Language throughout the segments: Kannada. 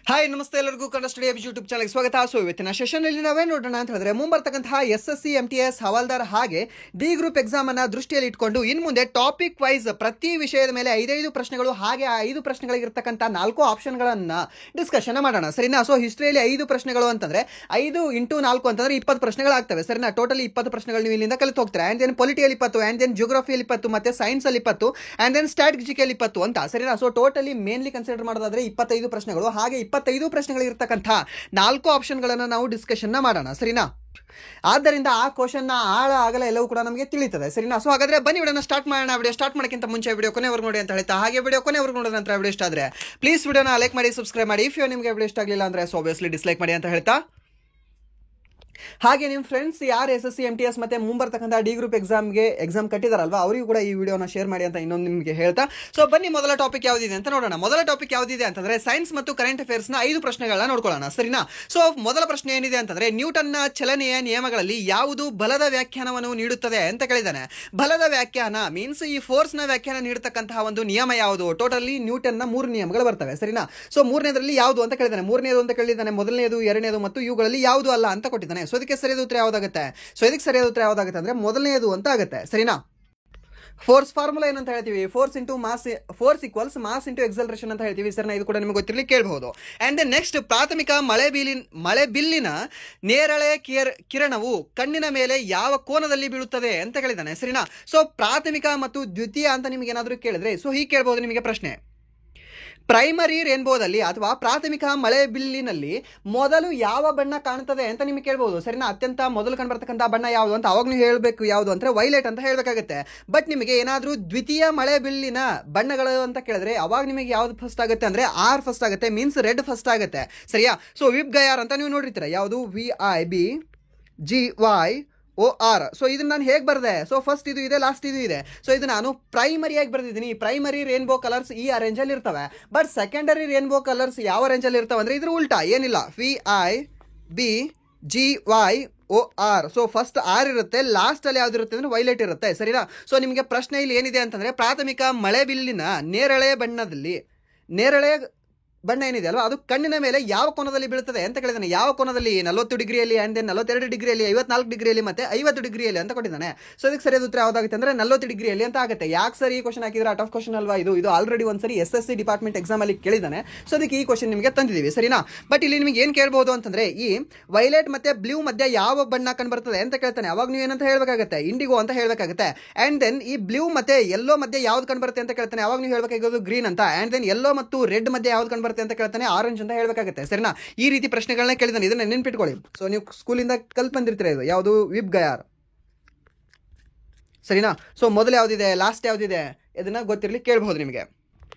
ಹಾಯ್ ನಮಸ್ತೆ ಎಲ್ಲರಿಗೂ ಕನ್ನಡ ಸ್ಟಡಿ ಯೂಟ್ಯೂಬ್ ಚಾನಲ್ಗೆ ಸ್ವಾಗತ. ಸೊ ಇವತ್ತಿನ ಸೆಷನ್ನಲ್ಲಿ ನಾವೇ ನೋಡೋಣ ಅಂತ ಹೇಳಿದ್ರೆ ಮುಂಬರ್ತಕ್ಕಂತಹ SSC MTS ಹವಾಲ್ದಾರ್ ಹಾಗೆ ಡಿ ಗ್ರೂಪ್ ಎಕ್ಸಾಮ್ ಅನ್ನ ದೃಷ್ಟಿಯಲ್ಲಿ ಇಟ್ಕೊಂಡು ಇನ್ನು ಮುಂದೆ ಟಾಪಿಕ್ ವೈಸ್ ಪ್ರತಿ ವಿಷಯದ ಮೇಲೆ 5 ಪ್ರಶ್ನೆಗಳು ಹಾಗೆ ಆ 5 ಪ್ರಶ್ನೆಗಳಿಗಿರ್ತಕ್ಕಂಥ 4 ಆಪ್ಷನ್ಗಳನ್ನ ಡಿಸ್ಕಷನ್ ಮಾಡೋಣ, ಸರಿನಾ? ಸೊ ಹಿಸ್ಟ್ರಿಯಲ್ಲಿ 5 ಪ್ರಶ್ನೆಗಳು ಅಂತಂದ್ರೆ 5 × 4 ಅಂತಂದ್ರೆ 20 ಪ್ರಶ್ನೆಗಳಾಗ್ತವೆ, ಸರಿನಾ? ಟೋಟಲಿ 20 ಪ್ರಶ್ನೆಗಳು ನೀವು ಇಲ್ಲಿಂದ ಕಲಿತು ಹೋಗ್ತಾರೆ. ಆ್ಯಂಡ್ ದೆನ್ ಪೊಲಿಟಿಯಲ್ಲಿ 20, ಆ್ಯಂಡ್ ದೆನ್ ಜಿಯೋಗ್ರಫಿಯಲ್ಲಿ 20, ಮತ್ತೆ ಸೈನ್ಸ್ ಅಲ್ಲಿ 20, ಆ್ಯಂಡ್ ದೆನ್ ಸ್ಟ್ರಾಟಜಿಕಲ್ಲಿ 20 ಅಂತ, ಸರಿನಾ? ಸೊ ಟೋಟಲಿ ಮೇನ್ಲಿ ಕನ್ಸಿಡರ್ ಮಾಡೋದಾದ್ರೆ 25 ಪ್ರಶ್ನೆಗಳು, ಹಾಗೆ 25 ಪ್ರಶ್ನೆಗಳಿರ್ತಕ್ಕಂಥ 4 ಆಪ್ಷನ್ಗಳನ್ನು ನಾವು ಡಿಸ್ಕಷನ್ ಮಾಡೋಣ, ಸರಿನಾ? ಆದ್ದರಿಂದ ಆ ಕ್ವಶನ್ ಆಳ ಆಗಲ ಎಲ್ಲವೂ ಕೂಡ ನಮಗೆ ತಿಳಿತದೆ, ಸರಿನಾ? ಸೊ ಹಾಗಾದ್ರೆ ಬನ್ನಿ ವಿಡಿಯೋನ ಸ್ಟಾರ್ಟ್ ಮಾಡೋಣ. ವಿಡಿಯೋ ಸ್ಟಾರ್ಟ್ ಮಾಡೋಕ್ಕಿಂತ ಮುಂಚೆ ವಿಡಿಯೋ ಕೊನೆವರೆಗೂ ನೋಡಿ ಅಂತ ಹೇಳ್ತಾ, ಹಾಗೆ ವಿಡಿಯೋ ಕೊನೆವರೆಗೂ ನೋಡಿದ ನಂತರ ವಿಡಿಯೋ ಇಷ್ಟ ಆದರೆ ಪ್ಲೀಸ್ ವಿಡಿಯೋನ ಲೈಕ್ ಮಾಡಿ, ಸಬ್ಸ್ಕ್ರೈಬ್ ಮಾಡಿ. ಇಫ್ ನಿಮಗೆ ವಿಡಿಯೋ ಇಷ್ಟ ಆಗಲಿಲ್ಲ ಅಂದರೆ ಸೊ ಆಬ್ವಿಯಸ್ಲಿ ಡಿಸ್ಲೈಕ್ ಮಾಡಿ ಅಂತ ಹೇಳ್ತಾ, ಹಾಗೆ ನಿಮ್ಮ ಫ್ರೆಂಡ್ಸ್ ಯಾರು SSC MTS ಮತ್ತೆ ಮುಂಬರ್ತಕ್ಕಂಥ ಡಿ ಗ್ರೂಪ್ ಎಕ್ಸಾಮ್ ಕಟ್ಟಿದಾರಲ್ವಾ ಅವರಿಗೂ ಕೂಡ ಈ ವಿಡಿಯೋನ ಶೇರ್ ಮಾಡಿ ಅಂತ ಇನ್ನೊಂದು ನಿಮಗೆ ಹೇಳ್ತಾ, ಸೊ ಬನ್ನಿ ಮೊದಲ ಟಾಪಿಕ್ ಯಾವುದಿದೆ ಅಂತ ನೋಡೋಣ. ಮೊದಲ ಟಾಪಿಕ್ ಯಾವುದಿದೆ ಅಂತಂದ್ರೆ ಸೈನ್ಸ್ ಮತ್ತು ಕರೆಂಟ್ ಅಫೇರ್ಸ್ನ 5 ಪ್ರಶ್ನೆಗಳನ್ನ ನೋಡ್ಕೊಳ್ಳೋಣ, ಸರಿನಾ? ಸೊ ಮೊದಲ ಪ್ರಶ್ನೆ ಏನಿದೆ ಅಂತಂದ್ರೆ ನ್ಯೂಟನ್ನ ಚಲನೆಯ ನಿಯಮಗಳಲ್ಲಿ ಯಾವುದು ಬಲದ ವ್ಯಾಖ್ಯಾನವನ್ನು ನೀಡುತ್ತದೆ ಅಂತ ಕೇಳಿದಾನೆ. ಬಲದ ವ್ಯಾಖ್ಯಾನ ಮೀನ್ಸ್ ಈ ಫೋರ್ಸ್ನ ವ್ಯಾಖ್ಯಾನ ನೀಡತಕ್ಕಂತಹ ಒಂದು ನಿಯಮ ಯಾವುದು? ಟೋಟಲಿ ನ್ಯೂಟನ್ನ 3 ನಿಯಮಗಳು ಬರ್ತವೆ, ಸರಿನಾ? ಸೊ ಮೂರನೇದರಲ್ಲಿ ಯಾವುದು ಅಂತ ಕೇಳಿದಾನೆ. ಮೂರನೇದು ಅಂತ ಕೇಳಿದಾನೆ, ಮೊದಲನೇದು, ಎರಡನೇದು ಮತ್ತು ಇವುಗಳಲ್ಲಿ ಯಾವುದು ಅಲ್ಲ ಅಂತ ಕೊಟ್ಟಿದ್ದಾನೆ. ಸೊ ಇದಕ್ಕೆ ಸರಿಯಾದ ಉತ್ತರ ಯಾವುದಾಗುತ್ತೆ? ಸೊ ಇದಕ್ಕೆ ಸರಿಯಾದ ಉತ್ತರ ಯಾವುದಾಗುತ್ತೆ ಅಂದ್ರೆ ಮೊದಲನೇದು ಅಂತ ಆಗುತ್ತೆ, ಸರಿನಾ? ಫೋರ್ಸ್ ಫಾರ್ಮುಲಾ ಏನಂತ ಹೇಳ್ತೀವಿ? Force equals mass into acceleration ಅಂತ ಹೇಳ್ತೀವಿ, ಸರಿನಾ? ಇದು ಕೂಡ ನಿಮಗೆ ಗೊತ್ತಿರಲಿ ಕೇಳಬಹುದು. ಅಂಡ್ ನೆಕ್ಸ್ಟ್, ಪ್ರಾಥಮಿಕ ಮಳೆ ಬಿಲ್ಲಿನ ನೇರಳೆ ಕಿರಣವು ಕಣ್ಣಿನ ಮೇಲೆ ಯಾವ ಕೋನದಲ್ಲಿ ಬೀಳುತ್ತದೆ ಅಂತ ಕೇಳಿದಾನೆ, ಸರಿನಾ? ಸೊ ಪ್ರಾಥಮಿಕ ಮತ್ತು ದ್ವಿತೀಯ ಅಂತ ನಿಮಗೆ ಏನಾದರೂ ಕೇಳಿದ್ರೆ ಸೊ ಹೀಗೆ ಕೇಳಬಹುದು ನಿಮಗೆ ಪ್ರಶ್ನೆ. ಪ್ರೈಮರಿ ರೇನ್ಬೋದಲ್ಲಿ ಅಥವಾ ಪ್ರಾಥಮಿಕ ಮಳೆ ಬಿಲ್ಲಿನಲ್ಲಿ ಮೊದಲು ಯಾವ ಬಣ್ಣ ಕಾಣುತ್ತದೆ ಅಂತ ನಿಮಗೆ ಕೇಳಬಹುದು, ಸರಿನಾ? ಅತ್ಯಂತ ಮೊದಲು ಕಂಡುಬರ್ತಕ್ಕಂಥ ಬಣ್ಣ ಯಾವುದು ಅಂತ ಅವಾಗ ನೀವು ಹೇಳಬೇಕು, ಯಾವುದು ಅಂದರೆ ವೈಲೆಟ್ ಅಂತ ಹೇಳಬೇಕಾಗುತ್ತೆ. ಬಟ್ ನಿಮಗೆ ಏನಾದರೂ ದ್ವಿತೀಯ ಮಳೆ ಬಿಲ್ಲಿನ ಬಣ್ಣಗಳು ಅಂತ ಕೇಳಿದ್ರೆ ಅವಾಗ ನಿಮಗೆ ಯಾವ್ದು ಫಸ್ಟ್ ಆಗುತ್ತೆ ಅಂದರೆ R ಫಸ್ಟ್ ಆಗುತ್ತೆ, ಮೀನ್ಸ್ ರೆಡ್ ಫಸ್ಟ್ ಆಗುತ್ತೆ, ಸರಿಯಾ? ಸೊ ವಿಬ್ ಗಯಾರ್ ಅಂತ ನೀವು ನೋಡಿರ್ತೀರ, ಯಾವುದು VIBGYOR. ಸೊ ಇದನ್ನ ನಾನು ಹೇಗೆ ಬರೆದೆ? ಸೊ ಫಸ್ಟ್ ಇದು ಇದೆ, ಲಾಸ್ಟ್ ಇದು ಇದೆ. ಸೊ ಇದು ನಾನು ಪ್ರೈಮರಿಯಾಗಿ ಬರೆದಿದ್ದೀನಿ. ಪ್ರೈಮರಿ ರೇನ್ಬೋ ಕಲರ್ಸ್ ಈ ಅರೇಂಜಲ್ಲಿ ಇರ್ತವೆ. ಬಟ್ ಸೆಕೆಂಡರಿ ರೇನ್ಬೋ ಕಲರ್ಸ್ ಯಾವ ರೇಂಜಲ್ಲಿ ಇರ್ತವೆ ಅಂದರೆ ಇದ್ರ ಉಲ್ಟಾ, ಏನಿಲ್ಲ, VIBGYOR. ಸೊ ಫಸ್ಟ್ R ಇರುತ್ತೆ, ಲಾಸ್ಟ್ ಅಲ್ಲಿ ಯಾವ್ದು ಇರುತ್ತೆ ಅಂದ್ರೆ ವೈಲೆಟ್ ಇರುತ್ತೆ, ಸರಿನಾ? ಸೊ ನಿಮಗೆ ಪ್ರಶ್ನೆ ಇಲ್ಲಿ ಏನಿದೆ ಅಂತಂದ್ರೆ ಪ್ರಾಥಮಿಕ ಮಳೆ ಬಿಲ್ಲಿನ ನೇರಳೆ ಬಣ್ಣ ಏನಿದೆ ಅಲ್ವಾ ಅದು ಕಣ್ಣಿನ ಮೇಲೆ ಯಾವ ಕೋನದಲ್ಲಿ ಬೀಳುತ್ತದೆ ಅಂತ ಕೇಳಿದಾನೆ. ಯಾವ ಕೋನದಲ್ಲಿ? 40 ಡಿಗ್ರಿಯಲ್ಲಿ, ಆ್ಯಂಡ್ ದೆನ್ 42 ಡಿಗ್ರಿಯಲ್ಲಿ, 54 ಡಿಗ್ರಿಯಲ್ಲಿ ಮತ್ತೆ 50 ಡಿಗ್ರಿಯಲ್ಲಿ ಅಂತ ಕೊಟ್ಟಿದ್ದಾನೆ. ಸೊ ಇದಕ್ಕೆ ಸರಿಯಾದ ಉತ್ತರ ಯಾವ್ದಾಗುತ್ತೆ ಅಂದ್ರೆ 40 ಡಿಗ್ರಿಯಲ್ಲಿ ಅಂತ ಆಗುತ್ತೆ. ಯಾಕೆ ಸರ್ ಈ ಕ್ವಶನ್ ಹಾಕಿದ್ರೆ? ಟಫ್ ಕ್ವಶನ್ ಅಲ್ವಾ ಇದು ಆಲ್ರೆಡಿ ಒಂದ್ಸರಿ SSC ಡಿಪಾರ್ಟ್ಮೆಂಟ್ ಎಕ್ಸಾಮ್ ಅಲ್ಲಿ ಕೇಳಿದಾನೆ. ಸೊ ಅದಕ್ಕೆ ಈ ಕ್ವಶನ್ ನಿಮಗೆ ತಂದಿದ್ದೀವಿ, ಸರಿನಾ? ಬಟ್ ಇಲ್ಲಿ ನಿಮಗೆ ಏನು ಕೇಳಬಹುದು ಅಂತಂದ್ರೆ ಈ ವೈಲೆಟ್ ಮತ್ತೆ ಬ್ಲೂ ಮಧ್ಯೆ ಯಾವ ಬಣ್ಣ ಕಂಡು ಬರ್ತದೆ ಅಂತ ಕೇಳ್ತಾನೆ. ಅವಾಗ ನೀವು ಏನಂತ ಹೇಳಬೇಕಾಗುತ್ತೆ? ಇಂಡಿಗೋ ಅಂತ ಹೇಳಬೇಕಾಗುತ್ತೆ. ಆ್ಯಂಡ್ ದೆನ್ ಈ ಬ್ಲೂ ಮತ್ತೆ ಯೆಲ್ಲೋ ಮಧ್ಯೆ ಯಾವ್ದು ಕಂಡು ಬರುತ್ತೆ ಅಂತ ಕೇಳ್ತಾನೆ. ಅವಾಗ ನೀವು ಹೇಳಬೇಕಾಗಿರೋದು ಗ್ರೀನ್ ಅಂತ. ಆ್ಯಂಡ್ ದೆನ್ ಯೆಲ್ಲೋ ಮತ್ತು ರೆಡ್ ಮಧ್ಯೆ ಯಾವ್ದು ಕಂಡು ಬರುತ್ತೆ ಅಂತ ಕೇಳ್ತಾನೆ, ಆರೆಂಜ್ ಅಂತ ಹೇಳಬೇಕಾಗುತ್ತೆ, ಸರಿನಾ? ಈ ರೀತಿ ಪ್ರಶ್ನೆಗಳನ್ನ ಕೇಳಿದಾನೆ, ಇದನ್ನ ನೆನ್ಪಿಟ್ಕೊಳ್ಳಿ. ಸೊ ನೀವು ಸ್ಕೂಲಿಂದ ಕಲ್ತ್ ಬಂದಿರ್ತೀರ, ಇದು ಯಾವುದು? ವಿಬ್ ಗಯಾರ್, ಸರಿನಾ? ಸೊ ಮೊದಲು ಯಾವ್ದಿದೆ, ಲಾಸ್ಟ್ ಯಾವ್ದಿದೆ, ಇದನ್ನ ಗೊತ್ತಿರಲಿ ಕೇಳಬಹುದು ನಿಮಗೆ.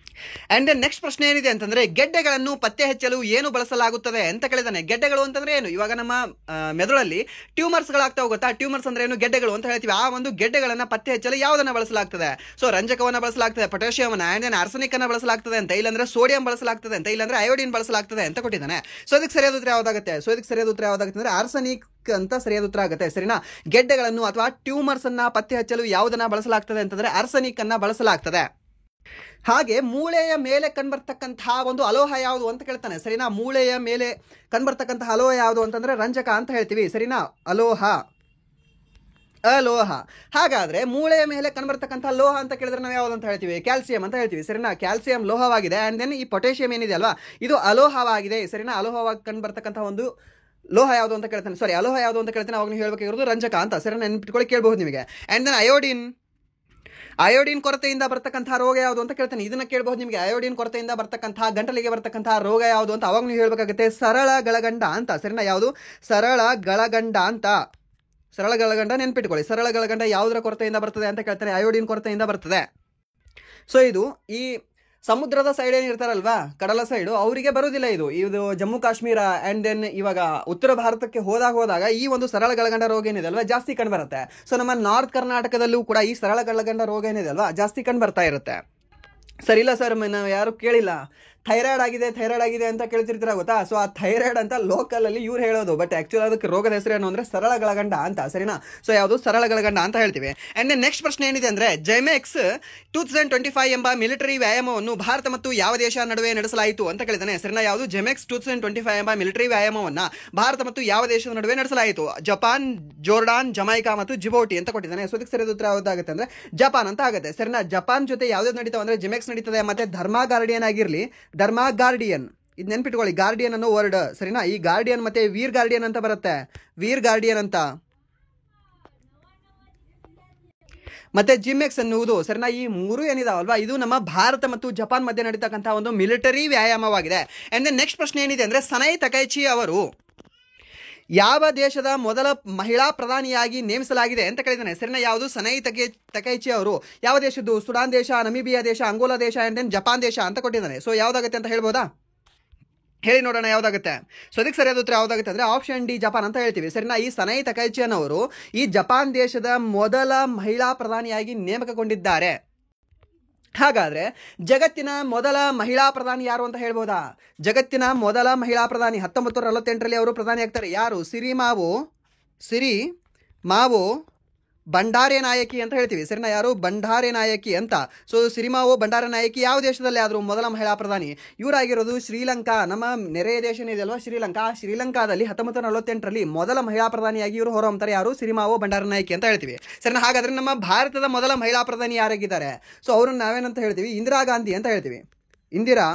ಅಂಡ್ ನೆಕ್ಸ್ಟ್ ಪ್ರಶ್ನೆ ಏನಿದೆ ಅಂತಂದ್ರೆ ಗೆಡ್ಡೆಗಳನ್ನು ಪತ್ತೆ ಹಚ್ಚಲು ಏನು ಬಳಸಲಾಗುತ್ತದೆ ಅಂತ ಕೇಳಿದಾನೆ. ಗೆಡ್ಡೆಗಳು ಅಂತಂದ್ರೆ ಏನು? ಇವಾಗ ನಮ್ಮ ಮೆದುಳಲ್ಲಿ ಟ್ಯೂಮರ್ಸ್ ಗಳಾಗ್ತಾ ಹೋಗುತ್ತಾ? ಟ್ಯೂಮರ್ಸ್ ಅಂದ್ರೆ ಏನು? ಗೆಡ್ಡೆಗಳು ಅಂತ ಹೇಳ್ತೀವಿ. ಆ ಒಂದು ಗೆಡ್ಡೆಗಳನ್ನ ಪತ್ತೆ ಹಚ್ಚಲು ಯಾವುದನ್ನ ಬಳಸಲಾಗ್ತದೆ? ಸೊ ರಂಜಕವನ್ನ ಬಳಸಲಾಗ್ತದೆ, ಪೊಟ್ಯಾಷಿಯಂ ಆ್ಯಂಡ್ ದೆನ್ ಆರ್ಸೆನಿಕ್ ಅನ್ನ ಬಳಸಲಾಗ್ತದೆ ಅಂತ, ಇಲ್ಲಾಂದ್ರೆ ಸೋಡಿಯಂ ಬಳಸಲಾಗ್ತದೆ ಅಂತ, ಇಲ್ಲಾಂದ್ರೆ ಅಯೋಡಿನ್ ಬಳಸಲಾಗ್ತದೆ ಅಂತ ಕೊಟ್ಟಿದ್ದಾನೆ. ಸೊ ಇದಕ್ಕೆ ಸರಿಯಾದ ಉತ್ತರ ಯಾವ್ದಾಗುತ್ತೆ? ಸೊ ಇದಕ್ಕೆ ಸರಿಯಾದ ಉತ್ತರ ಯಾವ್ದಾಗುತ್ತೆ ಅಂದ್ರೆ ಆರ್ಸೆನಿಕ್ ಅಂತ ಸರಿಯಾದ ಉತ್ತರ ಆಗುತ್ತೆ, ಸರಿನಾ? ಗೆಡ್ಡೆಗಳನ್ನು ಅಥವಾ ಟ್ಯೂಮರ್ಸ್ ಅನ್ನ ಪತ್ತೆ ಹಚ್ಚಲು ಯಾವುದನ್ನ ಬಳಸಲಾಗ್ತದೆ ಅಂತಂದ್ರೆ ಆರ್ಸೆನಿಕ್ ಅನ್ನ ಬಳಸಲಾಗ್ತದೆ. ಹಾಗೆ ಮೂಳೆಯ ಮೇಲೆ ಕಂಡ್ಬರ್ತಕ್ಕಂತಹ ಒಂದು ಅಲೋಹ ಯಾವುದು ಅಂತ ಕೇಳ್ತಾನೆ, ಸರಿನಾ? ಮೂಳೆಯ ಮೇಲೆ ಕಂಡ್ಬರ್ತಕ್ಕಂತಹ ಅಲೋಹ ಯಾವುದು ಅಂತಂದ್ರೆ ರಂಜಕ ಅಂತ ಹೇಳ್ತೀವಿ, ಸರಿನಾ? ಅಲೋಹ. ಹಾಗಾದ್ರೆ ಮೂಳೆಯ ಮೇಲೆ ಕಂಡ್ಬರ್ತಕ್ಕಂತಹ ಲೋಹ ಅಂತ ಕೇಳಿದ್ರೆ ನಾವು ಯಾವ್ದು ಅಂತ ಹೇಳ್ತೀವಿ? ಕ್ಯಾಲ್ಸಿಯಂ ಅಂತ ಹೇಳ್ತೀವಿ, ಸರಿನಾ? ಕ್ಯಾಲ್ಸಿಯಂ ಲೋಹವಾಗಿದೆ. ಆ್ಯಂಡ್ ದೆನ್ ಈ ಪೊಟ್ಯಾಷಿಯಂ ಏನಿದೆ ಅಲ್ವಾ ಇದು ಅಲೋಹವಾಗಿದೆ, ಸರಿನಾ? ಅಲೋಹವಾಗಿ ಕಂಡ್ಬರ್ತಕ್ಕಂತಹ ಒಂದು ಲೋಹ ಯಾವುದು ಅಂತ ಕೇಳ್ತಾನೆ, ಅಲೋಹ ಯಾವುದು ಅಂತ ಕೇಳ್ತಾನೆ. ಅವಾಗ ನೀವು ಹೇಳ್ಬೇಕಾಗಿರೋದು ರಂಜಕ ಅಂತ, ಸರಿನಾ? ನೆನ್ಪಿಟ್ಕೊಳ್ಳಿ ಕೇಳಬಹುದು ನಿಮಗೆ. ಆ್ಯಂಡ್ ದೆನ್ ಅಯೋಡಿನ್ ಕೊರತೆಯಿಂದ ಬರ್ತಕ್ಕಂತಹ ರೋಗ ಯಾವುದು ಅಂತ ಕೇಳ್ತಾನೆ. ಇದನ್ನ ಕೇಳಬಹುದು ನಿಮಗೆ. ಅಯೋಡಿನ್ ಕೊರತೆಯಿಂದ ಬರ್ತಕ್ಕಂತಹ ಗಂಟಲಿಗೆ ಬರ್ತಕ್ಕಂತಹ ರೋಗ ಯಾವುದು ಅಂತ ಅವಾಗ ನೀವು ಹೇಳ್ಬೇಕಾಗುತ್ತೆ ಸರಳ ಗಳಗಂಡ ಅಂತ, ಸರಿನಾ? ಯಾವುದು? ಸರಳ ಗಳಗಂಡ ಅಂತ. ಸರಳ ಗಳಗಂಡ ನೆನ್ಪಿಟ್ಕೊಳ್ಳಿ. ಸರಳ ಗಳಗಂಡ ಯಾವುದರ ಕೊರತೆಯಿಂದ ಬರ್ತದೆ ಅಂತ ಕೇಳ್ತಾನೆ? ಅಯೋಡಿನ್ ಕೊರತೆಯಿಂದ ಬರ್ತದೆ. ಸೊ ಇದು ಈ ಸಮುದ್ರದ ಸೈಡ್ ಏನಿರ್ತಾರಲ್ವಾ, ಕಡಲ ಸೈಡು, ಅವರಿಗೆ ಬರುವುದಿಲ್ಲ ಇದು ಜಮ್ಮು ಕಾಶ್ಮೀರ ಆ್ಯಂಡ್ ದೆನ್ ಇವಾಗ ಉತ್ತರ ಭಾರತಕ್ಕೆ ಹೋದಾಗ ಈ ಒಂದು ಸರಳ ಗಳಗಂಡ ರೋಗ ಏನಿದೆ ಅಲ್ವಾ ಜಾಸ್ತಿ ಕಂಡು ಬರುತ್ತೆ. ಸೊ ನಮ್ಮ ನಾರ್ತ್ ಕರ್ನಾಟಕದಲ್ಲೂ ಕೂಡ ಈ ಸರಳ ಗಳಗಂಡ ರೋಗ ಏನಿದೆ ಅಲ್ವಾ ಜಾಸ್ತಿ ಕಂಡು ಬರ್ತಾ ಇರುತ್ತೆ. ಸರ್ ಇಲ್ಲ ಸರ್ ನಾವು ಯಾರು ಕೇಳಿಲ್ಲ. ಥೈರಾಯ್ಡ್ ಆಗಿದೆ ಅಂತ ಕೇಳ್ತಿರ್ತೀರ ಗೊತ್ತಾ. ಸೊ ಆ ಥೈರಾಯ್ಡ್ ಅಂತ ಲೋಕಲ್ ಅಲ್ಲಿ ಇವ್ರು ಹೇಳೋದು, ಬಟ್ ಆಕ್ಚುಲಿ ಅದಕ್ಕೆ ರೋಗದ ಹೆಸರು ಏನು ಅಂದ್ರೆ ಸರಳಗಳಗಂಡ ಅಂತ, ಸರಿನಾ. ಸೊ ಯಾವುದು ಸರಳಗಳಗಂಡ ಅಂತ ಹೇಳ್ತೀವಿ. ಅಂಡ್ ನೆಕ್ಸ್ಟ್ ಪ್ರಶ್ನೆ ಏನಿದೆ ಅಂದ್ರೆ ಜೆಮೆಕ್ಸ್ 2025 ಎಂಬ ಮಿಲಿಟರಿ ವ್ಯಾಯಾಮವನ್ನು ಭಾರತ ಮತ್ತು ಯಾವ ದೇಶ ನಡುವೆ ನಡೆಸಲಾಯಿತು ಅಂತ ಕೇಳಿದಾನೆ, ಸರಿನಾ. ಯಾವುದು ಜೆಮೆಕ್ಸ್ 2025 ಎಂಬ ಮಿಲಿಟರಿ ವ್ಯಾಯಾಮವನ್ನ ಭಾರತ ಮತ್ತು ಯಾವ ದೇಶದ ನಡುವೆ ನಡೆಸಲಾಯಿತು? ಜಪಾನ್, ಜೋರ್ಡಾನ್, ಜಮೈಕಾ ಮತ್ತು ಜಿಬೌಟಿ ಅಂತ ಕೊಟ್ಟಿದ್ದಾನೆ. ಸೊ ಇದಕ್ಕೆ ಸರಿಯಾದ ಉತ್ತರ ಯಾವುದಾಗುತ್ತೆ ಅಂದ್ರೆ ಜಪಾನ್ ಅಂತ ಆಗುತ್ತೆ, ಸರಿನಾ. ಜಪಾನ್ ಜೊತೆ ಯಾವ್ದು ನಡೀತಾವೆ ಅಂದ್ರೆ ಜೆಮೆಕ್ಸ್ ನಡೀತದೆ, ಮತ್ತೆ ಗಾರ್ಡಿಯನ್ ಆಗಿರ್ಲಿ, ಗಾರ್ಡಿಯನ್ ಇದು ನೆನ್ಪಿಟ್ಕೊಳ್ಳಿ, ಗಾರ್ಡಿಯನ್ ಅನ್ನೋ ವರ್ಡ್, ಸರಿನಾ. ಈ ಗಾರ್ಡಿಯನ್ ಮತ್ತೆ ವೀರ್ ಗಾರ್ಡಿಯನ್ ಅಂತ ಬರುತ್ತೆ, ವೀರ್ ಗಾರ್ಡಿಯನ್ ಅಂತ, ಮತ್ತೆ ಜಿಮೆಕ್ಸ್ ಅನ್ನುವುದು, ಸರಿನಾ. ಈ ಮೂರು ಏನಿದಾವಲ್ವಾ ಇದು ನಮ್ಮ ಭಾರತ ಮತ್ತು ಜಪಾನ್ ಮಧ್ಯೆ ನಡೀತಕ್ಕಂತಹ ಒಂದು ಮಿಲಿಟರಿ ವ್ಯಾಯಾಮವಾಗಿದೆ. ಅಂಡ್ ದೆನ್ ನೆಕ್ಸ್ಟ್ ಪ್ರಶ್ನೆ ಏನಿದೆ ಅಂದ್ರೆ ಸನೈ ತಕೈಚಿ ಅವರು ಯಾವ ದೇಶದ ಮೊದಲ ಮಹಿಳಾ ಪ್ರಧಾನಿಯಾಗಿ ನೇಮಿಸಲಾಗಿದೆ ಅಂತ ಕೇಳಿದ್ದಾನೆ, ಸರಿನಾ. ಯಾವುದು ಸನೈ ತಕೈಚಿ ಅವರು ಯಾವ ದೇಶದ್ದು? ಸುಡಾನ್ ದೇಶ, ನಮೀಬಿಯಾ ದೇಶ, ಅಂಗೋಲಾ ದೇಶ ಅಂಡ್ ದೆನ್ ಜಪಾನ್ ದೇಶ ಅಂತ ಕೊಟ್ಟಿದ್ದಾನೆ. ಸೊ ಯಾವ್ದಾಗುತ್ತೆ ಅಂತ ಹೇಳ್ಬೋದಾ? ಹೇಳಿ ನೋಡೋಣ ಯಾವ್ದಾಗುತ್ತೆ. ಸೊ ಅದಕ್ಕೆ ಸರಿಯಾದ ಉತ್ತರ ಯಾವ್ದಾಗುತ್ತೆ ಅಂದ್ರೆ ಆಪ್ಷನ್ ಡಿ ಜಪಾನ್ ಅಂತ ಹೇಳ್ತೀವಿ, ಸರಿನಾ. ಈ ಸನೈ ತಕೈಚಿಯನ್ ಅವರು ಈ ಜಪಾನ್ ದೇಶದ ಮೊದಲ ಮಹಿಳಾ ಪ್ರಧಾನಿಯಾಗಿ ನೇಮಕಗೊಂಡಿದ್ದಾರೆ. ಹಾಗಾದ್ರೆ ಜಗತ್ತಿನ ಮೊದಲ ಮಹಿಳಾ ಪ್ರಧಾನಿ ಯಾರು ಅಂತ ಹೇಳ್ಬೋದಾ? ಜಗತ್ತಿನ ಮೊದಲ ಮಹಿಳಾ ಪ್ರಧಾನಿ 1948ರಲ್ಲಿ ಅವರು ಪ್ರಧಾನಿ ಆಗ್ತಾರೆ. ಯಾರು? ಸಿರಿ ಮಾವೋ ಬಂಡಾರೆ ನಾಯಕಿ ಅಂತ ಹೇಳ್ತೀವಿ, ಸರಿನಾ. ಯಾರು? ಬಂಡಾರೆ ನಾಯಕಿ ಅಂತ. ಸೊ ಸಿರಿಮಾವೋ ಬಂಡಾರೆ ನಾಯಕಿ ಯಾವ ದೇಶದಲ್ಲಿ ಆದರೂ ಮೊದಲ ಮಹಿಳಾ ಪ್ರಧಾನಿ? ಇವರಾಗಿರೋದು ಶ್ರೀಲಂಕಾ, ನಮ್ಮ ನೆರೆಯ ದೇಶ ಇದೆ ಅಲ್ವಾ ಶ್ರೀಲಂಕಾ. ಶ್ರೀಲಂಕಾದಲ್ಲಿ 1948ರಲ್ಲಿ ಮೊದಲ ಮಹಿಳಾ ಪ್ರಧಾನಿಯಾಗಿ ಇವರು ಹೊರಹೊಮ್ತಾರೆ. ಯಾರು? ಸಿರಿಮಾವೋ ಬಂಡಾರೆ ನಾಯಕಿ ಅಂತ ಹೇಳ್ತೀವಿ, ಸರಿನಾ. ಹಾಗಾದ್ರೆ ನಮ್ಮ ಭಾರತದ ಮೊದಲ ಮಹಿಳಾ ಪ್ರಧಾನಿ ಯಾರಾಗಿದ್ದಾರೆ? ಸೊ ಅವ್ರನ್ನ ನಾವೇನಂತ ಹೇಳ್ತೀವಿ? ಇಂದಿರಾ ಗಾಂಧಿ ಅಂತ ಹೇಳ್ತೀವಿ. ಇಂದಿರಾ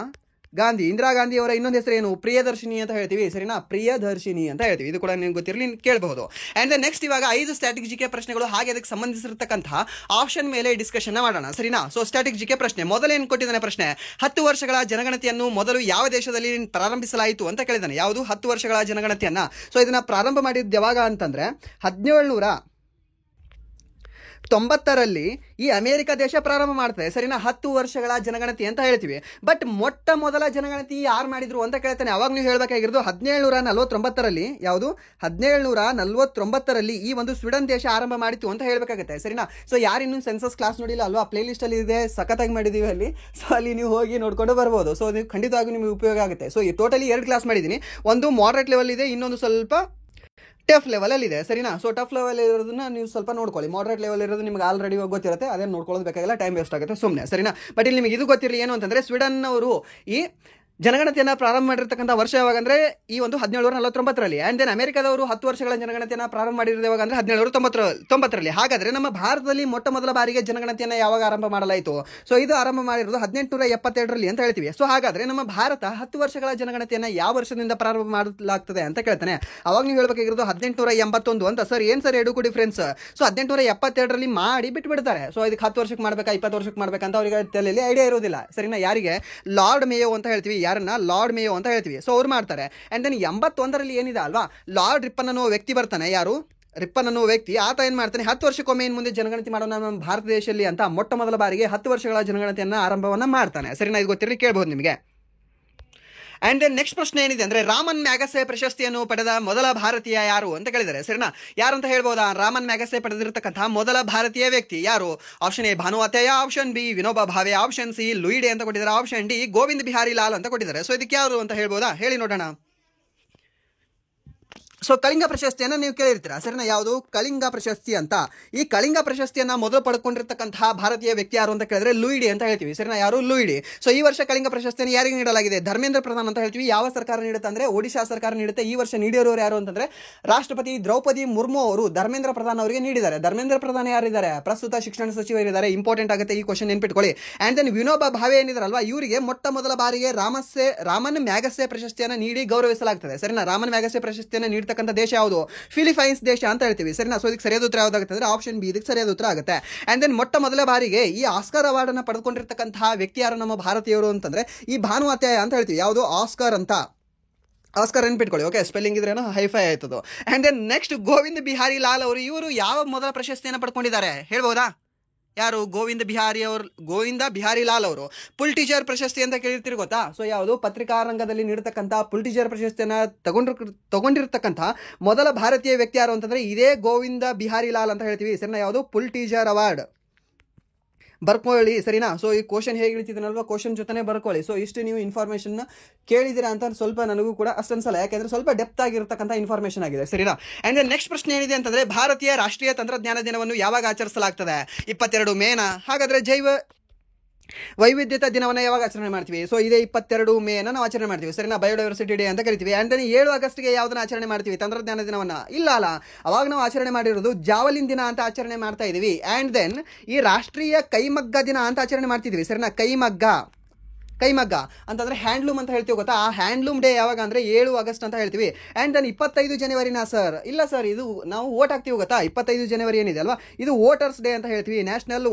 ಗಾಂಧಿ ಅವರ ಇನ್ನೊಂದು ಹೆಸರು ಏನು? ಪ್ರಿಯದರ್ಶಿನಿ ಅಂತ ಹೇಳ್ತೀವಿ, ಸರಿನಾ. ಪ್ರಿಯದರ್ಶಿನಿ ಅಂತ ಹೇಳ್ತೀವಿ. ಇದು ಕೂಡ ನಿಮ್ಗೆ ಗೊತ್ತಿರಲಿ, ಕೇಳಬಹುದು. ಅಂಡ್ ದೆನ್ ನೆಕ್ಸ್ಟ್ ಇವಾಗ 5 ಸ್ಟ್ಯಾಟಿಕ್ ಜಿಕೆ ಪ್ರಶ್ನೆಗಳು, ಹಾಗೆ ಅದಕ್ಕೆ ಸಂಬಂಧಿಸಿರತಕ್ಕಂತಹ ಆಪ್ಷನ್ ಮೇಲೆ ಡಿಸ್ಕಷನ್ ಮಾಡೋಣ, ಸರಿನಾ. ಸೊ ಸ್ಟ್ಯಾಟಿಕ್ ಜಿಕೆ ಪ್ರಶ್ನೆ ಮೊದಲೇನು ಕೊಟ್ಟಿದ್ದಾನೆ ಪ್ರಶ್ನೆ? 10 ವರ್ಷಗಳ ಜನಗಣತಿಯನ್ನು ಮೊದಲು ಯಾವ ದೇಶದಲ್ಲಿ ಪ್ರಾರಂಭಿಸಲಾಯಿತು ಅಂತ ಕೇಳಿದ್ದಾನೆ. ಯಾವುದು? 10 ವರ್ಷಗಳ ಜನಗಣತಿಯನ್ನ. ಸೊ ಇದನ್ನ ಪ್ರಾರಂಭ ಮಾಡಿದ್ದು ಯಾವಾಗ ಅಂತಂದ್ರೆ 1790ರಲ್ಲಿ ಈ ಅಮೆರಿಕ ದೇಶ ಪ್ರಾರಂಭ ಮಾಡ್ತದೆ, ಸರಿನಾ. 10 ವರ್ಷಗಳ ಜನಗಣತಿ ಅಂತ ಹೇಳ್ತೀವಿ. ಬಟ್ ಮೊಟ್ಟ ಮೊದಲ ಜನಗಣತಿ ಯಾರು ಮಾಡಿದ್ರು ಅಂತ ಕೇಳ್ತಾನೆ. ಅವಾಗ ನೀವು ಹೇಳ್ಬೇಕಾಗಿರೋದು 1749ರಲ್ಲಿ. ಯಾವುದು? 1749ರಲ್ಲಿ ಈ ಒಂದು ಸ್ವೀಡನ್ ದೇಶ ಆರಂಭ ಮಾಡಿತು ಅಂತ ಹೇಳ್ಬೇಕಾಗುತ್ತೆ, ಸರಿನಾ. ಸೊ ಯಾರಿನ್ನೂ ಸೆನ್ಸಸ್ ಕ್ಲಾಸ್ ನೋಡಿಲ್ಲ ಅಲ್ವಾ, ಪ್ಲೇ ಲಿಸ್ಟ್ ಅಲ್ಲಿ ಇದೆ, ಸಖತ್ತಾಗಿ ಮಾಡಿದೀವಿ ಅಲ್ಲಿ. ಸೊ ಅಲ್ಲಿ ನೀವು ಹೋಗಿ ನೋಡ್ಕೊಂಡು ಬರ್ಬೋದು. ಸೊ ನೀವು ಖಂಡಿತವಾಗಿ ನಿಮಗೆ ಉಪಯೋಗ ಆಗುತ್ತೆ. ಸೊ ಈ ಟೋಟಲಿ 2 ಕ್ಲಾಸ್ ಮಾಡಿದ್ದೀನಿ. ಒಂದು ಮಾಡರೇಟ್ ಲೆವೆಲ್ ಇದೆ, ಇನ್ನೊಂದು ಸ್ವಲ್ಪ ಟಫ್ ಲೆವೆಲಲ್ಲಿ ಇದೆ, ಸರಿನಾ. ಸೊ ಟಫ್ ಲೆವೆಲ್ ಇರೋದನ್ನ ನೀವು ಸ್ವಲ್ಪ ನೋಡ್ಕೊಳ್ಳಿ. ಮಾಡರೇಟ್ ಲೆವೆಲ್ ಇರೋದು ನಿಮ್ಗೆ ಆಲ್ರೆಡಿ ಗೊತ್ತಿರುತ್ತೆ, ಅದೇನು ನೋಡ್ಕೊಳ್ಳೋದು ಬೇಕಾಗಿಲ್ಲ, ಟೈಮ್ ವೇಸ್ಟ್ ಆಗುತ್ತೆ ಸುಮ್ಮನೆ, ಸರಿನಾ. ಬಟ್ ಇಲ್ಲಿ ನಿಮಗೆ ಇದು ಗೊತ್ತಿರಲಿ ಏನು ಅಂತಂದ್ರೆ ಸ್ವೀಡನ್ ಅವರು ಈ ಜನಗಣತಿಯನ್ನು ಪ್ರಾರಂಭ ಮಾಡಿರ್ತಕ್ಕಂಥ ವರ್ಷ ಯಾವಾಗಂದ್ರೆ ಈ ಒಂದು 1749ರಲ್ಲಿ. ಆ್ಯಂಡ್ ದೆನ್ ಅಮೆರಿಕದವರು 10 ವರ್ಷಗಳ ಜನಗಣತಿಯನ್ನು ಪ್ರಾರಂಭ ಮಾಡಿರೋದು ಯಾವಾಗ ಅಂದ್ರೆ 1790ರಲ್ಲಿ. ಹಾಗಾದ್ರೆ ನಮ್ಮ ಭಾರತದಲ್ಲಿ ಮೊಟ್ಟ ಮೊದಲ ಬಾರಿಗೆ ಜನಗಣತಿಯನ್ನು ಯಾವಾಗ ಆರಂಭ ಮಾಡಲಾಯಿತು? ಸೊ ಇದು ಆರಂಭ ಮಾಡಿರೋದು 1872ರಲ್ಲಿ ಅಂತ ಹೇಳ್ತೀವಿ. ಸೊ ಹಾಗಾದ್ರೆ ನಮ್ಮ ಭಾರತ 10 ವರ್ಷಗಳ ಜನಗಣತಿಯನ್ನು ಯಾವ ವರ್ಷದಿಂದ ಪ್ರಾರಂಭ ಮಾಡಲಾಗ್ತದೆ ಅಂತ ಕೇಳ್ತಾನೆ. ಅವಾಗ ನೀವು ಹೇಳ್ಬೇಕಾಗಿರೋದು 1881 ಅಂತ. ಸರ್ ಏನು ಸರ್ ಎರಡಕ್ಕೂ ಡಿಫ್ರೆನ್ಸ್? ಸೊ 1872ರಲ್ಲಿ ಮಾಡಿ ಬಿಟ್ಬಿಡ್ತಾರೆ. ಸೊ ಇದಕ್ಕೆ 10 ವರ್ಷಕ್ಕೆ ಮಾಡಬೇಕಾ 20 ವರ್ಷಕ್ಕೆ ಮಾಡಬೇಕಂತ ಅವರಿಗೆ ತಲೆಯಲ್ಲಿ ಐಡಿಯಾ ಇರೋದಿಲ್ಲ, ಸರಿನಾ. ಯಾರಿಗೆ? ಲಾರ್ಡ್ ಮೇಯೋ ಅಂತ ಹೇಳ್ತೀವಿ. ಯಾರನ್ನ? ಲಾರ್ಡ್ ಮೇಯೋ ಅಂತ ಹೇಳ್ತೀವಿ. ಸೊ ಅವ್ರು ಮಾಡ್ತಾರೆ. ಅಂಡ್ ದೆನ್ 81ರಲ್ಲಿ ಏನಿದೆ ಅಲ್ವಾ, ಲಾರ್ಡ್ ರಿಪ್ಪನ್ ಅನ್ನೋ ವ್ಯಕ್ತಿ ಬರ್ತಾನೆ. ಯಾರು? ರಿಪ್ಪನ್ ಅನ್ನೋ ವ್ಯಕ್ತಿ. ಆತ ಏನ್ ಮಾಡ್ತಾನೆ? 10 ವರ್ಷಕ್ಕೊಮ್ಮೆ ಇನ್ನು ಮುಂದೆ ಜನಗಣತಿ ಮಾಡೋಣ ನಮ್ಮ ಭಾರತ ದೇಶದಲ್ಲಿ ಅಂತ ಮೊಟ್ಟ ಮೊದಲ ಬಾರಿಗೆ 10 ವರ್ಷಗಳ ಜನಗಣತಿಯನ್ನ ಆರಂಭವನ್ನ ಮಾಡ್ತಾನೆ, ಸರಿನಾ. ಇದು ಗೊತ್ತಿರಲಿ, ಕೇಳಬಹುದು ನಿಮಗೆ. ಅಂಡ್ ದೆನ್ ನೆಕ್ಸ್ಟ್ ಪ್ರಶ್ನೆ ಏನಿದೆ ಅಂದ್ರೆ ರಾಮನ್ ಮ್ಯಾಗಸೆ ಪ್ರಶಸ್ತಿಯನ್ನು ಪಡೆದ ಮೊದಲ ಭಾರತೀಯ ಯಾರು ಅಂತ ಕೇಳಿದ್ದಾರೆ, ಸರಿನಾ. ಯಾರು ಅಂತ ಹೇಳ್ಬೋದಾ? ರಾಮನ್ ಮ್ಯಾಗಸೆ ಪಡೆದಿರತಕ್ಕಂತಹ ಮೊದಲ ಭಾರತೀಯ ವ್ಯಕ್ತಿ ಯಾರು? ಆಪ್ಷನ್ ಎ ಭಾನುವಾತೆಯ, option b Vinoba Bhave, option c ಲೂಯಿಡೆ ಅಂತ ಕೊಟ್ಟಿದ್ದಾರೆ, ಆಪ್ಷನ್ ಡಿ ಗೋವಿಂದ್ ಬಿಹಾರಿ ಲಾಲ್ ಅಂತ ಕೊಟ್ಟಿದ್ದಾರೆ. ಸೊ ಇದಕ್ಕೆ ಯಾರು ಅಂತ ಹೇಳ್ಬೋದಾ? ಹೇಳಿ ನೋಡೋಣ. ಸೊ ಕಳಿಂಗ ಪ್ರಶಸ್ತಿಯನ್ನು ನೀವು ಕೇಳಿರ್ತೀರಾ, ಸರಿನಾ. ಯಾವುದು? ಕಳಿಂಗ ಪ್ರಶಸ್ತಿ ಅಂತ. ಈ ಕಳಿಂಗ ಪ್ರಶಸ್ತಿಯನ್ನ ಮೊದಲು ಪಡ್ಕೊಂಡಿರ್ತಕ್ಕಂತಹ ಭಾರತೀಯ ವ್ಯಕ್ತಿ ಯಾರು ಅಂತ ಕೇಳಿದ್ರೆ ಲೂಯಿಡೆ ಅಂತ ಹೇಳ್ತೀವಿ, ಸರಿನಾ. ಯಾರು? ಲೂಯಿಡೆ. ಸೊ ಈ ವರ್ಷ ಕಳಿಂಗ ಪ್ರಶಸ್ತಿಯನ್ನು ಯಾರಿಗೆ ನೀಡಲಾಗಿದೆ? ಧರ್ಮೇಂದ್ರ ಪ್ರಧಾನ್ ಅಂತ ಹೇಳ್ತೀವಿ. ಯಾವ ಸರ್ಕಾರ ನೀಡುತ್ತೆ ಅಂದ್ರೆ ಒಡಿಶಾ ಸರ್ಕಾರ ನೀಡುತ್ತೆ. ಈ ವರ್ಷ ನೀಡಿರೋರು ಯಾರು ಅಂತಂದ್ರೆ ರಾಷ್ಟ್ರಪತಿ ದ್ರೌಪದಿ ಮುರ್ಮು ಅವರು ಧರ್ಮೇಂದ್ರ ಪ್ರಧಾನ್ ಅವರಿಗೆ ನೀಡಿದ್ದಾರೆ. ಧರ್ಮೇಂದ್ರ ಪ್ರಧಾನ್ ಯಾರಿದ್ದಾರೆ? ಪ್ರಸ್ತುತ ಶಿಕ್ಷಣ ಸಚಿವರಿದ್ದಾರೆ. ಇಂಪಾರ್ಟೆಂಟ್ ಆಗುತ್ತೆ ಈ ಕ್ವಶನ್, ನೆನ್ಪಿಟ್ಕೊಳ್ಳಿ. ಅಂಡ್ ದೆನ್ ವಿನೋಬಾ ಭಾವೆ ಏನಿದಾರಲ್ವಾ, ಇವರಿಗೆ ಮೊಟ್ಟ ಮೊದಲ ಬಾರಿಗೆ ರಾಮನ್ ಮ್ಯಾಗಸೆ ಪ್ರಶಸ್ತಿಯನ್ನು ನೀಡಿ ಗೌರವಿಸಲಾಗ್ತದೆ, ಸರಿನಾ. ರಾಮನ್ ಮ್ಯಾಗಸೆ ಪ್ರಶಸ್ತಿಯನ್ನು ನೀಡತಕ್ಕಂಥ ದೇಶ ಯಾವುದು? ಫಿಲಿಪೈನ್ಸ್ ದೇಶ ಅಂತ ಹೇಳ್ತೀವಿ, ಸರಿನಾ. ಸೊ ಇದಕ್ಕೆ ಸರಿಯಾದ ಉತ್ತರ ಯಾವ್ದಾಗುತ್ತೆ ಅಂದ್ರೆ ಆಪ್ಷನ್ ಬಿ ಇದಕ್ಕೆ ಸರಿಯಾದ ಉತ್ತರ ಆಗುತ್ತೆ. ಅಂಡ್ ದೆನ್ ಮೊಟ್ಟ ಮೊದಲ ಬಾರಿಗೆ ಈ ಆಸ್ಕರ್ ಅವಾರ್ಡ್ ಅನ್ನು ಪಡೆದುಕೊಂಡಿರ್ತಕ್ಕಂತಹ ವ್ಯಕ್ತಿ ಯಾರು ನಮ್ಮ ಭಾರತೀಯರು ಅಂತಂದ್ರೆ ಈ ಭಾನುವಾತ್ಯಾಯ ಅಂತ ಹೇಳ್ತೀವಿ. ಯಾವುದು? ಆಸ್ಕರ್ ಅಂತ. ಆಸ್ಕರ್ ನೆನ್ಪಿಟ್ಕೊಳ್ಳಿ, ಓಕೆ. ಸ್ಪೆಲ್ಲಿಂಗ್ ಇದ್ರೇನೋ ಹೈಫೈ ಆಯ್ತದು. And then next Govind Bihari Lal ಅವರು, ಇವರು ಯಾವ ಮೊದಲ ಪ್ರಶಸ್ತಿಯನ್ನು ಪಡ್ಕೊಂಡಿದ್ದಾರೆ ಹೇಳ್ಬೋದಾ? ಯಾರು? ಗೋವಿಂದ ಬಿಹಾರಿ ಲಾಲ್ ಅವರು ಪುಲ್ ಟೀಚರ್ ಪ್ರಶಸ್ತಿ ಅಂತ ಕೇಳಿರ್ತೀರಿ, ಗೊತ್ತಾ. ಸೊ ಯಾವುದು? ಪತ್ರಿಕಾ ರಂಗದಲ್ಲಿ ನೀಡತಕ್ಕಂಥ ಪುಲ್ ಟೀಚರ್ ಪ್ರಶಸ್ತಿಯನ್ನು ತಗೊಂಡಿರ್ತಕ್ಕಂಥ ಮೊದಲ ಭಾರತೀಯ ವ್ಯಕ್ತಿ ಯಾರು ಅಂತಂದ್ರೆ ಇದೇ ಗೋವಿಂದ ಬಿಹಾರಿ ಲಾಲ್ ಅಂತ ಹೇಳ್ತೀವಿ, ಸರಿನಾ. ಯಾವುದು? ಪುಲ್ ಟೀಚರ್ ಅವಾರ್ಡ್. ಬರ್ಕೊಳ್ಳಿ, ಸರಿನಾ. ಸೊ ಈ ಕ್ವಶನ್ ಹೇಗೆ ಇಳ್ತಿದ್ದೀನಲ್ವಾ, ಕ್ವಶನ್ ಜೊತೆನೇ ಬರ್ಕೊಳ್ಳಿ. ಸೊ ಇಷ್ಟು ನೀವು ಇನ್ಫಾರ್ಮೇಷನ್ನ ಕೇಳಿದ್ದೀರಾ ಅಂತ ಸ್ವಲ್ಪ ನನಗೂ ಕೂಡ ಅಷ್ಟೊಂದ್ಸಲ, ಯಾಕೆಂದ್ರೆ ಸ್ವಲ್ಪ ಡೆಪ್ತ್ ಆಗಿರತಕ್ಕಂಥ ಇನ್ಫಾರ್ಮೇಷನ್ ಆಗಿದೆ, ಸರಿನಾ. ಆ್ಯಂಡ್ ನೆಕ್ಸ್ಟ್ ಪ್ರಶ್ನೆ ಏನಿದೆ ಅಂತಂದರೆ, ಭಾರತೀಯ ರಾಷ್ಟ್ರೀಯ ತಂತ್ರಜ್ಞಾನ ದಿನವನ್ನು ಯಾವಾಗ ಆಚರಿಸಲಾಗ್ತದೆ? 22 ಮೇನಾ? ಹಾಗಾದರೆ ಜೈವ ವೈವಿಧ್ಯತಾ ದಿನವನ್ನು ಯಾವಾಗ ಆಚರಣೆ ಮಾಡ್ತೀವಿ? ಸೊ ಇದೇ 22 ಮೇನ ನಾವು ಆಚರಣೆ ಮಾಡ್ತೀವಿ, ಸರಿನಾ. ಬಯೋಡೈವರ್ಸಿಟಿ ಡೇ ಅಂತ ಕರಿತೀವಿ. ಆ್ಯಂಡ್ ದೆನ್ 7 ಆಗಸ್ಟ್ಗೆ ಯಾವುದನ್ನ ಆಚರಣೆ ಮಾಡ್ತೀವಿ? ತಂತ್ರಜ್ಞಾನ ದಿನವನ್ನು. ಇಲ್ಲ ಅವಾಗ ನಾವು ಆಚರಣೆ ಮಾಡಿರೋದು ಜಾವಲಿನ್ ದಿನ ಅಂತ ಆಚರಣೆ ಮಾಡ್ತಾ ಇದೀವಿ. ಆ್ಯಂಡ್ ದೆನ್ ಈ ರಾಷ್ಟ್ರೀಯ ಕೈಮಗ್ಗ ದಿನ ಅಂತ ಆಚರಣೆ ಮಾಡ್ತಿದ್ವಿ, ಸರಿನಾ. ಕೈಮಗ್ಗ ಅಂತಂದ್ರೆ ಹ್ಯಾಂಡ್ಲೂಮ್ ಅಂತ ಹೇಳ್ತೀವಿ, ಗೊತ್ತಾ. ಆ ಹ್ಯಾಂಡ್ಲೂಮ್ ಡೇ ಯಾವಾಗ ಅಂದ್ರೆ 7 ಆಗಸ್ಟ್ ಅಂತ ಹೇಳ್ತೀವಿ. ಆ್ಯಂಡ್ ದೆನ್ 25 ಜನವರಿನಾ ಸರ್? ಇಲ್ಲ ಸರ್, ಇದು ನಾವು ವೋಟ್ ಹಾಕ್ತೀವಿ, ಗೊತ್ತಾ. 25 ಜನವರಿ ಏನಿದೆ ಅಲ್ವಾ, ಇದು ವೋಟರ್ಸ್ ಡೇ ಅಂತ ಹೇಳ್ತೀವಿ, ನ್ಯಾಷನಲ್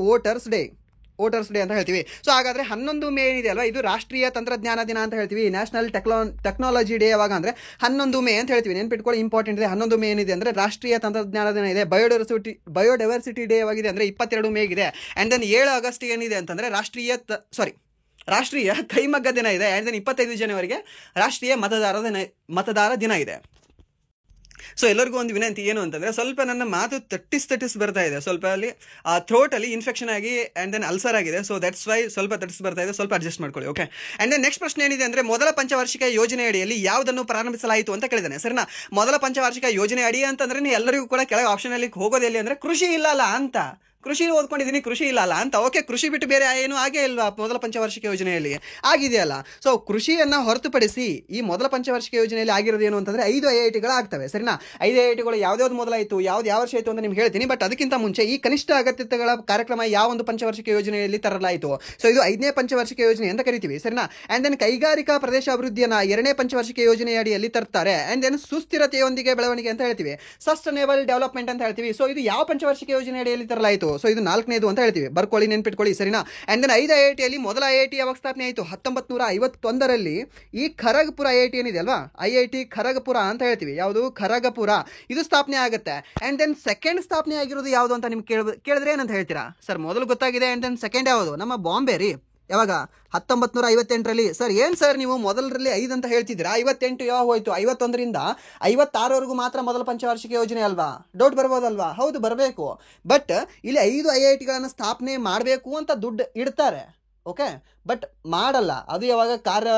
ವೋಟರ್ಸ್ ಡೇ ಅಂತ ಹೇಳ್ತೀವಿ. ಸೊ ಹಾಗಾದ್ರೆ 11 ಮೇ ಏನಿದೆ ಅಲ್ವಾ, ಇದು ರಾಷ್ಟ್ರೀಯ ತಂತ್ರಜ್ಞಾನ ದಿನ ಅಂತ ಹೇಳ್ತೀವಿ. ನ್ಯಾಷನಲ್ ಟೆಕ್ನಾಲಜಿ ಡೇ ಯಾವಾಗ ಅಂದ್ರೆ 11 ಮೇ ಅಂತ ಹೇಳ್ತೀವಿ. ನೆನ್ಪಿಟ್ಕೊಳ್ಳಿ, ಇಂಪಾರ್ಟೆಂಟ್ ಇದೆ. 11 ಮೇ ಏನಿದೆ ಅಂದ್ರೆ ರಾಷ್ಟ್ರೀಯ ತಂತ್ರಜ್ಞಾನ ದಿನ ಇದೆ. ಬಯೋಡೈವರ್ಸಿಟಿ ಡೇ ಯಾವಾಗಿದೆ ಅಂದ್ರೆ 22 ಮೇ ಇದೆ. ಆ್ಯಂಡ್ ದೆನ್ 7 ಆಗಸ್ಟ್ ಏನಿದೆ ಅಂತಂದ್ರೆ ರಾಷ್ಟ್ರೀಯ ಕೈಮಗ್ಗ ದಿನ ಇದೆ. ಆ್ಯಂಡ್ ದೆನ್ 25 ಜನವರಿಗೆ ರಾಷ್ಟ್ರೀಯ ಮತದಾರ ದಿನ ಇದೆ. ಸೊ ಎಲ್ಲರಿಗೂ ಒಂದು ವಿನಂತಿ ಏನು ಅಂತಂದರೆ, ಸ್ವಲ್ಪ ನನ್ನ ಮಾತು ತಟ್ಟಿಸ್ ಬರ್ತಾ ಇದೆ, ಸ್ವಲ್ಪ ಅಲ್ಲಿ ಥ್ರೋಟಲ್ಲಿ ಇನ್ಫೆಕ್ಷನ್ ಆಗಿ ಆ್ಯಂಡ್ ದೆನ್ ಅಲ್ಸರ್ ಆಗಿದೆ. ಸೊ ದಟ್ಸ್ ವೈ ಸ್ವಲ್ಪ ತಟ್ಟಿಸ್ ಬರ್ತಾ ಇದೆ, ಸ್ವಲ್ಪ ಅಡ್ಜಸ್ಟ್ ಮಾಡ್ಕೊಳ್ಳಿ, ಓಕೆ. ಆ್ಯಂಡ್ ದೆನ್ ನೆಕ್ಸ್ಟ್ ಪ್ರಶ್ನೆ ಏನಿದೆ ಅಂದರೆ, ಮೊದಲ ಪಂಚವಾರ್ಷಿಕ ಯೋಜನೆ ಅಡಿಯಲ್ಲಿ ಯಾವುದನ್ನು ಪ್ರಾರಂಭಿಸಲಾಯಿತು ಅಂತ ಕೇಳಿದ್ದಾನೆ, ಸರಿನಾ. ಮೊದಲ ಪಂಚವಾರ್ಷಿಕ ಯೋಜನೆ ಅಡಿ ಅಂತಂದ್ರೆ ಎಲ್ಲರಿಗೂ ಕೂಡ ಕೆಳಗೆ ಆಪ್ಷನಲ್ಲಿ ಹೋಗೋದು ಎಲ್ಲಿ ಅಂದರೆ ಕೃಷಿ ಇಲ್ಲಲ್ಲ ಅಂತ. ಕೃಷಿ ಓದ್ಕೊಂಡಿದ್ದೀನಿ, ಕೃಷಿ ಇಲ್ಲ ಅಂತ. ಓಕೆ, ಕೃಷಿ ಬಿಟ್ಟು ಬೇರೆ ಏನು ಆಗೇ ಇಲ್ವಾ ಮೊದಲ ಪಂಚವಾರ್ಷಿಕ ಯೋಜನೆಯಲ್ಲಿ? ಆಗಿದೆಯಲ್ಲ. ಸೊ ಕೃಷಿಯನ್ನು ಹೊರತುಪಡಿಸಿ ಈ ಮೊದಲ ಪಂಚವಾರ್ಷಿಕ ಯೋಜನೆಯಲ್ಲಿ ಆಗಿರೋದು ಏನು ಅಂತಂದರೆ 5 IITಗಳು ಆಗ್ತವೆ, ಸರಿನಾ. 5 IITಗಳು ಯಾವ್ದಾವ್ದು ಮೊದಲಾಯಿತು, ಯಾವ ವರ್ಷ ಆಯಿತು ಅಂತ ನಿಮ್ಗೆ ಹೇಳ್ತೀನಿ. ಬಟ್ ಅದಕ್ಕಿಂತ ಮುಂಚೆ ಈ ಕನಿಷ್ಠ ಅಗತ್ಯತೆಗಳ ಕಾರ್ಯಕ್ರಮ ಯಾವ ಒಂದು ಪಂಚವಾರ್ಷಿಕ ಯೋಜನೆಯಲ್ಲಿ ತರಲಾಯಿತು? ಸೊ ಇದು 5ನೇ ಪಂಚವಾರ್ಷಿಕ ಯೋಜನೆ ಅಂತ ಕರಿತೀವಿ, ಸರಿನಾ. ಆ್ಯಂಡ್ ದೆನ್ ಕೈಗಾರಿಕಾ ಪ್ರದೇಶ ಅಭಿವೃದ್ಧಿಯನ್ನು 2ನೇ ಪಂಚವಾರ್ಷಿಕ ಯೋಜನೆಯ ಅಡಿಯಲ್ಲಿ ತರ್ತಾರೆ. ಆ್ಯಂಡ್ ದೆನ್ ಸುಸ್ಥಿರತೆಯೊಂದಿಗೆ ಬೆಳವಣಿಗೆ ಅಂತ ಹೇಳ್ತೀವಿ, ಸಸ್ಟನೇಬಲ್ ಡೆವಲಪ್ಮೆಂಟ್ ಅಂತ ಹೇಳ್ತೀವಿ. ಸೊ ಇದು ಯಾವ ಪಂಚವಾರ್ಷಿಕ ಯೋಜನೆ ಅಡಿಯಲ್ಲಿ ತರಲಾಯಿತು? ಸೊ ಇದು 4ನೇದು ಅಂತ ಹೇಳ್ತೀವಿ, ಬರ್ಕೊಳ್ಳಿ, ನೆನ್ಪಿಟ್ಕೊಳ್ಳಿ, ಸರಿನಾ. ಆ್ಯಂಡ್ ದೆನ್ 5 IITಯಲ್ಲಿ ಮೊದಲ IIT ಯಾವಾಗ ಸ್ಥಾಪನೆ ಆಯಿತು? 1951ರಲ್ಲಿ. ಈ ಖರಗ್ಪುರ IIT ಏನಿದೆ ಅಲ್ವಾ, IIT ಖರಗ್ಪುರ ಅಂತ ಹೇಳ್ತೀವಿ. ಯಾವುದು? ಖರಗಪುರ. ಇದು ಸ್ಥಾಪನೆ ಆಗುತ್ತೆ. ಆ್ಯಂಡ್ ದೆನ್ ಸೆಕೆಂಡ್ ಸ್ಥಾಪನೆ ಆಗಿರೋದು ಯಾವುದು ಅಂತ ನಿಮ್ಗೆ ಕೇಳಿದ್ರೆ ಏನಂತ ಹೇಳ್ತೀರಾ? ಸರ್ ಮೊದಲು ಗೊತ್ತಾಗಿದೆ. ಆ್ಯಂಡ್ ದೆನ್ ಸೆಕೆಂಡ್ ಯಾವುದು? ನಮ್ಮ ಬಾಂಬೆ ರೀ. ಯಾವಾಗ? 1958ರಲ್ಲಿ. ಸರ್ ಏನು ಸರ್ ನೀವು ಮೊದಲರಲ್ಲಿ 5 ಅಂತ ಹೇಳ್ತಿದ್ದೀರಾ, 58 ಯಾವಾಗ ಹೋಯ್ತು? 51ರಿಂದ 56ವರೆಗೂ ಮಾತ್ರ ಮೊದಲ ಪಂಚವಾರ್ಷಿಕ ಯೋಜನೆ ಅಲ್ವಾ? ಡೌಟ್ ಬರ್ಬೋದಲ್ವಾ? ಹೌದು, ಬರಬೇಕು. ಬಟ್ ಇಲ್ಲಿ 5 IITಗಳನ್ನು ಸ್ಥಾಪನೆ ಮಾಡಬೇಕು ಅಂತ ದುಡ್ಡು ಇಡ್ತಾರೆ, ಓಕೆ. ಬಟ್ ಮಾಡಲ್ಲ. ಅದು ಯಾವಾಗ ಕಾರ್ಯ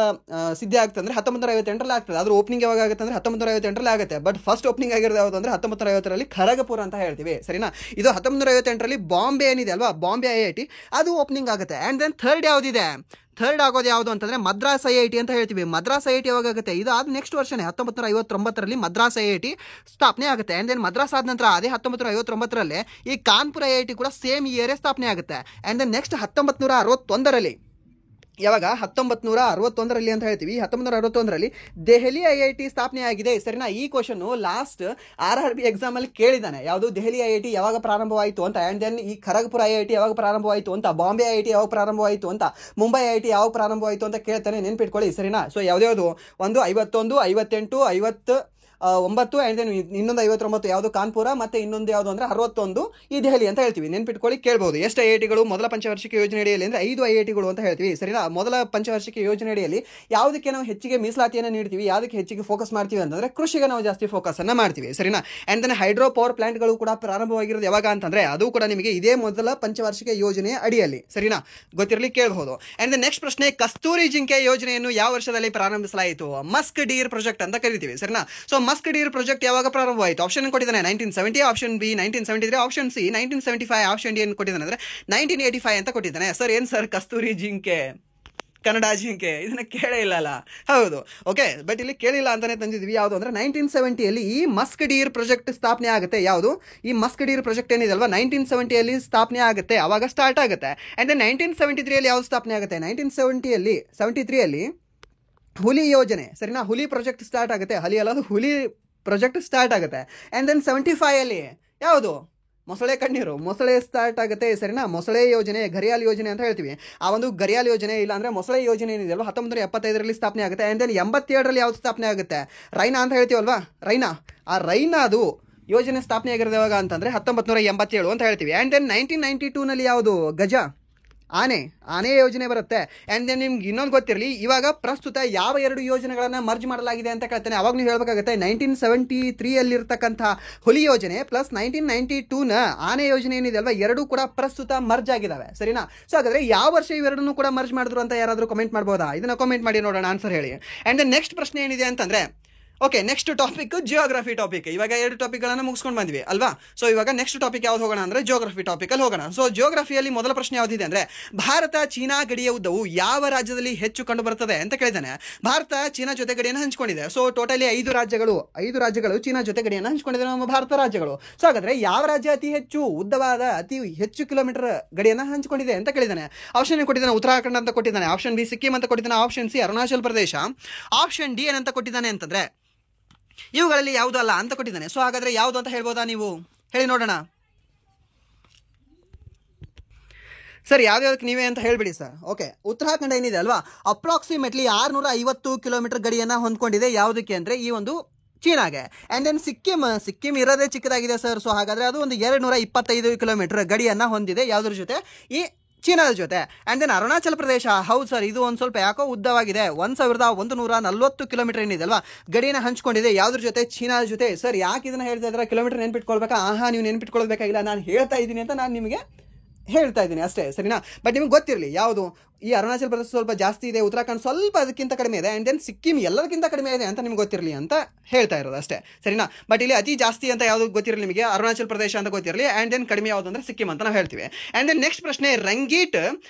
ಸಿದ್ಧಿ ಆಗ್ತದೆ ಅಂದರೆ 1958ರಲ್ಲಿ ಆಗ್ತದೆ. ಅದ್ರ ಓಪನಿಂಗ್ ಯಾವಾಗ ಆಗುತ್ತೆ ಅಂದರೆ 1958ರಲ್ಲಿ ಆಗುತ್ತೆ. ಬಟ್ ಫಸ್ಟ್ ಓಪನಿಂಗ್ ಆಗಿರೋದು ಯಾವುದು ಅಂದರೆ 1950ರಲ್ಲಿ ಖರಗಪುರ ಅಂತ ಹೇಳ್ತೀವಿ, ಸರಿನಾ. ಇದು 1958ರಲ್ಲಿ ಬಾಂಬೆ ಏನಿದೆ ಅಲ್ವಾ, ಬಾಂಬೆ IIT ಅದು ಓಪನಿಂಗ್ ಆಗುತ್ತೆ. ಆ್ಯಂಡ್ ದೆನ್ ಥರ್ಡ್ ಯಾವುದಿದೆ? ಥರ್ಡ್ ಆಗೋದು ಯಾವುದು ಅಂತಂದರೆ ಮದ್ರಾಸ್ IIT ಅಂತ ಹೇಳ್ತೀವಿ. ಮದ್ರಾಸ್ IIT ಯಾವಾಗ ಆಗುತ್ತೆ? ಇದು ಆದ ನೆಕ್ಸ್ಟ್ ವರ್ಷನೇ 1959ರಲ್ಲಿ ಮದ್ರಾಸ್ IIT ಸ್ಥಾಪನೆ ಆಗುತ್ತೆ. ಆ್ಯಂಡ್ ದೆನ್ ಮದ್ರಾಸ್ ಆದ ನಂತರ ಅದೇ 1959ರಲ್ಲಿ ಈ ಕಾನ್ಪುರ IIT ಕೂಡ ಸೇಮ್ ಇಯರೇ ಸ್ಥಾಪನೆ ಆಗುತ್ತೆ. ಆ್ಯಂಡ್ ದೆನ್ ನೆಕ್ಸ್ಟ್ 1961ರಲ್ಲಿ. ಯಾವಾಗ? 1961ರಲ್ಲಿ ಅಂತ ಹೇಳ್ತೀವಿ. 1961ರಲ್ಲಿ ದೆಹಲಿ IIT ಸ್ಥಾಪನೆ ಆಗಿದೆ, ಸರಿನಾ. ಈ ಕ್ವಶನ್ನು ಲಾಸ್ಟ್ RRB ಎಕ್ಸಾಮಲ್ಲಿ ಕೇಳಿದ್ದಾನೆ. ಯಾವುದು? ದೆಹಲಿ IIT ಯಾವಾಗ ಪ್ರಾರಂಭವಾಯಿತು ಅಂತ. ಆ್ಯಂಡ್ ದೆನ್ ಈ ಖರಗ್ಪುರ IIT ಯಾವಾಗ ಪ್ರಾರಂಭವಾಯಿತು ಅಂತ, ಬಾಂಬೆ IIT ಯಾವಾಗ ಪ್ರಾರಂಭವಾಯಿತು ಅಂತ, ಮುಂಬೈ IIT ಯಾವಾಗ ಪ್ರಾರಂಭವಾಯಿತು ಅಂತ ಕೇಳ್ತಾನೆ, ನೆನ್ಪಿಟ್ಕೊಳ್ಳಿ, ಸರಿನಾ. ಸೊ ಯಾವ್ದು? ಒಂದು 51, 58, 59 ಆ್ಯಂಡ್ ದೆನ್ ಇನ್ನೊಂದು 59 ಯಾವುದು? ಕಾನ್ಪುರ. ಮತ್ತು ಇನ್ನೊಂದು ಯಾವುದು ಅಂದರೆ 61 ಈ ದೆಹಲಿ ಅಂತ ಹೇಳ್ತೀವಿ. ನೆನ್ಪಿಟ್ಕೊಳ್ಳಿ, ಕೇಳ್ಬೋದು. ಎಷ್ಟು IITಗಳು ಮೊದಲ ಪಂಚವಾರ್ಷಿಕ ಯೋಜನೆ ಅಡಿಯಲ್ಲಿ ಅಂದರೆ 5 IITಗಳು ಅಂತ ಹೇಳ್ತೀವಿ, ಸರಿನಾ. ಮೊದಲ ಪಂಚವಾರ್ಷಿಕ ಯೋಜನೆ ಅಡಿಯಲ್ಲಿ ಯಾವುದಕ್ಕೆ ನಾವು ಹೆಚ್ಚಿಗೆ ಮೀಸಲಾತಿಯನ್ನು ನೀಡ್ತೀವಿ, ಯಾವುದಕ್ಕೆ ಹೆಚ್ಚಿಗೆ ಫೋಕಸ್ ಮಾಡ್ತೀವಿ ಅಂತಂದರೆ ಕೃಷಿಗೆ ನಾವು ಜಾಸ್ತಿ ಫೋಕಸನ್ನು ಮಾಡ್ತೀವಿ, ಸರಿನಾ. ಆ್ಯಂಡ್ ದೆನ್ ಹೈಡ್ರೋ ಪವರ್ ಪ್ಲಾಂಟ್ಗಳು ಕೂಡ ಪ್ರಾರಂಭವಾಗಿರೋದು ಯಾವಾಗ ಅಂತಂದರೆ ಅದು ಕೂಡ ನಿಮಗೆ ಇದೇ ಮೊದಲ ಪಂಚವಾರ್ಷಿಕ ಯೋಜನೆಯ ಅಡಿಯಲ್ಲಿ, ಸರಿನಾ. ಗೊತ್ತಿರಲಿ, ಕೇಳಬಹುದು. ಆ್ಯಂಡ್ ದೆನ್ ನೆಕ್ಸ್ಟ್ ಪ್ರಶ್ನೆ, ಕಸ್ತೂರಿ ಜಿಂಕೆ ಯೋಜನೆಯನ್ನು ಯಾವ ವರ್ಷದಲ್ಲಿ ಪ್ರಾರಂಭಿಸಲಾಯಿತು? ಮಸ್ಕ್ ಡೀರ್ ಪ್ರಾಜೆಕ್ಟ್ ಅಂತ ಕರಿತೀವಿ, ಸರಿನಾ. ಸೊ ಮಸ್ಕ್ ಡೀರ್ ಪ್ರಾಜೆಕ್ಟ್ ಯಾವಾಗ ಪ್ರಾರಂಭವಾಯಿತು? ಆಪ್ಷನ್ ಕೊಟ್ಟಿದ್ದಾನೆ 1970, option B 1973, option C 1975, option D ಏನು ಕೊಟ್ಟಿದ್ದಾನೆ ಅಂದರೆ 1985 ಅಂತ ಕೊಟ್ಟಿದ್ದಾನೆ. ಸರ್ ಏನು ಸರ್ ಕಸ್ತೂರಿ ಜಿಂಕೆ, ಕನ್ನಡ ಜಿಂಕೆ, ಇದನ್ನ ಕೇಳೇ ಇಲ್ಲಲ್ಲ? ಹೌದು, ಓಕೆ. ಬಟ್ ಇಲ್ಲಿ ಕೇಳಿಲ್ಲ ಅಂತಾನೆ ತಂದಿದ್ವಿ. ಯಾವುದು ಅಂದರೆ 1970ಯಲ್ಲಿ ಈ ಮಸ್ಕ್ ಡೀರ್ ಪ್ರಾಜೆಕ್ಟ್ ಸ್ಥಾಪನೆ ಆಗುತ್ತೆ. ಯಾವುದು? ಈ ಮಸ್ಕ್ ಡೀರ್ ಪ್ರಾಜೆಕ್ಟ್ ಏನಿದೆ ಅಲ್ವಾ, 1970ಯಲ್ಲಿ ಸ್ಥಾಪನೆ ಆಗುತ್ತೆ, ಅವಾಗ ಸ್ಟಾರ್ಟ್ ಆಗುತ್ತೆ. ಆ್ಯಂಡ್ ದೆನ್ 1973ಯಲ್ಲಿ ಯಾವುದು ಸ್ಥಾಪನೆ ಆಗುತ್ತೆ? 1973ಯಲ್ಲಿ ಹುಲಿ ಯೋಜನೆ, ಸರಿನಾ. ಹುಲಿ ಪ್ರಾಜೆಕ್ಟ್ ಸ್ಟಾರ್ಟ್ ಆಗುತ್ತೆ. ಹುಲಿ ಪ್ರಾಜೆಕ್ಟ್ ಸ್ಟಾರ್ಟ್ ಆಗುತ್ತೆ. ಆ್ಯಂಡ್ ದೆನ್ 75ಯಲ್ಲಿ ಯಾವುದು? ಮೊಸಳೆ ಕಣ್ಣೀರು, ಮೊಸಳೆ ಸ್ಟಾರ್ಟ್ ಆಗುತ್ತೆ, ಸರಿನಾ. ಮೊಸಳೆ ಯೋಜನೆ, ಘರಿಯಾಲ್ ಯೋಜನೆ ಅಂತ ಹೇಳ್ತೀವಿ. ಆ ಒಂದು ಘರಿಯಾಲ್ ಯೋಜನೆ ಇಲ್ಲ ಅಂದರೆ ಮೊಸಳೆ ಯೋಜನೆ ಏನಿದೆಯಲ್ವ 1975ರಲ್ಲಿ ಸ್ಥಾಪನೆ ಆಗುತ್ತೆ. ಆ್ಯಂಡ್ ದೆನ್ 87ರಲ್ಲಿ ಯಾವುದು ಸ್ಥಾಪನೆ ಆಗುತ್ತೆ? ರೈನಾ ಅಂತ ಹೇಳ್ತೀವಲ್ವಾ, ರೈನಾ. ಆ ರೈನಾದು ಯೋಜನೆ ಸ್ಥಾಪನೆ ಆಗಿರೋದು ಯಾವಾಗ ಅಂತಂದರೆ 1987 ಅಂತ ಹೇಳ್ತೀವಿ. ಆ್ಯಂಡ್ ದೆನ್ 1992ನಲ್ಲಿ ಯಾವುದು? ಗಜ, ಆನೆ ಯೋಜನೆ ಬರುತ್ತೆ. ಆ್ಯಂಡ್ ದೆನ್ ನಿಮ್ಗೆ ಇನ್ನೊಂದು ಗೊತ್ತಿರಲಿ, ಇವಾಗ ಪ್ರಸ್ತುತ ಯಾವ 2 ಯೋಜನೆಗಳನ್ನು ಮರ್ಜ್ ಮಾಡಲಾಗಿದೆ ಅಂತ ಕೇಳ್ತಾನೆ. ಅವಾಗ ನೀವು ಹೇಳಬೇಕಾಗುತ್ತೆ 1973 ಹುಲಿ ಯೋಜನೆ ಪ್ಲಸ್ 1992ನ ಆನೆ ಯೋಜನೆ ಏನಿದೆ ಅಲ್ವಾ, ಎರಡೂ ಕೂಡ ಪ್ರಸ್ತುತ ಮರ್ಜ್ ಆಗಿದ್ದಾವೆ. ಸರಿನಾ? ಸೊ ಹಾಗಾದ್ರೆ ಯಾವ ವರ್ಷ ಇವೆರಡನ್ನೂ ಕೂಡ ಮರ್ಜ್ ಮಾಡಿದ್ರು ಅಂತ ಯಾರಾದರೂ ಕಮೆಂಟ್ ಮಾಡ್ಬೋದಾ? ಇದನ್ನ ಕಮೆಂಟ್ ಮಾಡಿ ನೋಡೋಣ, ಆನ್ಸರ್ ಹೇಳಿ. ಆ್ಯಂಡ್ ದೆನ್ ನೆಕ್ಸ್ಟ್ ಪ್ರಶ್ನೆ ಏನಿದೆ ಅಂತಂದ್ರೆ, okay, next topic geography topic. ಇವಾಗ 2 ಟಾಪಿಕ್ಗಳನ್ನು ಮುಗಿಸ್ಕೊಂಡು ಬಂದ್ವಿ ಅಲ್ವಾ? ಸೊ ಇವಾಗ ನೆಕ್ಸ್ಟ್ ಟಾಪಿಕ್ ಯಾವ್ದು ಹೋಗೋಣ ಅಂದ್ರೆ ಜಿಯೋಗ್ರಫಿ ಟಾಪಿಕಲ್ಲಿ ಹೋಗೋಣ. ಸೊ ಜಿಯೋಗ್ರಫಿಯಲ್ಲಿ ಮೊದಲ ಪ್ರಶ್ನೆ ಯಾವುದಿದೆ ಅಂದ್ರೆ, ಭಾರತ ಚೀನಾ ಗಡಿಯ ಉದ್ದವು ಯಾವ ರಾಜ್ಯದಲ್ಲಿ ಹೆಚ್ಚು ಕಂಡು ಬರುತ್ತದೆ ಅಂತ ಕೇಳಿದಾನೆ. ಭಾರತ ಚೀನಾ ಜೊತೆ ಗಡಿಯನ್ನು ಹಂಚಿಕೊಂಡಿದೆ. ಸೊ ಟೋಟಲಿ 5 ರಾಜ್ಯಗಳು ಚೀನಾ ಜೊತೆ ಗಡಿಯನ್ನು ಹಂಚಿಕೊಂಡಿದೆ ನಮ್ಮ ಭಾರತ ರಾಜ್ಯಗಳು. ಸೊ ಹಾಗಾದ್ರೆ ಯಾವ ರಾಜ್ಯ ಅತಿ ಹೆಚ್ಚು ಉದ್ದವಾದ ಅತಿ ಹೆಚ್ಚು ಕಿಲೋಮೀಟರ್ ಗಡಿಯನ್ನು ಹಂಚಿಕೊಂಡಿದೆ ಅಂತ ಕೇಳಿದಾನೆ. ಆಪ್ಷನ್ ಕೊಟ್ಟಿದ್ದಾನೆ ಉತ್ತರಾಖಂಡ ಅಂತ ಕೊಟ್ಟಿದ್ದಾನೆ, ಆಪ್ಷನ್ ಬಿ ಸಿಕ್ಕಿಂ ಅಂತ ಕೊಟ್ಟಿದ್ದಾನೆ, option C Arunachal Pradesh, option D ಏನಂತ ಕೊಟ್ಟಿದ್ದಾನೆ ಅಂತಂದ್ರೆ ಇವುಗಳಲ್ಲಿ ಯಾವುದು ಅಲ್ಲ ಅಂತ ಕೊಟ್ಟಿದ್ದಾನೆ. ಸೊ ಹಾಗಾದ್ರೆ ಯಾವುದು ಅಂತ ಹೇಳ್ಬೋದಾ? ನೀವು ಹೇಳಿ ನೋಡೋಣ ಸರ್. ಯಾವ್ಯಾವ್ದಕ್ಕೆ ನೀವೇ ಅಂತ ಹೇಳ್ಬಿಡಿ ಸರ್. ಓಕೆ, ಉತ್ತರಾಖಂಡ ಏನಿದೆ ಅಲ್ವಾ, ಅಪ್ರಾಕ್ಸಿಮೇಟ್ಲಿ 650 ಕಿಲೋಮೀಟರ್ ಗಡಿಯನ್ನು ಹೊಂದ್ಕೊಂಡಿದೆ. ಯಾವುದಕ್ಕೆ ಅಂದರೆ ಈ ಒಂದು ಚೀನಾಗೆ. ಆ್ಯಂಡ್ ದೆನ್ ಸಿಕ್ಕಿಂ ಇರೋದೇ ಚಿಕ್ಕದಾಗಿದೆ ಸರ್. ಸೊ ಹಾಗಾದರೆ ಅದು ಒಂದು 225 ಕಿಲೋಮೀಟರ್ ಗಡಿಯನ್ನು ಹೊಂದಿದೆ. ಯಾವುದ್ರ ಜೊತೆ? ಈ ಚೀನಾದ ಜೊತೆ. ಆ್ಯಂಡ್ ದೆನ್ ಅರುಣಾಚಲ ಪ್ರದೇಶ, ಹೌದು ಸರ್, ಇದು ಒಂದು ಸ್ವಲ್ಪ ಯಾಕೋ ಉದ್ದವಾಗಿದೆ. 1140 ಕಿಲೋಮೀಟರ್ ಏನಿದೆ ಅಲ್ವಾ, ಗಡಿಯನ್ನು ಹಂಚ್ಕೊಂಡಿದೆ. ಯಾವುದ್ರ ಜೊತೆ? ಚೀನಾದ ಜೊತೆ. ಸರ್ ಯಾಕೆ ಇದನ್ನು ಹೇಳ್ತಾ ಇದ್ದಾರೆ? ಕಿಲೋಮೀಟರ್ ನೆನ್ಪಿಟ್ಕೊಳ್ಬೇಕಾ? ನೀವು ನೆನ್ಪಿಟ್ಕೊಳ್ಬೇಕಾಗಿಲ್ಲ, ನಾನು ಹೇಳ್ತಾ ಇದ್ದೀನಿ ಅಂತ ನಾನು ನಿಮಗೆ ಹೇಳ್ತಾ ಇದ್ದೀನಿ ಅಷ್ಟೇ. ಸರಿನಾ? ಬಟ್ ನಿಮ್ಗೆ ಗೊತ್ತಿರಲಿ ಯಾವುದು ಈ ಅರುಣಾಚಲ ಪ್ರದೇಶ ಸ್ವಲ್ಪ ಜಾಸ್ತಿ ಇದೆ, ಉತ್ತರಾಖಂಡ್ ಸ್ವಲ್ಪ ಅದಕ್ಕಿಂತ ಕಡಿಮೆ ಇದೆ, ಆ್ಯಂಡ್ ದೆನ್ ಸಿಕ್ಕಿಂ ಎಲ್ಲದಕ್ಕಿಂತ ಕಡಿಮೆ ಇದೆ ಅಂತ ನಿಮ್ಗೆ ಗೊತ್ತಿರಲಿ ಅಂತ ಹೇಳ್ತಾ ಇರೋದು ಅಷ್ಟೇ. ಸರಿನಾ? ಬಟ್ ಇಲ್ಲಿ ಅತಿ ಜಾಸ್ತಿ ಅಂತ ಯಾವುದು ಗೊತ್ತಿರಲಿ ನಿಮಗೆ, ಅರುಣಾಚಲ ಪ್ರದೇಶ ಅಂತ ಗೊತ್ತಿರಲಿ, ಆ್ಯಂಡ್ ದೆನ್ ಕಡಿಮೆ ಯಾವುದು ಅಂದರೆ ಸಿಕ್ಕಿಂ ಅಂತ ನಾವು ಹೇಳ್ತೀವಿ. ಆ್ಯಂಡ್ ದೆನ್ ನೆಕ್ಸ್ಟ್ ಪ್ರಶ್ನೆ, ರಂಗೀಟ್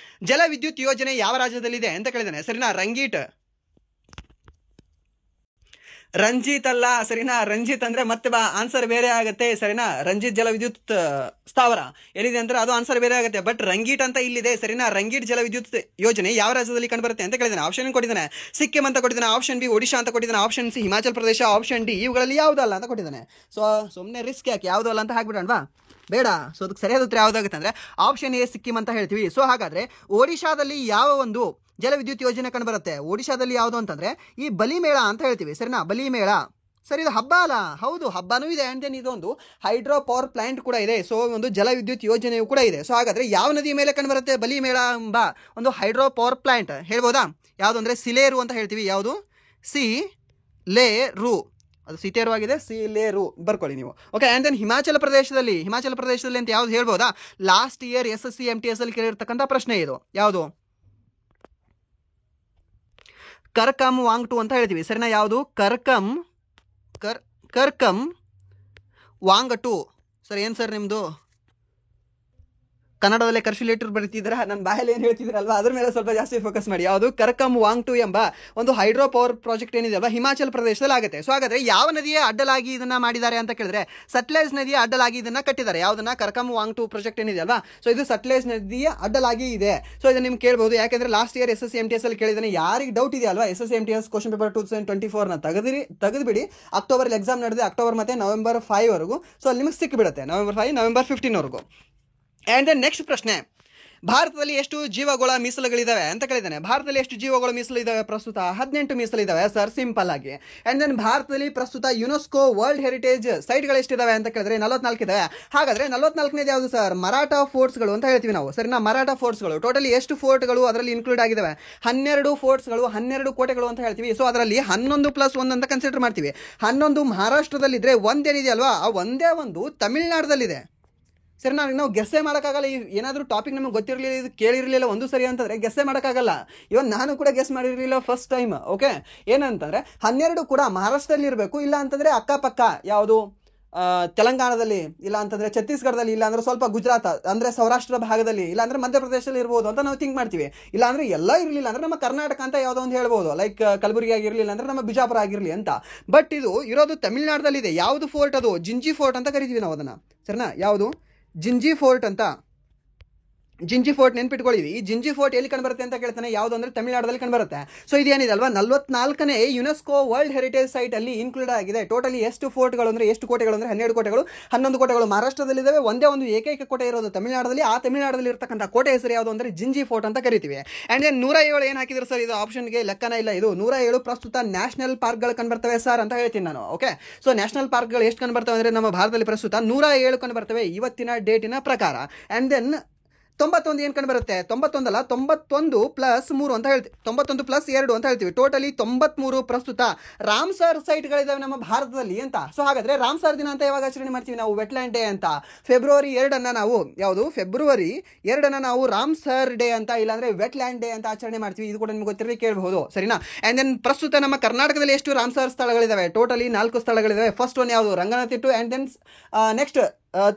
ಜಲ ವಿದ್ಯುತ್ ಯೋಜನೆ ಯಾವ ರಾಜ್ಯದಲ್ಲಿದೆ ಅಂತ ಕೇಳಿದಾನೆ. ಸರಿನಾ? ರಂಜಿತ್ ಅಲ್ಲ. ಸರಿನಾ? ರಂಜಿತ್ ಅಂದ್ರೆ ಮತ್ತೆ ಆನ್ಸರ್ ಬೇರೆ ಆಗುತ್ತೆ. ಸರಿನಾ? ರಂಜಿತ್ ಜಲ ವಿದ್ಯುತ್ ಸ್ಥಾವರ ಎಲ್ಲಿದೆ ಅಂದ್ರೆ ಅದು ಆನ್ಸರ್ ಬೇರೆ ಆಗುತ್ತೆ. ಬಟ್ ರಂಗೀಟ್ ಅಂತ ಇಲ್ಲಿದೆ. ಸರಿನಾ? ರಂಗೀಟ್ ಜಲ ವಿದ್ಯುತ್ ಯೋಜನೆ ಯಾವ ರಾಜ್ಯದಲ್ಲಿ ಕಂಡುಬರುತ್ತೆ ಅಂತ ಕೇಳಿದಾನೆ. ಆಪ್ಷನ್ ಕೊಟ್ಟಿದ್ದಾನೆ ಸಿಕ್ಕಿಂ ಅಂತ ಕೊಟ್ಟಿದ್ದಾನೆ, ಆಪ್ಷನ್ ಬಿ ಒಡಿಶಾ ಅಂತ ಕೊಟ್ಟಿದ್ದಾನೆ, option C Himachal Pradesh, option D ಇವುಗಳಲ್ಲಿ ಯಾವುದಲ್ಲ ಅಂತ ಕೊಟ್ಟಿದ್ದಾನೆ. ಸೊ ಸುಮ್ಮನೆ ರಿಸ್ಕ್ ಯಾಕೆ, ಯಾವುದು ಅಲ್ಲ ಅಂತ ಹಾಕ್ಬಿಡೋಣವಾ? ಬೇಡ. ಸೊ ಅದಕ್ಕೆ ಸರಿಯಾದ ಉತ್ತರ ಯಾವುದಾಗುತ್ತೆ ಅಂದರೆ ಆಪ್ಷನ್ ಎ ಸಿಕ್ಕಿಂ ಅಂತ ಹೇಳ್ತೀವಿ. ಸೊ ಹಾಗಾದರೆ ಒಡಿಶಾದಲ್ಲಿ ಯಾವ ಒಂದು ಜಲವಿದ್ಯುತ್ ಯೋಜನೆ ಕಂಡು ಬರುತ್ತೆ? ಒಡಿಶಾದಲ್ಲಿ ಯಾವುದು ಅಂತಂದರೆ ಈ ಬಲಿಮೇಳ ಅಂತ ಹೇಳ್ತೀವಿ. ಸರಿನಾ? ಬಲಿಮೇಳ. ಸರಿ, ಇದು ಹಬ್ಬ ಅಲ್ಲ? ಹೌದು, ಹಬ್ಬನೂ ಇದೆ. ಆ್ಯಂಡ್ ದೆನ್ ಇದೊಂದು ಹೈಡ್ರೋ ಪವರ್ ಪ್ಲಾಂಟ್ ಕೂಡ ಇದೆ. ಸೊ ಒಂದು ಜಲವಿದ್ಯುತ್ ಯೋಜನೆಯೂ ಕೂಡ ಇದೆ. ಸೊ ಹಾಗಾದರೆ ಯಾವ ನದಿಯ ಮೇಲೆ ಕಂಡು ಬರುತ್ತೆ ಬಲಿಮೇಳ ಎಂಬ ಒಂದು ಹೈಡ್ರೋ ಪವರ್ ಪ್ಲಾಂಟ್? ಹೇಳ್ಬೋದಾ? ಯಾವುದು ಅಂದರೆ ಸಿಲೇರು ಅಂತ ಹೇಳ್ತೀವಿ. ಯಾವುದು? ಸಿಲೇರು. ಅದು ಸಿತೇರು ಆಗಿದೆ, ಸಿಲೇರು ಬರ್ಕೊಳ್ಳಿ ನೀವು. ಓಕೆ, ಆ್ಯಂಡ್ ದೆನ್ ಹಿಮಾಚಲ ಪ್ರದೇಶದಲ್ಲಿ ಅಂತ ಯಾವುದು ಹೇಳ್ಬೋದಾ? ಲಾಸ್ಟ್ ಇಯರ್ SSC MTS ಅಲ್ಲಿ ಕೇಳಿರ್ತಕ್ಕಂಥ ಪ್ರಶ್ನೆ ಇದು. ಯಾವುದು? ಕರ್ಕಮ್ ವಾಂಗ್ಟು ಅಂತ ಹೇಳ್ತೀವಿ. ಸರಿನಾ? ಯಾವುದು? ಕರ್ಕಮ್ ವಾಂಗಟು. ಸರ್ ಏನು ಸರ್ ನಿಮ್ಮದು ಕನ್ನಡದಲ್ಲೇ ಕರ್ಶಿಲೇಟರ್ ಬರೀತಿದ್ದೀರಾ, ನನ್ನ ಬಾಯಲ್ಲಿ ಏನು ಹೇಳ್ತಿದ್ದೀರಲ್ವಾ ಅದ್ರ ಮೇಲೆ ಸ್ವಲ್ಪ ಜಾಸ್ತಿ ಫೋಕಸ್ ಮಾಡಿ. ಯಾವುದು? ಕರ್ಕಮ್ ವಾಂಗ್ಟು ಎಂಬ ಒಂದು ಹೈಡ್ರೋ ಪವರ್ ಪ್ರಾಜೆಕ್ಟ್ ಏನಿದೆ ಅಲ್ವಾ, ಹಿಮಾಚಲ ಪ್ರದೇಶದಲ್ಲಿ ಆಗುತ್ತೆ. ಸೊ ಹಾಗಾದರೆ ಯಾವ ನದಿಯ ಅಡ್ಡಲಾಗಿ ಇದನ್ನು ಮಾಡಿದ್ದಾರೆ ಅಂತ ಕೇಳಿದ್ರೆ ಸಟ್ಲೇಜ್ ನದಿಯ ಅಡ್ಡಲಾಗಿ ಇದನ್ನು ಕಟ್ಟಿದ್ದಾರೆ. ಯಾವುದನ್ನ? ಕರ್ಕಮ್ ವಾಂಗ್ಟು ಪ್ರಾಜೆಕ್ಟ್ ಏನಿದೆ ಅಲ್ವಾ, ಸೊ ಇದು ಸಟ್ಲೇಜ್ ನದಿಯ ಅಡ್ಡಲಾಗಿ ಇದೆ. ಸೊ ಇದನ್ನು ನಿಮ್ಗೆ ಕೇಳ್ಬೋದು. ಯಾಕೆಂದರೆ ಲಾಸ್ಟ್ ಇಯರ್ SSC MTS ಅಲ್ಲಿ ಕೇಳಿದ್ದಾನೆ. ಯಾರಿಗೆ ಡೌಟ್ ಇದೆ ಅಲ್ವಾ, SSC MTS ಕ್ವಶನ್ ಪೇಪರ್ 2024ನ ತೆಗೆದುಬಿಡಿ. ಅಕ್ಟೋಬರಲ್ಲಿ ಎಕ್ಸಾಮ್ ನಡೆದಿದೆ, ಅಕ್ಟೋಬರ್ ಮತ್ತು ನವೆಂಬರ್ 5ವರೆಗೂ. ಸೊ ಅಲ್ಲಿ ನಿಮಗೆ ಸಿಕ್ಕಿಬಿಡುತ್ತೆ, ನವೆಂಬರ್ 5 ನವೆಂಬರ್ 15ವರೆಗೂ. ಆ್ಯಂಡ್ ದೆನ್ ನೆಕ್ಸ್ಟ್ ಪ್ರಶ್ನೆ, ಭಾರತದಲ್ಲಿ ಎಷ್ಟು ಜೀವಗೋಳ ಮೀಸಲುಗಳಿದ್ದಾವೆ ಅಂತ ಕೇಳಿದ್ದಾನೆ. ಭಾರತದಲ್ಲಿ ಎಷ್ಟು ಜೀವಗೋಳ ಮೀಸಲು ಇದ್ದಾವೆ? ಪ್ರಸ್ತುತ 18 ಮೀಸಲಿದ್ದಾವೆ ಸರ್, ಸಿಂಪಲ್ ಆಗಿ. ಆ್ಯಂಡ್ ದೆನ್ ಭಾರತದಲ್ಲಿ ಪ್ರಸ್ತುತ ಯುನೆಸ್ಕೋ ವರ್ಲ್ಡ್ ಹೆರಿಟೇಜ್ ಸೈಟ್ಗಳು ಎಷ್ಟಿದ್ದಾವೆ ಅಂತ ಕೇಳಿದ್ರೆ 44 ಇದ್ದಾವೆ. ಹಾಗಾದರೆ 44ನೇದು ಯಾವುದು ಸರ್? ಮರಾಠ ಫೋರ್ಟ್ಸ್ಗಳು ಅಂತ ಹೇಳ್ತೀವಿ ನಾವು. ಸರಿನಾ? ಮರಾಠ ಫೋರ್ಟ್ಸ್ಗಳು. ಟೋಟಲಿ ಎಷ್ಟು ಫೋರ್ಟ್ಗಳು ಅದರಲ್ಲಿ ಇನ್ಕ್ಲೂಡ್ ಆಗಿದ್ದಾವೆ? 12 ಫೋರ್ಟ್ಸ್ಗಳು, 12 ಕೋಟೆಗಳು ಅಂತ ಹೇಳ್ತೀವಿ. ಸೊ ಅದರಲ್ಲಿ 11+1 ಅಂತ ಕನ್ಸಿಡರ್ ಮಾಡ್ತೀವಿ. 11 ಮಹಾರಾಷ್ಟ್ರದಲ್ಲಿದ್ದರೆ ಒಂದೇನಿದೆ ಅಲ್ವಾ, ಆ ಒಂದೇ ಒಂದು ತಮಿಳ್ನಾಡದಲ್ಲಿದೆ. ಸರಿ, ನಾವು ಗೆಸ್ಸೇ ಮಾಡೋಕ್ಕಾಗಲ್ಲ. ಏನಾದರೂ ಟಾಪಿಕ್ ನಮಗೆ ಗೊತ್ತಿರಲಿಲ್ಲ, ಇದು ಕೇಳಿರಲಿಲ್ಲ ಒಂದು ಸರಿ ಅಂತಂದರೆ ಗೆಸ್ಸೇ ಮಾಡೋಕ್ಕಾಗಲ್ಲ. ಇವನ್ ನಾನು ಕೂಡ ಗೆಸ್ ಮಾಡಿರಲಿಲ್ಲ ಫಸ್ಟ್ ಟೈಮ್. ಓಕೆ, ಏನಂತಂದರೆ 12 ಕೂಡ ಮಹಾರಾಷ್ಟ್ರದಲ್ಲಿ ಇರಬೇಕು, ಇಲ್ಲ ಅಂತಂದರೆ ಅಕ್ಕಪಕ್ಕ ಯಾವುದು ತೆಲಂಗಾಣದಲ್ಲಿ, ಇಲ್ಲ ಅಂತಂದರೆ ಛತ್ತೀಸ್ಗಢದಲ್ಲಿ, ಇಲ್ಲ ಅಂದರೆ ಸ್ವಲ್ಪ ಗುಜರಾತ್ ಅಂದರೆ ಸೌರಾಷ್ಟ್ರ ಭಾಗದಲ್ಲಿ, ಇಲ್ಲ ಅಂದರೆ ಮಧ್ಯಪ್ರದೇಶದಲ್ಲಿ ಇರ್ಬೋದು ಅಂತ ನಾವು ಥಿಂಕ್ ಮಾಡ್ತೀವಿ. ಇಲ್ಲ ಅಂದರೆ ಎಲ್ಲ ಇರಲಿಲ್ಲ ಅಂದರೆ ನಮ್ಮ ಕರ್ನಾಟಕ ಅಂತ ಯಾವುದೋ ಒಂದು ಹೇಳ್ಬೋದು, ಲೈಕ್ ಕಲಬುರಗಿ ಆಗಿರಲಿಲ್ಲ ಅಂದರೆ ನಮ್ಮ ಬಿಜಾಪುರ ಆಗಿರಲಿ ಅಂತ. ಬಟ್ ಇದು ಇರೋದು ತಮಿಳ್ನಾಡದಲ್ಲಿದೆ. ಯಾವುದು ಫೋರ್ಟ್? ಅದು ಜಿಂಜಿ ಫೋರ್ಟ್ ಅಂತ ಕರಿತೀವಿ ನಾವು ಅದನ್ನು. ಸರಿನಾ? ಯಾವುದು? ಜಿಂಜಿ ಫೋರ್ಟ್ ಅಂತ. ಜಿಂಜಿ ಫೋರ್ಟ್ ನೆನ್ಪಿಟ್ಕೊಳ್ಳಿ. ಈ ಜಿಂಜಿ ಫೋರ್ಟ್ ಎಲ್ಲಿ ಕಂಡುಬರುತ್ತೆ ಅಂತ ಕೇಳ್ತಾನೆ. ಯಾವುದು ಅಂದರೆ ತಮಿಳುನಾಡಲ್ಲಿ ಕಂಡುಬರುತ್ತೆ. ಸೊ ಇದೇನಿದೆ ಅಲ್ವಾ, 44ನೇ ಯುನೆಸ್ಕೋ ವರ್ಲ್ಡ್ ಹೆರಿಟೇಜ್ ಸೈಟ್ ಅಲ್ಲಿ ಇನ್ಕ್ಲೂಡ್ ಆಗಿದೆ. ಟೋಟಲಿ ಎಷ್ಟು ಫೋರ್ಟ್ಗಳು ಅಂದರೆ, ಎಷ್ಟು ಕೋಟೆಗಳು ಅಂದರೆ 12 ಕೋಟೆಗಳು. 11 ಕೋಟೆಗಳು ಮಹಾರಾಷ್ಟ್ರದಲ್ಲಿದ್ದಾವೆ, ಒಂದೇ ಒಂದು ಏಕೈಕ ಕೋಟೆ ಇರೋದು ತಮಿಳುನಾಡಲ್ಲಿ. ಆ ತಮಿಳುನಾಡಲ್ಲಿ ಇರತಕ್ಕಂಥ ಕೋಟೆ ಹೆಸರು ಯಾವುದು ಅಂದರೆ ಜಿಂಜಿ ಫೋರ್ಟ್ ಅಂತ ಕರಿತೀವಿ. ಆ್ಯಂಡ್ ದೆನ್ 107 ಏನು ಹಾಕಿದ್ರು ಸರ್? ಇದು ಆಪ್ಷನ್ಗೆ ಲೆಕ್ಕನ ಇಲ್ಲ. ಇದು 107 ಪ್ರಸ್ತುತ ನ್ಯಾಷನಲ್ ಪಾರ್ಕ್ಗಳು ಕಂಡುಬರ್ತವೆ ಸರ್ ಅಂತ ಹೇಳ್ತೀನಿ ನಾನು. ಓಕೆ, ಸೊ ನ್ಯಾಷನಲ್ ಪಾರ್ಕ್ಗಳು ಎಷ್ಟು ಕಂಡುಬರ್ತವೆ ಅಂದರೆ ನಮ್ಮ ಭಾರತದಲ್ಲಿ ಪ್ರಸ್ತುತ 107 ಕಂಡುಬರ್ತವೆ ಇವತ್ತಿನ ಡೇಟಿನ ಪ್ರಕಾರ. ಆ್ಯಂಡ್ ದೆನ್ 91 ಏನು ಕಂಡು ಬರುತ್ತೆ? 91 ಅಲ್ಲ, 91 ಪ್ಲಸ್ 3 ಅಂತ ಹೇಳ್ತೀವಿ, 91 ಪ್ಲಸ್ 2 ಅಂತ ಹೇಳ್ತೀವಿ. ಟೋಟಲಿ 93 ಪ್ರಸ್ತುತ ರಾಮ್ಸರ್ ಸೈಟ್ಗಳಿದ್ದಾವೆ ನಮ್ಮ ಭಾರತದಲ್ಲಿ ಅಂತ. ಸೊ ಹಾಗಾದ್ರೆ ರಾಮ್ಸರ್ ದಿನ ಅಂತ ಯಾವಾಗ ಆಚರಣೆ ಮಾಡ್ತೀವಿ ನಾವು? ವೆಟ್ಲ್ಯಾಂಡ್ ಡೇ ಅಂತ. ಫೆಬ್ರವರಿ 2 ನಾವು ಯಾವುದು? ಫೆಬ್ರವರಿ 2 ನಾವು ರಾಮ್ಸರ್ ಡೇ ಅಂತ, ಇಲ್ಲಾಂದ್ರೆ ವೆಟ್ಲ್ಯಾಂಡ್ ಡೇ ಅಂತ ಆಚರಣೆ ಮಾಡ್ತೀವಿ. ಇದು ಕೂಡ ನಿಮ್ಗೆ ಗೊತ್ತಿರಲಿ, ಕೇಳಬಹುದು, ಸರಿನಾ? ಆ್ಯಂಡ್ ದೆನ್ ಪ್ರಸ್ತುತ ನಮ್ಮ ಕರ್ನಾಟಕದಲ್ಲಿ ಎಷ್ಟು ರಾಮ್ಸರ್ ಸ್ಥಳಗಳಿದ್ದಾವೆ? ಟೋಟಲಿ 4 ಸ್ಥಳಗಳಿದ್ದಾವೆ. ಫಸ್ಟ್ ಒನ್ ಯಾವುದು? ರಂಗನಾಥಿಟ್ಟು. ಆ್ಯಂಡ್ ದೆನ್ ನೆಕ್ಸ್ಟ್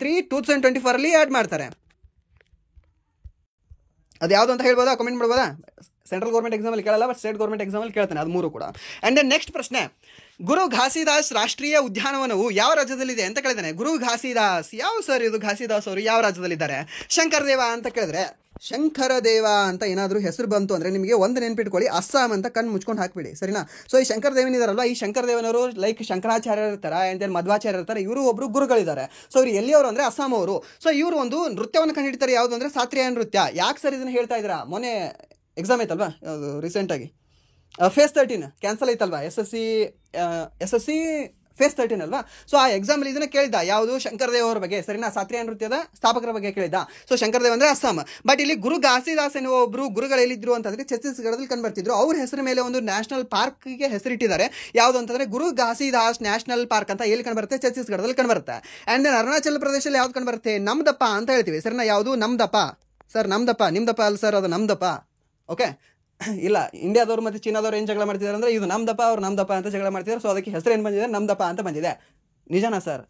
3 2024 ಆ್ಯಡ್ ಮಾಡ್ತಾರೆ. ಅದು ಯಾವುದು ಅಂತ ಹೇಳ್ಬೋದಾ? ಕಮೆಂಟ್ ಮಾಡ್ಬೋದಾ? ಸೆಂಟ್ರಲ್ ಗೌರ್ಮೆಂಟ್ ಎಕ್ಸಾಮಲ್ಲಿ ಕೇಳಲ್ಲ, ಬಟ್ ಸ್ಟೇಟ್ ಗೌರ್ಮೆಂಟ್ ಎಕ್ಸಾಮಲ್ಲಿ ಕೇಳ್ತಾನೆ, ಅದು 3 ಕೂಡ. ಆ್ಯಂಡ್ ದೆನ್ ನೆಕ್ಸ್ಟ್ ಪ್ರಶ್ನೆ, ಗುರು ಘಾಸಿದಾಸ್ ರಾಷ್ಟ್ರೀಯ ಉದ್ಯಾನವನವು ಯಾವ ರಾಜ್ಯದಲ್ಲಿದೆ ಅಂತ ಕೇಳಿದ್ದಾನೆ. ಗುರು ಘಾಸಿದಾಸ್ ಯಾವ ಸರ್ ಇದು? ಘಾಸಿದಾಸ್ ಅವರು ಯಾವ ರಾಜ್ಯದಲ್ಲಿದ್ದಾರೆ? ಶಂಕರದೇವ ಅಂತ ಕೇಳಿದ್ರೆ, ಶಂಕರದೇವ ಅಂತ ಏನಾದರೂ ಹೆಸರು ಬಂತು ಅಂದರೆ ನಿಮಗೆ ಒಂದು ನೆನ್ಪಿಟ್ಕೊಳ್ಳಿ, ಅಸ್ಸಾಂ ಅಂತ ಕಣ್ಣು ಮುಚ್ಕೊಂಡು ಹಾಕ್ಬಿಡಿ, ಸರಿನಾ? ಸೊ ಈ ಶಂಕರದೇವನಿದಾರಲ್ವ, ಈ ಶಂಕರದೇವನವರು ಲೈಕ್ ಶಂಕರಾಚಾರ್ಯ ಇರ್ತಾರೆ, ಆ್ಯಂಡ್ ದೆನ್ ಮಧ್ವಾಚಾರ್ಯ ಇರ್ತಾರೆ, ಇವರು ಒಬ್ಬರು ಗುರುಗಳಿದ್ದಾರೆ. ಸೊ ಇವರು ಎಲ್ಲಿಯವರು ಅಂದರೆ ಅಸ್ಸಾಂ ಅವರು. ಸೊ ಇವರು ಒಂದು ನೃತ್ಯವನ್ನು ಕಂಡುಹಿಡಿತಾರೆ, ಯಾವುದು ಅಂದರೆ ಶಾಸ್ತ್ರೀಯ ನೃತ್ಯ. ಯಾಕೆ ಸರ್ ಇದನ್ನು ಹೇಳ್ತಾ ಇದ್ದೀರಾ? ಮೊನ್ನೆ ಎಕ್ಸಾಮ್ ಐತಲ್ವಾ ರೀಸೆಂಟಾಗಿ, ಫೇಸ್ 13 ಕ್ಯಾನ್ಸಲ್ ಐತಲ್ವಾ, ಎಸ್ ಎಸ್ ಸಿ ಫೇಸ್ 13 ಅಲ್ವಾ? ಸೊ ಆ ಎಕ್ಸಾಮಲ್ಲಿ ಇದನ್ನು ಕೇಳಿದ್ದ, ಯಾವುದು? ಶಂಕರದೇವ್ ಅವರ ಬಗ್ಗೆ, ಸರಿನಾ? ಶಾಸ್ತ್ರೀಯ ನೃತ್ಯದ ಸ್ಥಾಪಕರ ಬಗ್ಗೆ ಕೇಳಿದ್ದ. ಸೊ ಶಂಕರದೇವ್ ಅಂದರೆ ಅಸ್ಸಾಂ. ಬಟ್ ಇಲ್ಲಿ ಗುರು ಘಾಸಿದಾಸ್ ಎನ್ನುವ ಒಬ್ಬರು ಗುರುಗಳು ಎಲ್ಲಿದ್ರು ಅಂತಂದರೆ ಛತ್ತೀಸ್ಗಢದಲ್ಲಿ ಕಂಡುಬರ್ತಿದ್ರು. ಅವ್ರ ಹೆಸರು ಮೇಲೆ ಒಂದು ನ್ಯಾಷನಲ್ ಪಾರ್ಕ್ಗೆ ಹೆಸರಿಟ್ಟಿದ್ದಾರೆ. ಯಾವುದು ಅಂತಂದರೆ ಗುರು ಘಾಸಿದಾಸ್ ನ್ಯಾಷನಲ್ ಪಾರ್ಕ್ ಅಂತ. ಎಲ್ಲಿ ಕಂಡುಬರುತ್ತೆ? ಛತ್ತೀಸ್ಗಢದಲ್ಲಿ ಕಂಡುಬರುತ್ತೆ. ಆ್ಯಂಡ್ ದೆನ್ ಅರುಣಾಚಲ ಪ್ರದೇಶದಲ್ಲಿ ಯಾವ್ದು ಕಂಡುಬರುತ್ತೆ? ನಮ್ದಪ್ಪ ಅಂತ ಹೇಳ್ತೀವಿ, ಸರಿನಾ? ಯಾವುದು? ನಮ್ದಪ್ಪ. ಸರ್ ನಮ್ದಪ್ಪ, ನಿಮ್ದಪ್ಪ ಅಲ್ಲ ಸರ್, ಅದು ನಮ್ದಪ್ಪ. ಓಕೆ, ಇಲ್ಲ, ಇಂಡಿಯಾದವ್ರು ಮತ್ತು ಚೀನಾದವ್ರು ಏನು ಜಗಳ ಮಾಡ್ತಿದ್ದಾರೆ ಅಂದರೆ ಇದು ನಮ್ದಪ್ಪ, ಅವ್ರು ನಮ್ದಪ್ಪ ಅಂತ ಜಗಳ ಮಾಡ್ತಿದ್ದಾರೆ. ಸೊ ಅದಕ್ಕೆ ಹೆಸರು ಏನು ಬಂದಿದೆ? ನಮ್ದಪ್ಪ ಅಂತ ಬಂದಿದೆ. ನಿಜನಾ ಸರ್?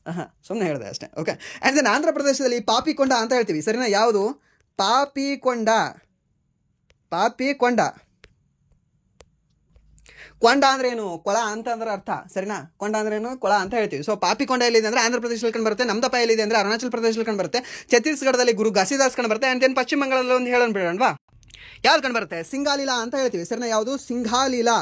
ಸುಮ್ಮನೆ ಹೇಳಿದೆ ಅಷ್ಟೇ. ಓಕೆ. ಆ್ಯಂಡ್ ದೆನ್ ಆಂಧ್ರ ಪ್ರದೇಶದಲ್ಲಿ ಪಾಪಿಕೊಂಡ ಅಂತ ಹೇಳ್ತೀವಿ, ಸರಿನಾ? ಯಾವುದು? ಪಾಪಿಕೊಂಡ. ಪಾಪಿಕೊಂಡ. ಕೊಂಡ ಅಂದ್ರೆ ಏನು? ಕೊಳ ಅಂತ ಅಂದ್ರೆ ಅರ್ಥ, ಸರಿನಾ? ಕೊಂಡ ಅಂದ್ರೆ ಏನು? ಕೊಳ ಅಂತ ಹೇಳ್ತೀವಿ. ಸೊ ಪಾಪಿಕೊಂಡ ಎಲ್ಲಿದೆ ಅಂದರೆ ಆಂಧ್ರ ಪ್ರದೇಶದಲ್ಲಿ ಕಂಡು ಬರುತ್ತೆ. ನಮ್ದಪ್ಪ ಎಲ್ಲಿದೆ ಅಂದರೆ ಅರುಣಾಚಲ ಪ್ರದೇಶದಲ್ಲಿ ಕಂಡು ಬರುತ್ತೆ. ಛತ್ತೀಸ್ಗಢದಲ್ಲಿ ಗುರು ಘಾಸಿದಾಸ್ ಕಂಡು ಬರುತ್ತೆ. ಆ್ಯಂಡ್ ದೆನ್ ಪಶ್ಚಿಮ ಬಂಗಾಳದಲ್ಲಿ ಒಂದು ಹೇಳೋಣ ಬಿಡೋಣವಾ, ಯಾವ್ದು ಕಂಡು ಬರುತ್ತೆ? ಸಿಂಗಾಲೀಲಾ ಅಂತ ಹೇಳ್ತೀವಿ, ಸರಿನಾ? ಯಾವುದು? ಸಿಂಘಾಲೀಲಾ.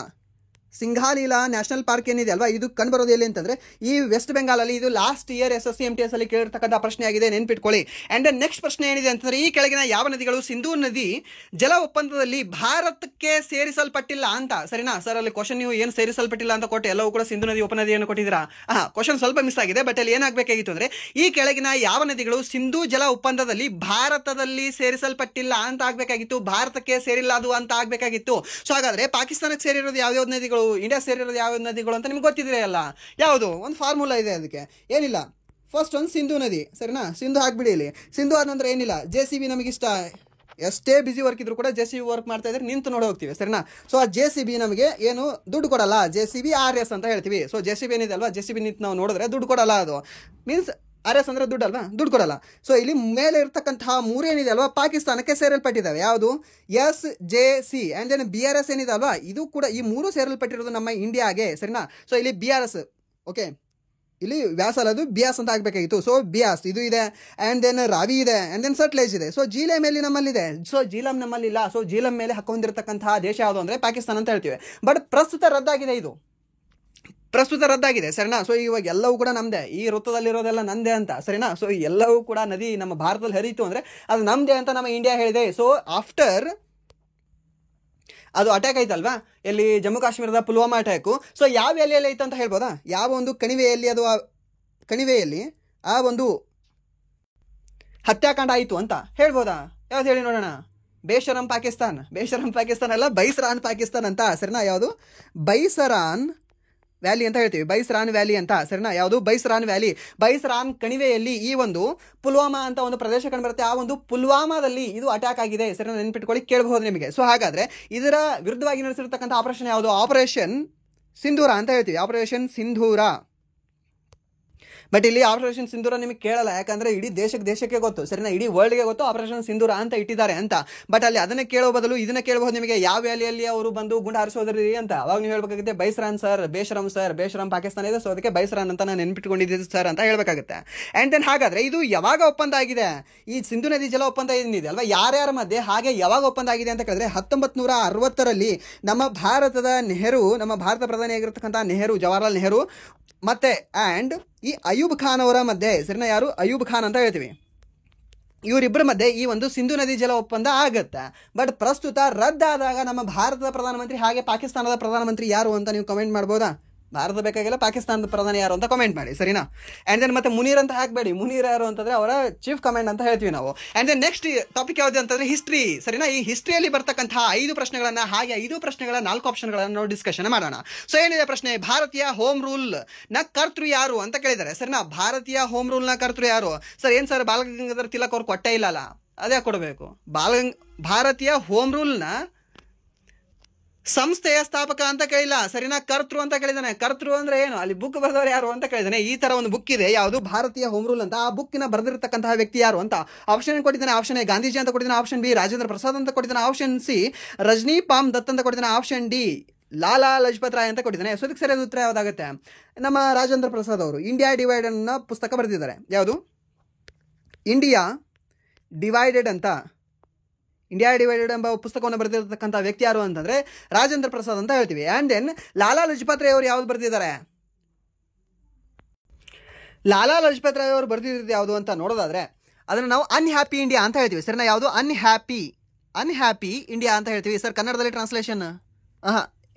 ಸಿಂಘಾಲೀಲಾ ನ್ಯಾಷನಲ್ ಪಾರ್ಕ್ ಏನಿದೆ ಅಲ್ವಾ, ಇದು ಕಂಡುಬರೋದು ಎಲ್ಲಿ ಅಂತಂದರೆ ಈ ವೆಸ್ಟ್ ಬೆಂಗಾಲಲ್ಲಿ. ಇದು ಲಾಸ್ಟ್ ಇಯರ್ SSC MTS ಅಲ್ಲಿ ಕೇಳಿರ್ತಕ್ಕಂಥ ಪ್ರಶ್ನೆ ಆಗಿದೆ, ನೆನ್ಪಿಟ್ಕೊಳ್ಳಿ. ಆ್ಯಂಡ್ ನೆಕ್ಸ್ಟ್ ಪ್ರಶ್ನೆ ಏನಿದೆ ಅಂತಂದರೆ, ಈ ಕೆಳಗಿನ ಯಾವ ನದಿಗಳು ಸಿಂಧೂ ನದಿ ಜಲ ಒಪ್ಪಂದದಲ್ಲಿ ಭಾರತಕ್ಕೆ ಸೇರಿಸಲ್ಪಟ್ಟಿಲ್ಲ ಅಂತ, ಸರಿನಾ? ಸರ್ ಅಲ್ಲಿ ಕ್ವಶನ್ ನೀವು ಏನು ಸೇರಿಸಲ್ಪಟ್ಟಿಲ್ಲ ಅಂತ ಕೊಟ್ಟು ಎಲ್ಲವೂ ಕೂಡ ಸಿಂಧೂ ನದಿ ಉಪನದಿಯನ್ನು ಕೊಟ್ಟಿದ್ದೀರಾ. ಕ್ವಶನ್ ಸ್ವಲ್ಪ ಮಿಸ್ ಆಗಿದೆ, ಬಟ್ ಅಲ್ಲಿ ಏನಾಗಬೇಕಾಗಿತ್ತು ಅಂದರೆ ಈ ಕೆಳಗಿನ ಯಾವ ನದಿಗಳು ಸಿಂಧೂ ಜಲ ಒಪ್ಪಂದದಲ್ಲಿ ಭಾರತದಲ್ಲಿ ಸೇರಿಸಲ್ಪಟ್ಟಿಲ್ಲ ಅಂತ ಆಗಬೇಕಾಗಿತ್ತು, ಭಾರತಕ್ಕೆ ಸೇರಿಲ್ಲ ಅದು ಅಂತ ಆಗಬೇಕಾಗಿತ್ತು. ಸೊ ಹಾಗಾದರೆ ಪಾಕಿಸ್ತಾನಕ್ಕೆ ಸೇರಿರೋದು ಯಾವ್ಯಾವ ನದಿಗಳು, ಇಂಡಿಯಾ ಸೇರಿರೋದು ಯಾವ ನದಿಗಳು ಅಂತ ನಿಮ್ಗೆ ಗೊತ್ತಿದ್ರೆ ಅಲ್ಲ? ಯಾವುದು? ಒಂದು ಫಾರ್ಮುಲಾ ಇದೆ ಅದಕ್ಕೆ, ಏನಿಲ್ಲ. ಫಸ್ಟ್ ಒಂದು ಸಿಂಧೂ ನದಿ, ಸರಿನಾ? ಸಿಂಧು ಹಾಕ್ಬಿಡಿ ಇಲ್ಲಿ. ಸಿಂಧು ಆದ ನಂತರ ಏನಿಲ್ಲ, JCB ನಮಗಿಷ್ಟ. ಎಷ್ಟೇ ಬಿಸಿ ವರ್ಕ್ ಇದ್ರು ಕೂಡ JCB ವರ್ಕ್ ಮಾಡ್ತಾ ಇದ್ರೆ ನಿಂತು ನೋಡಿ ಹೋಗ್ತೀವಿ, ಸರಿನಾ? ಸೊ ಆ JCB ನಮಗೆ ಏನು ದುಡ್ಡು ಕೊಡಲ್ಲ, JCB RS ಅಂತ ಹೇಳ್ತೀವಿ. ಸೊ JCB ಏನಿದೆ ಅಲ್ವಾ, JCB ನಿಂತು ನಾವು ನೋಡಿದ್ರೆ ದುಡ್ಡು ಕೊಡಲ್ಲ. ಅದು ಮೀನ್ಸ್ RS ಅಂದರೆ ದುಡ್ಡು ಅಲ್ವಾ, ದುಡ್ಡು ಕೊಡಲ್ಲ. ಸೊ ಇಲ್ಲಿ ಮೇಲೆ ಇರ್ತಕ್ಕಂತಹ 3 ಏನಿದೆ ಅಲ್ವಾ ಪಾಕಿಸ್ತಾನಕ್ಕೆ ಸೇರಲ್ಪಟ್ಟಿದ್ದಾವೆ. ಯಾವುದು? SJC ಆ್ಯಂಡ್ ದೆನ್ BRS ಏನಿದೆ ಅಲ್ವಾ, ಇದು ಕೂಡ ಈ 3 ಸೇರಲ್ಪಟ್ಟಿರೋದು ನಮ್ಮ ಇಂಡಿಯಾಗೆ, ಸರಿನಾ? ಸೊ ಇಲ್ಲಿ BRS, ಓಕೆ, ಇಲ್ಲಿ ವ್ಯಾಸ ಅಲ್ಲದು ಬಿಯಾಸ್ ಅಂತ ಆಗಬೇಕಾಗಿತ್ತು. ಸೊ ಬಿಯಾಸ್ ಇದು ಇದೆ, ಆ್ಯಂಡ್ ದೆನ್ ರಾವಿ ಇದೆ, ಆ್ಯಂಡ್ ದೆನ್ ಸಟ್ಲೇಜ್ ಇದೆ. ಸೊ ಜೀಲಂ ಎಲ್ಲಿ ನಮ್ಮಲ್ಲಿದೆ? ಸೊ ಜೀಲಂ ನಮ್ಮಲ್ಲಿಲ್ಲ. ಸೊ ಜೀಲಂ ಮೇಲೆ ಹಾಕೊಂಡಿರ್ತಕ್ಕಂತಹ ದೇಶ ಯಾವುದು ಅಂದರೆ ಪಾಕಿಸ್ತಾನ ಅಂತ ಹೇಳ್ತೀವಿ. ಬಟ್ ಪ್ರಸ್ತುತ ರದ್ದಾಗಿದೆ, ಇದು ಪ್ರಸ್ತುತ ರದ್ದಾಗಿದೆ, ಸರಿನಾ? ಸೊ ಇವಾಗ ಎಲ್ಲವೂ ಕೂಡ ನಮ್ಮದೇ, ಈ ವೃತ್ತದಲ್ಲಿರೋದೆಲ್ಲ ನಂದೇ ಅಂತ, ಸರಿನಾ? ಸೊ ಎಲ್ಲವೂ ಕೂಡ ನದಿ ನಮ್ಮ ಭಾರತದಲ್ಲಿ ಹರಿಯಿತು ಅಂದರೆ ಅದು ನಮ್ಮದೇ ಅಂತ ನಮ್ಮ ಇಂಡಿಯಾ ಹೇಳಿದೆ. ಸೊ ಆಫ್ಟರ್ ಅದು ಅಟ್ಯಾಕ್ ಆಯ್ತಲ್ವಾ, ಎಲ್ಲಿ ಜಮ್ಮು ಕಾಶ್ಮೀರದ ಪುಲ್ವಾಮಾ ಅಟ್ಯಾಕು. ಸೊ ಯಾವ ಎಲೆಯಲ್ಲಿ ಐತೆ ಅಂತ ಹೇಳ್ಬೋದಾ? ಯಾವ ಒಂದು ಕಣಿವೆಯಲ್ಲಿ, ಅದು ಕಣಿವೆಯಲ್ಲಿ ಆ ಒಂದು ಹತ್ಯಾಕಾಂಡ ಆಯಿತು ಅಂತ ಹೇಳ್ಬೋದಾ? ಯಾವ್ದು ಹೇಳಿ ನೋಡೋಣ. ಬೇಷರಂ ಪಾಕಿಸ್ತಾನ್. ಬೇಷರಂ ಪಾಕಿಸ್ತಾನ್ ಅಲ್ಲ, ಬೈಸರಾನ್ ಪಾಕಿಸ್ತಾನ್ ಅಂತ, ಸರಿನಾ? ಯಾವುದು? ಬೈಸರಾನ್ ವ್ಯಾಲಿ ಅಂತ ಹೇಳ್ತೀವಿ, ಬೈಸರಾನ್ ವ್ಯಾಲಿ ಅಂತ, ಸರಿನಾ? ಯಾವುದು? ಬೈಸರಾನ್ ವ್ಯಾಲಿ. ಬೈಸರಾನ್ ಕಣಿವೆಯಲ್ಲಿ ಈ ಒಂದು ಪುಲ್ವಾಮಾ ಅಂತ ಒಂದು ಪ್ರದೇಶ ಕಂಡುಬರುತ್ತೆ. ಆ ಒಂದು ಪುಲ್ವಾಮಾದಲ್ಲಿ ಇದು ಅಟ್ಯಾಕ್ ಆಗಿದೆ, ಸರಿನಾ? ನೆನ್ಪಿಟ್ಕೊಳ್ಳಿ, ಕೇಳಬಹುದು ನಿಮಗೆ. ಸೊ ಹಾಗಾದರೆ ಇದರ ವಿರುದ್ಧವಾಗಿ ನಡೆಸಿರ್ತಕ್ಕಂಥ ಆಪರೇಷನ್ ಯಾವುದು? ಆಪರೇಷನ್ ಸಿಂಧೂರ ಅಂತ ಹೇಳ್ತೀವಿ, ಆಪರೇಷನ್ ಸಿಂಧೂರ. ಬಟ್ ಇಲ್ಲಿ ಆಪರೇಷನ್ ಸಿಂಧೂರ ನಿಮಗೆ ಕೇಳಲ್ಲ, ಯಾಕಂದರೆ ಇಡೀ ದೇಶಕ್ಕೆ ಗೊತ್ತು, ಸರಿನಾ? ಇಡೀ ವರ್ಲ್ಡ್ಗೆ ಗೊತ್ತು ಆಪರೇಷನ್ ಸಿಂಧೂರ ಅಂತ ಇಟ್ಟಿದ್ದಾರೆ ಅಂತ. ಬಟ್ ಅಲ್ಲಿ ಅದನ್ನು ಕೇಳೋ ಬದಲು ಇದನ್ನು ಕೇಳಬಹುದು ನಿಮಗೆ, ಯಾವ ವ್ಯಾಲಿಯಲ್ಲಿ ಅವರು ಬಂದು ಗುಂಡು ಹಾರಿಸೋದ್ರಿ ಅಂತ. ಅವಾಗ ನೀವು ಹೇಳ್ಬೇಕಾಗುತ್ತೆ ಬೈಸರಾನ್ ಸರ್, ಬೇಷರಂ ಸರ್, ಬೇಷರಂ ಪಾಕಿಸ್ತಾನ ಇದೆ, ಸೊ ಅದಕ್ಕೆ ಬೈಸರಾನ್ ಅಂತ ನಾನು ನೆನ್ಪಿಟ್ಕೊಂಡಿದ್ದೆ ಸರ್ ಅಂತ ಹೇಳ್ಬೇಕಾಗುತ್ತೆ. ಆ್ಯಂಡ್ ದೆನ್ ಹಾಗಾದರೆ ಇದು ಯಾವಾಗ ಒಪ್ಪಂದ ಆಗಿದೆ? ಈ ಸಿಂಧು ನದಿ ಜಲ ಒಪ್ಪಂದ ಏನಿದೆ ಅಲ್ವಾ, ಯಾರ್ಯಾರ ಮಧ್ಯೆ, ಹಾಗೆ ಯಾವಾಗ ಒಪ್ಪಂದ ಆಗಿದೆ ಅಂತ ಕೇಳಿದ್ರೆ 1960ರಲ್ಲಿ ನಮ್ಮ ಭಾರತದ ನೆಹರು, ನಮ್ಮ ಭಾರತ ಪ್ರಧಾನಿಯಾಗಿರ್ತಕ್ಕಂಥ ನೆಹರು, ಜವಾಹರ್ಲಾಲ್ ನೆಹರು ಮತ್ತೆ ಆ್ಯಂಡ್ ಈ ಅಯೂಬ್ ಖಾನ್ ಅವರ ಮಧ್ಯೆ, ಸರಿನಾ? ಯಾರು? ಅಯೂಬ್ ಖಾನ್ ಅಂತ ಹೇಳ್ತೀವಿ. ಇವರಿಬ್ಬರ ಮಧ್ಯೆ ಈ ಒಂದು ಸಿಂಧು ನದಿ ಜಲ ಒಪ್ಪಂದ ಆಗುತ್ತೆ. ಬಟ್ ಪ್ರಸ್ತುತ ರದ್ದಾದಾಗ ನಮ್ಮ ಭಾರತದ ಪ್ರಧಾನಮಂತ್ರಿ ಹಾಗೆ ಪಾಕಿಸ್ತಾನದ ಪ್ರಧಾನಮಂತ್ರಿ ಯಾರು ಅಂತ ನೀವು ಕಮೆಂಟ್ ಮಾಡ್ಬೋದಾ? ಭಾರತ ಬೇಕಾಗಿಲ್ಲ, ಪಾಕಿಸ್ತಾನದ ಪ್ರಧಾನಿ ಯಾರು ಅಂತ ಕಮೆಂಟ್ ಮಾಡಿ, ಸರಿನಾ. ಆ್ಯಂಡ್ ದೆನ್ ಮತ್ತೆ ಮುನೀರ್ ಅಂತ ಹಾಕಬೇಡಿ, ಮುನೀರ್ ಯಾರು ಅಂತಂದರೆ ಅವರ ಚೀಫ್ ಕಮಾಂಡ್ ಅಂತ ಹೇಳ್ತೀವಿ ನಾವು. ಆ್ಯಂಡ್ ದೆನ್ ನೆಕ್ಸ್ಟ್ ಟಾಪಿಕ್ ಯಾವುದು ಅಂತಂದರೆ ಹಿಸ್ಟ್ರಿ, ಸರಿನಾ. ಈ ಹಿಸ್ಟ್ರಿಯಲ್ಲಿ ಬರ್ತಕ್ಕಂತಹ 5 ಪ್ರಶ್ನೆಗಳನ್ನು, ಹಾಗೆ 5 ಪ್ರಶ್ನೆಗಳ 4 ಆಪ್ಷನ್ಗಳನ್ನು ನಾವು ಡಿಸ್ಕಷನ್ ಮಾಡೋಣ. ಸೊ ಏನಿದೆ ಪ್ರಶ್ನೆ, ಭಾರತೀಯ ಹೋಮ್ ರೂಲ್ ನ ಕರ್ತೃ ಯಾರು ಅಂತ ಕೇಳಿದ್ದಾರೆ, ಸರಿನಾ. ಭಾರತೀಯ ಹೋಮ್ ರೂಲ್ ನ ಕರ್ತೃ ಯಾರು ಸರ್? ಏನು ಸರ್, ಬಾಲಗಂಗಾಧರ ತಿಲಕ್ ಅವ್ರು ಕೊಟ್ಟೇ ಇಲ್ಲಲ್ಲ, ಅದೇ ಕೊಡಬೇಕು. ಭಾರತೀಯ ಹೋಮ್ ರೂಲ್ನ ಸಂಸ್ಥೆಯ ಸ್ಥಾಪಕ ಅಂತ ಕೇಳಿಲ್ಲ, ಸರಿನಾ. ಕರ್ತೃ ಅಂತ ಕೇಳಿದಾನೆ. ಕರ್ತೃ ಅಂದ್ರೆ ಏನು, ಅಲ್ಲಿ ಬುಕ್ ಬರೆದವರು ಯಾರು ಅಂತ ಕೇಳಿದಾನೆ. ಈ ತರ ಒಂದು ಬುಕ್ ಇದೆ, ಯಾವುದು ಭಾರತೀಯ ಹೋಮ್ ರೂಲ್ ಅಂತ. ಆ ಬುಕ್ಕಿನ ಬರೆದಿರತಕ್ಕಂತಹ ವ್ಯಕ್ತಿ ಯಾರು ಅಂತ ಆಪ್ಷನ್ ಕೊಟ್ಟಿದ್ದಾನೆ. ಆಪ್ಷನ್ ಎ ಗಾಂಧೀಜಿ ಅಂತ ಕೊಟ್ಟಿದ್ದಾನೆ, ಆಪ್ಷನ್ ಬಿ ರಾಜೇಂದ್ರ ಪ್ರಸಾದ್ ಅಂತ ಕೊಟ್ಟಿದ್ದಾನೆ, ಆಪ್ಷನ್ ಸಿ ರಜನಿ ಪಾಮ್ ದತ್ ಅಂತ ಕೊಟ್ಟಿದ್ದಾನೆ, ಆಪ್ಷನ್ ಡಿ ಲಾಲಾ ಲಜಪತ್ ರಾಯ್ ಅಂತ ಕೊಟ್ಟಿದ್ದಾನೆ. ಸೊ ಇದಕ್ಕೆ ಸರಿಯಾದ ಉತ್ತರ ಯಾವುದಾಗುತ್ತೆ? ನಮ್ಮ ರಾಜೇಂದ್ರ ಪ್ರಸಾದ್ ಅವರು ಇಂಡಿಯಾ ಡಿವೈಡೆಡ್ ಅನ್ನೋ ಪುಸ್ತಕ ಬರೆದಿದ್ದಾರೆ. ಯಾವುದು? ಇಂಡಿಯಾ ಡಿವೈಡೆಡ್ ಅಂತ, ಇಂಡಿಯಾ ಡಿವೈಡೆಡ್ ಎಂಬ ಪುಸ್ತಕವನ್ನು ಬರೆದಿರತಕ್ಕಂಥ ವ್ಯಕ್ತಿ ಯಾರು ಅಂತಂದರೆ ರಾಜೇಂದ್ರ ಪ್ರಸಾದ್ ಅಂತ ಹೇಳ್ತೀವಿ. ಆ್ಯಂಡ್ ದೆನ್ ಲಾಲಾ ಲಜಪತ್ ರಾಯ್ ಅವರು ಯಾವ್ದು ಬರೆದಿದ್ದಾರೆ? ಲಾಲಾ ಲಜಪತ್ ರಾಯ್ ಅವರು ಬರೆದಿರೋದು ಯಾವುದು ಅಂತ ನೋಡೋದಾದರೆ ಅದನ್ನು ನಾವು ಅನ್ಹ್ಯಾಪಿ ಇಂಡಿಯಾ ಅಂತ ಹೇಳ್ತೀವಿ, ಸರಿನಾ. ಯಾವುದು? ಅನ್ಹ್ಯಾಪಿ ಇಂಡಿಯಾ ಅಂತ ಹೇಳ್ತೀವಿ. ಸರ್ ಕನ್ನಡದಲ್ಲಿ ಟ್ರಾನ್ಸ್ಲೇಷನ್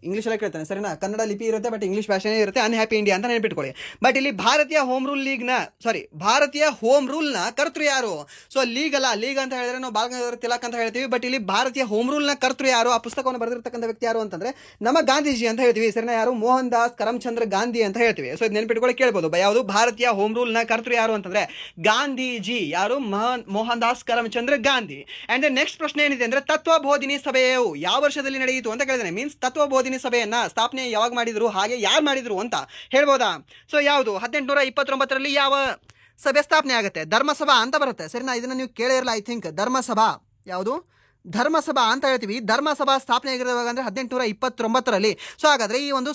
ಇಂಗ್ಲೀಷಲ್ಲೇ ಕೇಳ್ತಾನೆ, ಸರಿನಾ. ಕನ್ನಡ ಲಿಪಿ ಇರುತ್ತೆ, ಬಟ್ ಇಂಗ್ಲೀಷ್ ಭಾಷೆನೇ ಇರುತ್ತೆ. ಅನ್ಹ್ಯಾಪಿ ಇಂಡಿಯಾ ಅಂತ ನೆನಪಿಟ್ಕೊಳ್ಳಿ. ಬಟ್ ಇಲ್ಲಿ ಭಾರತೀಯ ಹೋಮ್ ರೂಲ್ನ ಕರ್ತೃ ಯಾರು? ಸೊ ಲೀಗ್ ಅಂತ ಹೇಳಿದ್ರೆ ನಾವು ಬಾಲಗಂಗಾಧರ ತಿಲಕ್ ಅಂತ ಹೇಳ್ತೀವಿ. ಬಟ್ ಇಲ್ಲಿ ಭಾರತೀಯ ಹೋಮ್ ರೂಲ್ನ ಕರ್ತೃ ಯಾರು, ಆ ಪುಸ್ತಕವನ್ನು ಬರೆದಿರ್ತಕ್ಕಂಥ ವ್ಯಕ್ತಿ ಯಾರು ಅಂತಂದ್ರೆ ನಮ್ಮ ಗಾಂಧೀಜಿ ಅಂತ ಹೇಳ್ತೀವಿ, ಸರಿನಾ. ಯಾರು? ಮೋಹನ್ ದಾಸ್ ಕರಮ್ಚಂದ್ರ ಗಾಂಧಿ ಅಂತ ಹೇಳ್ತೀವಿ. ಸೊ ಇದು ನೆನಪಿಟ್ಕೊಳ್ಳಿ, ಕೇಳ್ಬೋದು. ಯಾವುದು ಭಾರತೀಯ ಹೋಮ್ ರೂಲ್ನ ಕರ್ತೃ ಯಾರು ಅಂತಂದ್ರೆ ಗಾಂಧೀಜಿ. ಯಾರು? ಮೋಹನ್ ದಾಸ್ ಕರಮ್ಚಂದ್ರ ಗಾಂಧಿ. ಅಂಡ್ ನೆಕ್ಸ್ಟ್ ಪ್ರಶ್ನೆ ಏನಿದೆ ಅಂದ್ರೆ ತತ್ವಬೋಧಿನಿ ಸಭೆಯು ಯಾವ ವರ್ಷದಲ್ಲಿ ನಡೆಯಿತು ಅಂತ ಕೇಳಿದಾನೆ. ಮೀನ್ಸ್ ತತ್ವಬೋಧಿನಿ ಸಭೆಯನ್ನ ಸ್ಥಾಪನೆ ಯಾವಾಗ ಮಾಡಿದ್ರು, ಹಾಗೆ ಯಾರು ಮಾಡಿದ್ರು ಅಂತ ಹೇಳ್ಬೋದಾ? ಸೊ ಯಾವುದು? 1829ರಲ್ಲಿ ಯಾವ ಸಭೆ ಸ್ಥಾಪನೆ ಆಗುತ್ತೆ? ಧರ್ಮಸಭಾ ಅಂತ ಬರುತ್ತೆ, ಸರಿನಾ. ಇದನ್ನ ನೀವು ಕೇಳಿರಲ್ಲ ಐ ಥಿಂಕ್. ಧರ್ಮಸಭಾ, ಯಾವುದು? ಧರ್ಮಸಭಾ ಅಂತ ಹೇಳ್ತೀವಿ. ಧರ್ಮಸಭಾ ಸ್ಥಾಪನೆ ಆಗಿರೋವಾಗ ಅಂದ್ರೆ 1829ರಲ್ಲಿ. ಸೊ ಹಾಗಾದ್ರೆ ಈ ಒಂದು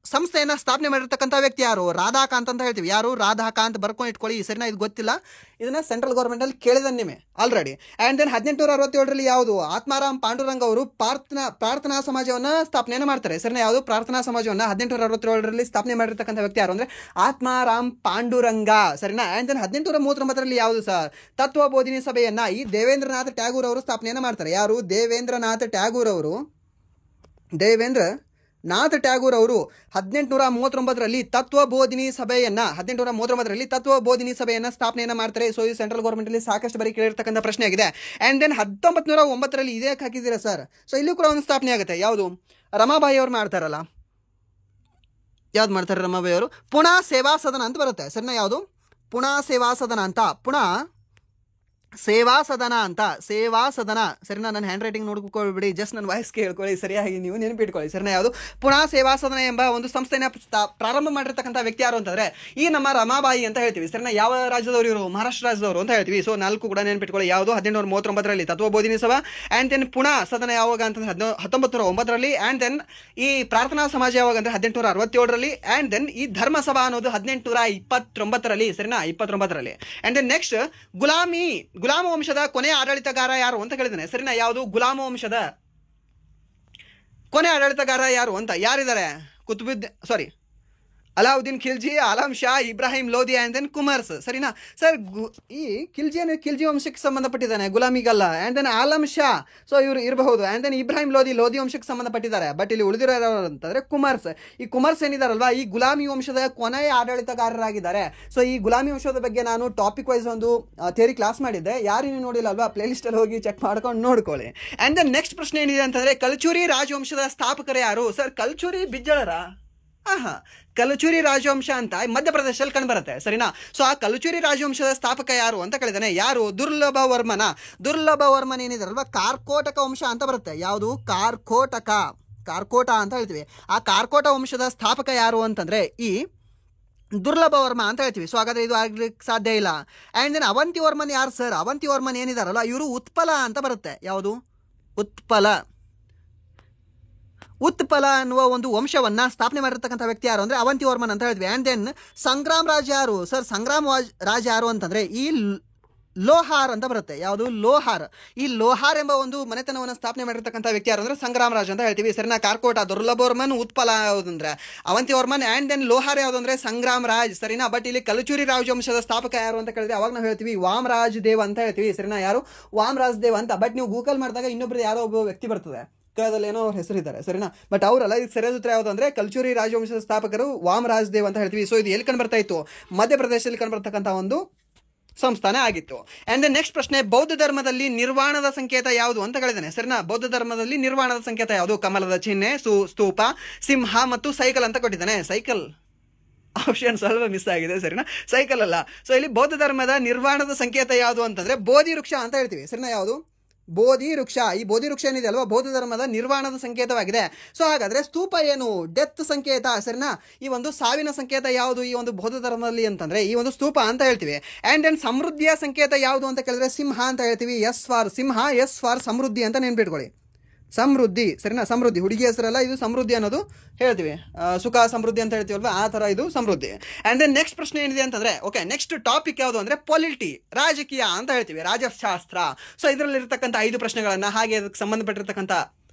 ಸಂಸ್ಥೆಯನ್ನು ಸ್ಥಾಪನೆ ಮಾಡಿರ್ತಕ್ಕಂಥ ವ್ಯಕ್ತಿ ಯಾರು? ರಾಧಾಕಾಂತ್ ಅಂತ ಹೇಳ್ತೀವಿ. ಯಾರು? ರಾಧಾಕಾಂತ್. ಬರ್ಕೊಂಡು ಇಟ್ಕೊಳ್ಳಿ, ಸರಿನಾ. ಇದು ಗೊತ್ತಿಲ್ಲ, ಇದನ್ನ ಸೆಂಟ್ರಲ್ ಗೌರ್ಮೆಂಟಲ್ಲಿ ಕೇಳಿದ ನಿಮೆ ಆಲ್ರೆಡಿ. ಆ್ಯಂಡ್ ದೆನ್ 1867ರಲ್ಲಿ ಯಾವುದು? ಆತ್ಮಾರಾಮ್ ಪಾಂಡುರಂಗ ಅವರು ಪ್ರಾರ್ಥನಾ ಸಮಾಜವನ್ನು ಸ್ಥಾಪನೆಯನ್ನು ಮಾಡ್ತಾರೆ, ಸರಿನಾ. ಯಾವುದು? ಪ್ರಾರ್ಥನಾ ಸಮಾಜವನ್ನು 1867ರಲ್ಲಿ ಸ್ಥಾಪನೆ ಮಾಡಿರ್ತಕ್ಕಂಥ ವ್ಯಕ್ತಿ ಯಾರು ಅಂದರೆ ಆತ್ಮಾರಾಮ್ ಪಾಂಡುರಂಗ, ಸರಿನಾ. ಆ್ಯಂಡ್ ದೆನ್ 1839ರಲ್ಲಿ ಯಾವುದು ಸರ್? ತತ್ವಬೋಧಿನಿ ಸಭೆಯನ್ನು ಈ ದೇವೇಂದ್ರನಾಥ್ ಟ್ಯಾಗೂರ್ ಅವರು ಸ್ಥಾಪನೆಯನ್ನು ಮಾಡ್ತಾರೆ. ಯಾರು? ದೇವೇಂದ್ರನಾಥ್ ಟ್ಯಾಗೂರ್ ಅವರು 1839ರಲ್ಲಿ ತತ್ವಬೋಧಿನಿ ಸಭೆಯನ್ನು ಸ್ಥಾಪನೆಯನ್ನು ಮಾಡ್ತಾರೆ. ಸೊ ಈ ಸೆಂಟ್ರಲ್ ಗೌರ್ಮೆಂಟಲ್ಲಿ ಸಾಕಷ್ಟು ಬಾರಿ ಕೇಳಿರ್ತಕ್ಕಂಥ ಪ್ರಶ್ನೆ ಆಗಿದೆ. ಆ್ಯಂಡ್ ದೆನ್ 1909ರಲ್ಲಿ ಇದೇ ಹಾಕಿದ್ದೀರಾ ಸರ್? ಸೊ ಇಲ್ಲೂ ಕೂಡ ಒಂದು ಸ್ಥಾಪನೆ ಆಗುತ್ತೆ. ಯಾವುದು? ರಮಾಬಾಯಿ ಅವರು ಮಾಡ್ತಾರಲ್ಲ, ಯಾವ್ದು ಮಾಡ್ತಾರೆ ರಮಾಬಾಯಿ ಅವರು? ಪುಣಾ ಸೇವಾ ಸದನ ಅಂತ ಬರುತ್ತೆ, ಸರಿನಾ. ಯಾವುದು? ಪುಣಾ ಸೇವಾ ಸದನ ಅಂತ, ಸೇವಾ ಸದನ, ಸರಿನಾ. ನನ್ನ ಹ್ಯಾಂಡ್ ರೈಟಿಂಗ್ ನೋಡ್ಕೊಳ್ಬಿಡಿ, ಜಸ್ಟ್ ನನ್ನ ವಾಯ್ಸ್ ಕೇಳ್ಕೊಳ್ಳಿ, ಸರಿಯಾಗಿ ನೀವು ನೆನಪಿಟ್ಕೊಳ್ಳಿ, ಸರಿನಾ. ಯಾವುದು? ಪುಣಾ ಸೇವಾ ಸದನ ಎಂಬ ಒಂದು ಸಂಸ್ಥೆನ ಪ್ರಾರಂಭ ಮಾಡಿರ್ತಕ್ಕಂಥ ವ್ಯಕ್ತಿ ಯಾರು ಅಂತಂದ್ರೆ ಈ ನಮ್ಮ ರಮಾಬಾಯಿ ಅಂತ ಹೇಳ್ತೀವಿ, ಸರಿನಾ. ಯಾವ ರಾಜ್ಯದವರು ಇವರು? ಮಹಾರಾಷ್ಟ್ರ ರಾಜ್ಯದವರು ಅಂತ ಹೇಳ್ತೀವಿ. ಸೊ 4 ಕೂಡ ನೆನಪಿಟ್ಕೊಳ್ಳಿ. ಯಾವುದು? 1839ರಲ್ಲಿ ತತ್ವಬೋಧಿನಿ ಸಭಾ. ಆ್ಯಂಡ್ ದೆನ್ ಪುಣಾ ಸದನ ಯಾವಾಗ ಅಂತಂದ್ರೆ 1909ರಲ್ಲಿ. ಆ್ಯಂಡ್ ದೆನ್ ಈ ಪ್ರಾರ್ಥನಾ ಸಮಾಜ ಯಾವಾಗ ಅಂದ್ರೆ 1867ರಲ್ಲಿ. ಆ್ಯಂಡ್ ದೆನ್ ಈ ಧರ್ಮಸಭಾ ಅನ್ನೋದು 1829ರಲ್ಲಿ, ಸರಿನಾ. 29ರಲ್ಲಿ. ಆ್ಯಂಡ್ ದೆನ್ ನೆಕ್ಸ್ಟ್ ಗುಲಾಮ ವಂಶದ ಕೊನೆಯ ಆಡಳಿತಗಾರ ಯಾರು ಅಂತ ಕೇಳಿದ್ದಾನೆ, ಸರಿನಾ. ಯಾವುದು? ಗುಲಾಮ ವಂಶದ ಕೊನೆ ಆಡಳಿತಗಾರ ಯಾರು ಅಂತ ಯಾರಿದ್ದಾರೆ? ಅಲಾವುದ್ದೀನ್ ಖಿಲ್ಜಿ, ಆಲಂ ಶಾ, ಇಬ್ರಾಹಿಂ ಲೋಧಿ ಆ್ಯಂಡ್ ದೆನ್ ಕುಮರ್ಸ್, ಸರಿನಾ. ಸರ್ ಈ ಖಿಲ್ಜಿ ವಂಶಕ್ಕೆ ಸಂಬಂಧಪಟ್ಟಿದ್ದಾನೆ, ಗುಲಾಮಿಗಲ್ಲ. And then Alam Shah, so ಇವರು ಇರಬಹುದು. ಆ್ಯಂಡ್ ದೆನ್ ಇಬ್ರಾಹಿಂ ಲೋಧಿ ವಂಶಕ್ಕೆ ಸಂಬಂಧಪಟ್ಟಿದ್ದಾರೆ. ಬಟ್ ಇಲ್ಲಿ ಉಳಿದಿರೋ ಅಂತಂದರೆ ಕುಮರ್ಸ್. ಈ ಕುಮರ್ಸ್ ಏನಿದಾರಲ್ವಾ, ಈ ಗುಲಾಮಿ ವಂಶದ ಕೊನೆಯ ಆಡಳಿತಗಾರರಾಗಿದ್ದಾರೆ. ಸೊ ಈ ಗುಲಾಮಿ ವಂಶದ ಬಗ್ಗೆ ನಾನು ಟಾಪಿಕ್ ವೈಸ್ ಒಂದು ಥಿಯರಿ ಕ್ಲಾಸ್ ಮಾಡಿದ್ದೆ. ಯಾರು ನೀವು ನೋಡಿಲ್ಲ ಅಲ್ವಾ, ಪ್ಲೇಲಿಸ್ಟಲ್ಲಿ ಹೋಗಿ ಚೆಕ್ ಮಾಡ್ಕೊಂಡು ನೋಡ್ಕೊಳ್ಳಿ. ಆ್ಯಂಡ್ ದೆನ್ ನೆಕ್ಸ್ಟ್ ಪ್ರಶ್ನೆ ಏನಿದೆ ಅಂತಂದರೆ ಕಲ್ಚೂರಿ ರಾಜವಂಶದ ಸ್ಥಾಪಕರು ಯಾರು? ಸರ್ ಕಲ್ಚೂರಿ ಬಿಜ್ಜಳರ? ಕಲಚೂರಿ ರಾಜವಂಶ ಅಂತ ಮಧ್ಯಪ್ರದೇಶದಲ್ಲಿ ಕಂಡು ಬರುತ್ತೆ, ಸರಿನಾ. ಸೊ ಆ ಕಲಚೂರಿ ರಾಜವಂಶದ ಸ್ಥಾಪಕ ಯಾರು ಅಂತ ಕೇಳಿದಾನೆ. ಯಾರು? ದುರ್ಲಭ ವರ್ಮನ್ ಏನಿದಾರಲ್ವಾ, ಕಾರ್ಕೋಟಕ ವಂಶ ಅಂತ ಬರುತ್ತೆ. ಯಾವುದು? ಕಾರ್ಕೋಟ ಅಂತ ಹೇಳ್ತೀವಿ. ಆ ಕಾರ್ಕೋಟ ವಂಶದ ಸ್ಥಾಪಕ ಯಾರು ಅಂತಂದ್ರೆ ಈ ದುರ್ಲಭ ವರ್ಮ ಅಂತ ಹೇಳ್ತೀವಿ. ಸೊ ಹಾಗಾದ್ರೆ ಇದು ಆಗ್ಲಿಕ್ಕೆ ಸಾಧ್ಯ ಇಲ್ಲ. ಆ್ಯಂಡ್ ದೆನ್ ಅವಂತಿ ವರ್ಮನ್ ಯಾರು ಸರ್? ಅವಂತಿ ವರ್ಮನ್ ಏನಿದಾರಲ್ಲ ಇವರು ಉತ್ಪಲ ಅಂತ ಬರುತ್ತೆ. ಯಾವುದು? ಉತ್ಪಲ ಅನ್ನುವ ಒಂದು ವಂಶವನ್ನ ಸ್ಥಾಪನೆ ಮಾಡಿರ್ತಕ್ಕಂಥ ವ್ಯಕ್ತಿ ಯಾರು ಅಂದ್ರೆ ಅವಂತಿ ವರ್ಮನ್ ಅಂತ ಹೇಳಿದ್ವಿ. ಆ್ಯಂಡ್ ದೆನ್ ಸಂಗ್ರಾಮ್ ರಾಜ್ ಯಾರು ಸರ್? ಸಂಗ್ರಾಮ್ ರಾಜ್ ಯಾರು ಅಂತಂದ್ರೆ ಈ ಲೋಹಾರ್ ಅಂತ ಬರುತ್ತೆ. ಯಾವುದು? ಲೋಹಾರ್. ಈ ಲೋಹಾರ್ ಎಂಬ ಒಂದು ಮನೆತನವನ್ನು ಸ್ಥಾಪನೆ ಮಾಡಿರ್ತಕ್ಕಂಥ ವ್ಯಕ್ತಿ ಯಾರು ಅಂದ್ರೆ ಸಂಗ್ರಾಮ್ ರಾಜ್ ಅಂತ ಹೇಳ್ತೀವಿ, ಸರಿನಾ. ಕಾರ್ಕೋಟ ದುರ್ಲಭ ವರ್ಮನ್, ಉತ್ಪಲ ಯಾವುದಂದ್ರೆ ಅವಂತಿ ವರ್ಮನ್, ಆ್ಯಂಡ್ ದೆನ್ ಲೋಹಾರ್ ಯಾವುದು ಅಂದ್ರೆ ಸಂಗ್ರಾಮ್ ರಾಜ್, ಸರಿನಾ. ಬಟ್ ಇಲ್ಲಿ ಕಲಚೂರಿ ರಾಜವಂಶದ ಸ್ಥಾಪಕ ಯಾರು ಅಂತ ಕೇಳಿದ್ರೆ ಅವಾಗ ನಾವು ಹೇಳ್ತೀವಿ ವಾಮರಾಜ್ ದೇವ್ ಅಂತ ಹೇಳ್ತೀವಿ, ಸರಿನಾ. ಯಾರು? ವಾಮರಾಜ್ ದೇವ್ ಅಂತ. ಬಟ್ ನೀವು ಗೂಗಲ್ ಮಾಡಿದಾಗ ಇನ್ನೊಬ್ರು ಯಾರೋ ಒಬ್ಬ ವ್ಯಕ್ತಿ ಬರ್ತದೆ, ಪಕ್ಕದಲ್ಲಿ ಏನೋ ಅವ್ರ ಹೆಸರಿದ್ದಾರೆ, ಸರಿನಾ. ಬಟ್ ಅವರಲ್ಲ. ಇದು ಸರಿಯಾದ ಉತ್ತರ ಯಾವುದು ಅಂದರೆ ಕಲ್ಚುರಿ ರಾಜವಂಶದ ಸ್ಥಾಪಕರು ವಾಮರಾಜದೇವ್ ಅಂತ ಹೇಳ್ತೀವಿ. ಸೊ ಇದು ಎಲ್ಲಿ ಕಂಡು ಬರ್ತಾ ಇತ್ತು? ಮಧ್ಯಪ್ರದೇಶದಲ್ಲಿ ಕಂಡು ಬರ್ತಕ್ಕಂಥ ಒಂದು ಸಂಸ್ಥಾನ ಆಗಿತ್ತು. ಅಂಡ್ ದೆನ್ ನೆಕ್ಸ್ಟ್ ಪ್ರಶ್ನೆ, ಬೌದ್ಧ ಧರ್ಮದಲ್ಲಿ ನಿರ್ವಾಣದ ಸಂಕೇತ ಯಾವುದು ಅಂತ ಹೇಳಿದಾನೆ, ಸರಿನಾ. ಬೌದ್ಧ ಧರ್ಮದಲ್ಲಿ ನಿರ್ವಾಣದ ಸಂಕೇತ ಯಾವುದು? ಕಮಲದ ಚಿಹ್ನೆ, ಸ್ತೂಪ, ಸಿಂಹ ಮತ್ತು ಸೈಕಲ್ ಅಂತ ಕೊಟ್ಟಿದ್ದಾನೆ. ಸೈಕಲ್ ಆಪ್ಷನ್ ಸ್ವಲ್ಪ ಮಿಸ್ ಆಗಿದೆ, ಸರಿನಾ. ಸೈಕಲ್ ಅಲ್ಲ. ಸೊ ಇಲ್ಲಿ ಬೌದ್ಧ ಧರ್ಮದ ನಿರ್ವಾಣದ ಸಂಕೇತ ಯಾವುದು ಅಂತಂದ್ರೆ ಬೋಧಿ ವೃಕ್ಷ ಅಂತ ಹೇಳ್ತೀವಿ, ಸರಿನಾ. ಯಾವುದು? ಬೋಧಿ ವೃಕ್ಷ. ಈ ಬೋಧಿ ವೃಕ್ಷ ಏನಿದೆ ಅಲ್ವಾ, ಬೌದ್ಧ ಧರ್ಮದ ನಿರ್ವಾಣದ ಸಂಕೇತವಾಗಿದೆ. ಸೊ ಹಾಗಾದ್ರೆ ಸ್ತೂಪ ಏನು? ಡೆತ್ ಸಂಕೇತ, ಸರಿನಾ. ಈ ಒಂದು ಸಾವಿನ ಸಂಕೇತ ಯಾವುದು ಈ ಒಂದು ಬೌದ್ಧ ಧರ್ಮದಲ್ಲಿ ಅಂತಂದ್ರೆ ಈ ಒಂದು ಸ್ತೂಪ ಅಂತ ಹೇಳ್ತೀವಿ. ಅಂಡ್ ದೆನ್ ಸಮೃದ್ಧಿಯ ಸಂಕೇತ ಯಾವುದು ಅಂತ ಕೇಳಿದ್ರೆ ಸಿಂಹ ಅಂತ ಹೇಳ್ತೀವಿ. ಎಸ್ ಫಾರ್ ಸಿಂಹ, ಎಸ್ ಫಾರ್ ಸಮೃದ್ಧಿ ಅಂತ ನೆನ್ಪಿಟ್ಕೊಳ್ಳಿ. ಸಮೃದ್ಧಿ, ಸರಿನಾ. ಸಮೃದ್ಧಿ ಹುಡುಗಿ ಹೆಸರಲ್ಲ, ಇದು ಸಮೃದ್ಧಿ ಅನ್ನೋದು ಹೇಳ್ತೀವಿ. ಸುಖ ಸಮೃದ್ಧಿ ಅಂತ ಹೇಳ್ತೀವಲ್ವಾ, ಆ ಥರ ಇದು ಸಮೃದ್ಧಿ. ಆ್ಯಂಡ್ ದೆನ್ ನೆಕ್ಸ್ಟ್ ಪ್ರಶ್ನೆ ಏನಿದೆ ಅಂತಂದರೆ, ಓಕೆ, ನೆಕ್ಸ್ಟ್ ಟಾಪಿಕ್ ಯಾವುದು ಅಂದರೆ ಪೊಲಿಟಿ, ರಾಜಕೀಯ ಅಂತ ಹೇಳ್ತೀವಿ, ರಾಜಶಾಸ್ತ್ರ. ಸೊ ಇದರಲ್ಲಿರ್ತಕ್ಕಂಥ 5 ಪ್ರಶ್ನೆಗಳನ್ನು ಹಾಗೆ ಅದಕ್ಕೆ ಸಂಬಂಧಪಟ್ಟಿರ್ತಕ್ಕಂಥ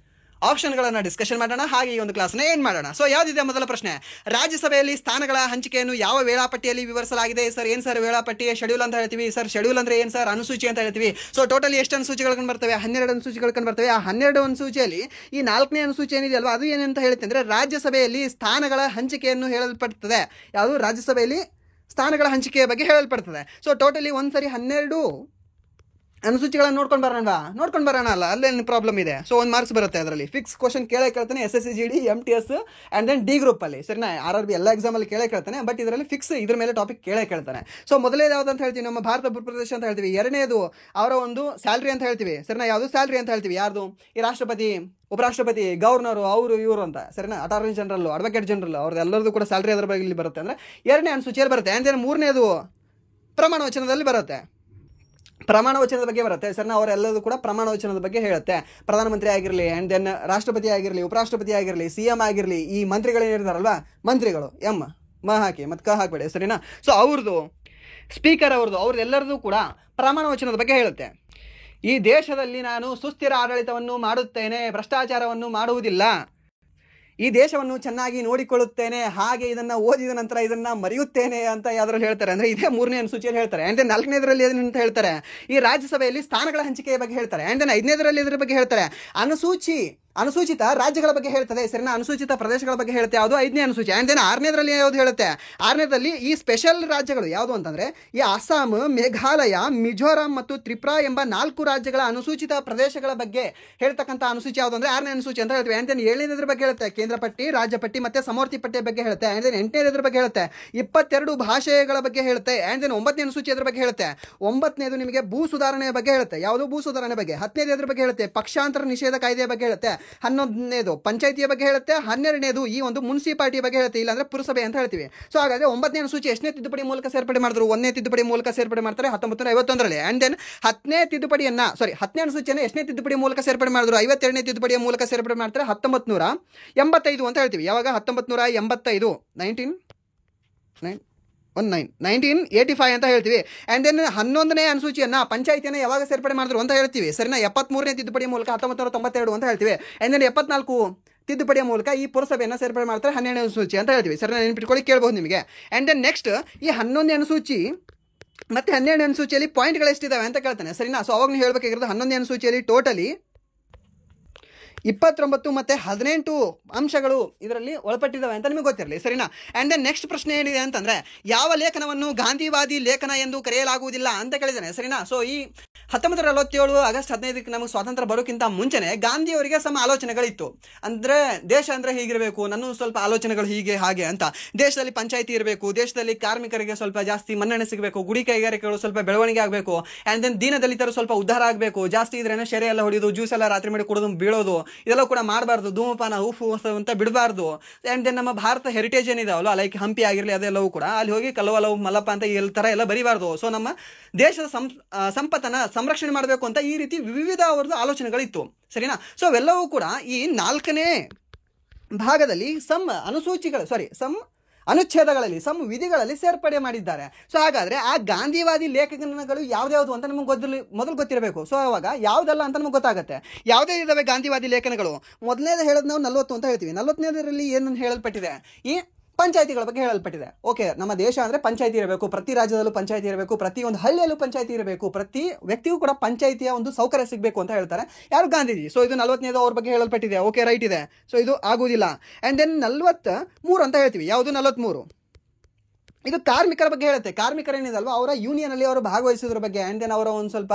ಆಪ್ಷನ್ಗಳನ್ನು ಡಿಸ್ಕಷನ್ ಮಾಡೋಣ, ಹಾಗೆ ಈ ಒಂದು ಕ್ಲಾಸ್ನ ಏನು ಮಾಡೋಣ. ಸೊ ಯಾವುದಿದೆ ಮೊದಲ ಪ್ರಶ್ನೆ, ರಾಜ್ಯಸಭೆಯಲ್ಲಿ ಸ್ಥಾನಗಳ ಹಂಚಿಕೆಯನ್ನು ಯಾವ ವೇಳಾಪಟ್ಟಿಯಲ್ಲಿ ವಿವರಿಸಲಾಗಿದೆ? ಸರ್ ಏನು ಸರ್ ವೇಳಾಪಟ್ಟಿ? ಶೆಡ್ಯೂಲ್ ಅಂತ ಹೇಳ್ತೀವಿ. ಸರ್ ಶೆಡ್ಯೂಲ್ ಅಂದರೆ ಏನು ಸರ್? ಅನುಸೂಚಿ ಅಂತ ಹೇಳ್ತೀವಿ. ಸೊ ಟೋಟಲಿ ಎಷ್ಟು ಅನುಸೂಚಿಗಳು ಕಂಡು ಬರ್ತವೆ? 12 ಅನುಸೂಚಿಗಳು ಕಂಡು ಬರ್ತವೆ. ಆ 12 ಅನುಸೂಚಿಯಲ್ಲಿ ಈ 4ನೇ ಅನುಸೂಚಿ ಏನಿದೆ ಅಲ್ವಾ, ಅದು ಏನಂತ ಹೇಳುತ್ತೆ ಅಂದರೆ ರಾಜ್ಯಸಭೆಯಲ್ಲಿ ಸ್ಥಾನಗಳ ಹಂಚಿಕೆಯನ್ನು ಹೇಳಲ್ಪಡ್ತದೆ. ಯಾವುದು? ರಾಜ್ಯಸಭೆಯಲ್ಲಿ ಸ್ಥಾನಗಳ ಹಂಚಿಕೆಯ ಬಗ್ಗೆ ಹೇಳಲ್ಪಡ್ತದೆ. ಸೊ ಟೋಟಲಿ ಒಂದ್ಸರಿ 12 ಅನುಸೂಚಿಗಳನ್ನು ನೋಡ್ಕೊಂಡು ಬರೋಣ ಅಲ್ಲ, ಅಲ್ಲೇನು ಪ್ರಾಬ್ಲಮ್ ಇದೆ. ಸೊ 1 ಮಾರ್ಕ್ಸ್ ಬರುತ್ತೆ ಅದರಲ್ಲಿ. ಫಿಕ್ಸ್ ಕ್ವಶನ್ ಕೇಳ್ತಾನೆ SSC GD MTS and then D ಗ್ರೂಪಲ್ಲಿ, ಸರಿನಾ. RRB ಎಲ್ಲ ಎಕ್ಸಾಮಲ್ಲಿ ಕೇಳ್ತಾನೆ. ಬಟ್ ಇದರಲ್ಲಿ ಫಿಕ್ಸ್ ಇದ್ರ ಮೇಲೆ ಟಾಪಿಕ್ ಕೇಳ್ತಾನೆ. ಸೊ ಮೊದಲೇದು ಯಾವ್ದು ಅಂತ ಹೇಳ್ತೀವಿ, ನಮ್ಮ ಭಾರತ ಭೂಪ್ರದೇಶ ಅಂತ ಹೇಳ್ತೀವಿ. ಎರಡನೇದು ಅವರ ಒಂದು ಸ್ಯಾಲ್ರಿ ಅಂತ ಹೇಳ್ತೀವಿ, ಸರಿನಾ. ಯಾವುದು? ಸ್ಯಾಲ್ರಿ ಅಂತ ಹೇಳ್ತೀವಿ. ಯಾರ್ದು? ಈ ರಾಷ್ಟ್ರಪತಿ, ಉಪರಾಷ್ಟ್ರಪತಿ, ಗವರ್ನರು, ಅವರು ಇವರು ಅಂತ, ಸರಿನಾ. ಅಟಾರ್ನಿ ಜನರಲ್, ಅಡ್ವೊಕೇಟ್ ಜನರಲ್, ಅವ್ರದ್ದೆಲ್ಲರದು ಕೂಡ ಸ್ಯಾಲ್ರಿ ಅದರ ಬಗ್ಗೆ ಇಲ್ಲಿ ಬರುತ್ತೆ. ಅಂದರೆ 2ನೇ ಅನುಸೂಚಿಯಲ್ಲಿ ಬರುತ್ತೆ. ಆ್ಯಂಡ್ ದೆನ್ 3ನೇದು ಪ್ರಮಾಣ ವಚನದಲ್ಲಿ ಬರುತ್ತೆ. ಪ್ರಮಾಣ ವಚನದ ಬಗ್ಗೆ ಬರುತ್ತೆ, ಸರಿನಾ. ಅವರೆಲ್ಲದೂ ಕೂಡ ಪ್ರಮಾಣ ವಚನದ ಬಗ್ಗೆ ಹೇಳುತ್ತೆ. ಪ್ರಧಾನಮಂತ್ರಿ ಆಗಿರಲಿ, ಆ್ಯಂಡ್ ದೆನ್ ರಾಷ್ಟ್ರಪತಿ ಆಗಿರಲಿ, ಉಪರಾಷ್ಟ್ರಪತಿ ಆಗಿರಲಿ, CM ಆಗಿರಲಿ, ಈ ಮಂತ್ರಿಗಳೇನಿರ್ತಾರಲ್ವಾ, ಮಂತ್ರಿಗಳು ಮ ಹಾಕಿ ಮತ್ತು ಕ ಹಾಕಬೇಡಿ, ಸರಿನಾ. ಸೊ ಅವ್ರದ್ದು ಸ್ಪೀಕರ್ ಅವ್ರದ್ದೆಲ್ಲರದು ಕೂಡ ಪ್ರಮಾಣ ವಚನದ ಬಗ್ಗೆ ಹೇಳುತ್ತೆ. ಈ ದೇಶದಲ್ಲಿ ನಾನು ಸುಸ್ಥಿರ ಆಡಳಿತವನ್ನು ಮಾಡುತ್ತೇನೆ, ಭ್ರಷ್ಟಾಚಾರವನ್ನು ಮಾಡುವುದಿಲ್ಲ, ಈ ದೇಶವನ್ನು ಚೆನ್ನಾಗಿ ನೋಡಿಕೊಳ್ಳುತ್ತೇನೆ, ಹಾಗೆ ಇದನ್ನು ಓದಿದ ನಂತರ ಇದನ್ನು ಮರೆಯುತ್ತೇನೆ ಅಂತ ಯಾವ್ದ್ರಲ್ಲಿ ಹೇಳ್ತಾರೆ ಅಂದರೆ ಇದೇ 3ನೇ ಅನುಸೂಚಿಯಲ್ಲಿ ಹೇಳ್ತಾರೆ. ಆ್ಯಂಡ್ ದೆನ್ 4ನೇದರಲ್ಲಿ ಏನಂತ ಹೇಳ್ತಾರೆ, ಈ ರಾಜ್ಯಸಭೆಯಲ್ಲಿ ಸ್ಥಾನಗಳ ಹಂಚಿಕೆಯ ಬಗ್ಗೆ ಹೇಳ್ತಾರೆ. ಆ್ಯಂಡ್ ದೆನ್ 5ನೇದರಲ್ಲಿ ಇದರ ಬಗ್ಗೆ ಹೇಳ್ತಾರೆ, ಅನುಸೂಚಿತ ರಾಜ್ಯಗಳ ಬಗ್ಗೆ ಹೇಳ್ತದೆ, ಸರಿನಾ. ಅನುಸೂಚಿತ ಪ್ರದೇಶಗಳ ಬಗ್ಗೆ ಹೇಳುತ್ತೆ. ಯಾವುದು? 5ನೇ ಅನುಸೂಚಿ. ಆ್ಯಂಡ್ ದೆನ್ 6ನೇದರಲ್ಲಿ ಯಾವುದು ಹೇಳುತ್ತೆ? 6ನೇದಲ್ಲಿ ಈ ಸ್ಪೆಷಲ್ ರಾಜ್ಯಗಳು ಯಾವುದು ಅಂತಂದರೆ ಈ ಅಸ್ಸಾಂ, ಮೇಘಾಲಯ, ಮಿಜೋರಾಂ ಮತ್ತು ತ್ರಿಪುರಾ ಎಂಬ 4 ರಾಜ್ಯಗಳ ಅನುಸೂಚಿತ ಪ್ರದೇಶಗಳ ಬಗ್ಗೆ ಹೇಳ್ತಕ್ಕಂಥ ಅನುಸೂಚಿ ಯಾವುದು ಅಂದರೆ 6ನೇ ಅನುಸೂಚಿ ಅಂತ ಹೇಳ್ತೀವಿ. ಆ್ಯಂಡ್ ದೆನ್ 7ನೇದ್ರ ಬಗ್ಗೆ ಹೇಳುತ್ತೆ ಕೇಂದ್ರ ಪಟ್ಟಿ, ರಾಜ್ಯ ಪಟ್ಟಿ ಮತ್ತು ಸಮವರ್ತಿ ಪಟ್ಟಿಯ ಬಗ್ಗೆ ಹೇಳುತ್ತೆ. ಆ್ಯಂಡ್ ದೆನ್ 8ನೇದ್ರ ಬಗ್ಗೆ ಹೇಳುತ್ತೆ 22 ಭಾಷೆಗಳ ಬಗ್ಗೆ ಹೇಳುತ್ತೆ. ಆ್ಯಂಡ್ ದೆನ್ 9ನೇ ಅನುಸೂಚಿ ಅದ್ರ ಬಗ್ಗೆ ಹೇಳುತ್ತೆ. 9ನೇದು ನಿಮಗೆ ಭೂ ಸುಧಾರಣೆಯ ಬಗ್ಗೆ ಹೇಳುತ್ತೆ. ಯಾವುದು? ಭೂ ಸುಧಾರಣೆ ಬಗ್ಗೆ. 10ನೇದು ಅದ್ರ ಬಗ್ಗೆ ಹೇಳುತ್ತೆ ಪಕ್ಷಾಂತರ ನಿಷೇಧ ಕಾಯ್ದೆಯ ಬಗ್ಗೆ ಹೇಳುತ್ತೆ. 11ನೇದು ಪಂಚಾಯಿತಿಯ ಬಗ್ಗೆ ಹೇಳುತ್ತೆ. 12ನೇದು ಈ ಒಂದು ಮುನ್ಸಿಪಾಲಿಟಿ ಬಗ್ಗೆ ಹೇಳುತ್ತೆ, ಇಲ್ಲಾಂದ್ರೆ ಪುರಸಭೆ ಅಂತ ಹೇಳ್ತೀವಿ. ಸೊ ಹಾಗಾದ್ರೆ 9ನೇ ಅನುಸೂಚಿ ಎಷ್ಟನೇ ತಿದ್ದುಪಡಿ ಮೂಲಕ ಸೇರ್ಪಡೆ ಮಾಡಿದ್ರು? 1ನೇ ತಿದ್ದುಪಡಿ ಮೂಲಕ ಸೇರ್ಪಡೆ ಮಾಡ್ತಾರೆ 1951ರಲ್ಲಿ. ಆ್ಯಂಡ್ ದೆನ್ 10ನೇ ಅನುಸೂಚಿಯನ್ನು ಎಷ್ಟನೇ ತಿದ್ದುಪಡಿ ಮೂಲಕ ಸೇರ್ಪಡೆ ಮಾಡಿದ್ರು? 52ನೇ ತಿದ್ದುಪಡಿಯ ಮೂಲಕ ಸೇರ್ಪಡೆ ಮಾಡ್ತಾರೆ 1985 ಅಂತ ಹೇಳ್ತೀವಿ. ಯಾವಾಗ? 1985, 1985 ಅಂತ ಹೇಳ್ತೀವಿ. ಆ್ಯಂಡ್ ದೆನ್ 11ನೇ ಅನುಸೂಚಿಯನ್ನು ಪಂಚಾಯಿತಿಯನ್ನು ಯಾವಾಗ ಸೇರ್ಪಡೆ ಮಾಡಿದ್ರು ಅಂತ ಹೇಳ್ತೀವಿ, ಸರಿನಾ. 73ನೇ ತಿದ್ದುಪಡಿ ಮೂಲಕ 1992 ಅಂತ ಹೇಳ್ತೀವಿ. ಆ್ಯಂಡ್ ದೆನ್ 74 ತಿದ್ದುಪಡಿಯ ಮೂಲಕ ಈ ಪುರಸಭೆಯನ್ನು ಸೇರ್ಪಡೆ ಮಾಡ್ತಾರೆ 12ನೇ ಅನುಸೂಚಿ ಅಂತ ಹೇಳ್ತೀವಿ, ಸರಿನಾ. ನೆನಪಿಟ್ಕೊಳ್ಳಿ, ಕೇಳ್ಬೋದು ನಿಮಗೆ. ಆ್ಯಂಡ್ ದೆನ್ ನೆಕ್ಸ್ಟ್ ಈ 11ನೇ ಅನುಸೂಚಿ ಮತ್ತು 12ನೇ ಅನುಸೂಚಿಯಲ್ಲಿ ಪಾಯಿಂಟ್ಗಳು ಎಷ್ಟಿದ್ದಾವೆ ಅಂತ ಕೇಳ್ತಾನೆ, ಸರಿನಾ. ಸೊ ಅವಾಗ ನೀವು ಹೇಳಬೇಕಾಗಿರೋದು 11ನೇ ಅನುಸೂಚಿಯಲ್ಲಿ ಟೋಟಲಿ 29 ಮತ್ತು 18 ಅಂಶಗಳು ಇದರಲ್ಲಿ ಒಳಪಟ್ಟಿದ್ದಾವೆ ಅಂತ ನಿಮಗೆ ಗೊತ್ತಿರಲಿ, ಸರಿನಾ. ಆ್ಯಂಡ್ ದೆನ್ ನೆಕ್ಸ್ಟ್ ಪ್ರಶ್ನೆ ಏನಿದೆ ಅಂತಂದರೆ ಯಾವ ಲೇಖನವನ್ನು ಗಾಂಧಿವಾದಿ ಲೇಖನ ಎಂದು ಕರೆಯಲಾಗುವುದಿಲ್ಲ ಅಂತ ಕೇಳಿದ್ದಾನೆ, ಸರಿನಾ. ಸೊ ಈ 1947 ಆಗಸ್ಟ್ 15ಕ್ಕೆ ನಮಗೆ ಸ್ವಾತಂತ್ರ್ಯ ಬರೋಕ್ಕಿಂತ ಮುಂಚೆನೇ ಗಾಂಧಿಯವರಿಗೆ ಸಮ ಆಲೋಚನೆಗಳಿತ್ತು. ಅಂದರೆ ದೇಶ ಅಂದರೆ ಹೀಗಿರಬೇಕು, ನನ್ನ ಸ್ವಲ್ಪ ಆಲೋಚನೆಗಳು ಹೀಗೆ ಹಾಗೆ ಅಂತ. ದೇಶದಲ್ಲಿ ಪಂಚಾಯಿತಿ ಇರಬೇಕು, ದೇಶದಲ್ಲಿ ಕಾರ್ಮಿಕರಿಗೆ ಸ್ವಲ್ಪ ಜಾಸ್ತಿ ಮನ್ನಣೆ ಸಿಗಬೇಕು, ಗುಡಿ ಕೈಗಾರಿಕೆಗಳು ಸ್ವಲ್ಪ ಬೆಳವಣಿಗೆ ಆಗಬೇಕು, ಆ್ಯಂಡ್ ದೆನ್ ದೀನದಲಿತರು ಸ್ವಲ್ಪ ಉದ್ಧಾರ ಆಗಬೇಕು. ಜಾಸ್ತಿ ಇದ್ರೇನೆ ಶೆರೆ ಎಲ್ಲ ಹೊಡೆಯೋದು, ಜ್ಯೂಸ್ ಎಲ್ಲ ರಾತ್ರಿ ಮಾಡಿ ಕುಡಿದು ಬೀಳೋದು, ಇದೆಲ್ಲ ಕೂಡ ಮಾಡಬಾರ್ದು. ಧೂಮಪಾನ ಉಫು ಅಂತ ಬಿಡಬಾರ್ದು. ಆ್ಯಂಡ್ ದೆನ್ ನಮ್ಮ ಭಾರತ ಹೆರಿಟೇಜ್ ಏನಿದಾವಲ್ಲ, ಲೈಕ್ ಹಂಪಿ ಆಗಿರಲಿ ಅದೆಲ್ಲವೂ ಕೂಡ ಅಲ್ಲಿ ಹೋಗಿ ಕಲ್ಲವಲವು ಮಲ್ಲಪ್ಪ ಅಂತ ಈ ಥರ ಎಲ್ಲ ಬರಿಬಾರ್ದು. ಸೊ ನಮ್ಮ ದೇಶದ ಸಂಪತ್ತನ್ನು ಸಂರಕ್ಷಣೆ ಮಾಡಬೇಕು ಅಂತ ಈ ರೀತಿ ವಿವಿಧ ಅವರದ್ದು ಆಲೋಚನೆಗಳಿತ್ತು, ಸರಿನಾ. ಸೊ ಅವೆಲ್ಲವೂ ಕೂಡ ಈ 4ನೇ ಭಾಗದಲ್ಲಿ ಅನುಚ್ಛೇದಗಳಲ್ಲಿ ವಿಧಿಗಳಲ್ಲಿ ಸೇರ್ಪಡೆ ಮಾಡಿದ್ದಾರೆ. ಸೊ ಹಾಗಾದರೆ ಆ ಗಾಂಧಿವಾದಿ ಲೇಖನಗಳು ಯಾವ್ದ್ಯಾವುದು ಅಂತ ನಮಗೆ ಮೊದಲು ಗೊತ್ತಿರಬೇಕು. ಸೊ ಅವಾಗ ಯಾವುದಲ್ಲ ಅಂತ ನಮಗೆ ಗೊತ್ತಾಗುತ್ತೆ. ಯಾವುದೇ ಇದ್ದಾವೆ ಗಾಂಧಿವಾದಿ ಲೇಖನಗಳು? ಮೊದಲನೇದು ಹೇಳೋದು ನಾವು 40 ಅಂತ ಹೇಳ್ತೀವಿ. 40ನೇದರಲ್ಲಿ ಏನನ್ನು ಹೇಳಲ್ಪಟ್ಟಿದೆ? ಈ ಪಂಚಾಯತಿಗಳ ಬಗ್ಗೆ ಹೇಳಲ್ಪಟ್ಟಿದೆ. ಓಕೆ, ನಮ್ಮ ದೇಶ ಅಂದರೆ ಪಂಚಾಯತಿ ಇರಬೇಕು, ಪ್ರತಿ ರಾಜ್ಯದಲ್ಲೂ ಪಂಚಾಯತಿ ಇರಬೇಕು, ಪ್ರತಿ ಒಂದು ಹಳ್ಳಿಯಲ್ಲೂ ಪಂಚಾಯತಿ ಇರಬೇಕು, ಪ್ರತಿ ವ್ಯಕ್ತಿಗೂ ಕೂಡ ಪಂಚಾಯತಿಯ ಒಂದು ಸೌಕರ್ಯ ಸಿಗಬೇಕು ಅಂತ ಹೇಳ್ತಾರೆ ಯಾರು, ಗಾಂಧೀಜಿ. ಸೊ ಇದು 40ನೇದು ಅವ್ರ ಬಗ್ಗೆ ಹೇಳಲ್ಪಟ್ಟಿದೆ. ಓಕೆ, ರೈಟ್ ಇದೆ. ಸೊ ಇದು ಆಗುವುದಿಲ್ಲ. ಆ್ಯಂಡ್ ದೆನ್ 43 ಅಂತ ಹೇಳ್ತೀವಿ. ಯಾವುದು 43? ಇದು ಕಾರ್ಮಿಕರ ಬಗ್ಗೆ ಹೇಳುತ್ತೆ. ಕಾರ್ಮಿಕರೇನಿದಲ್ವ ಅವರ ಯೂನಿಯನಲ್ಲಿ ಅವರು ಭಾಗವಹಿಸೋದ್ರ ಬಗ್ಗೆ ಆ್ಯಂಡ್ ದೆನ್ ಅವರ ಒಂದು ಸ್ವಲ್ಪ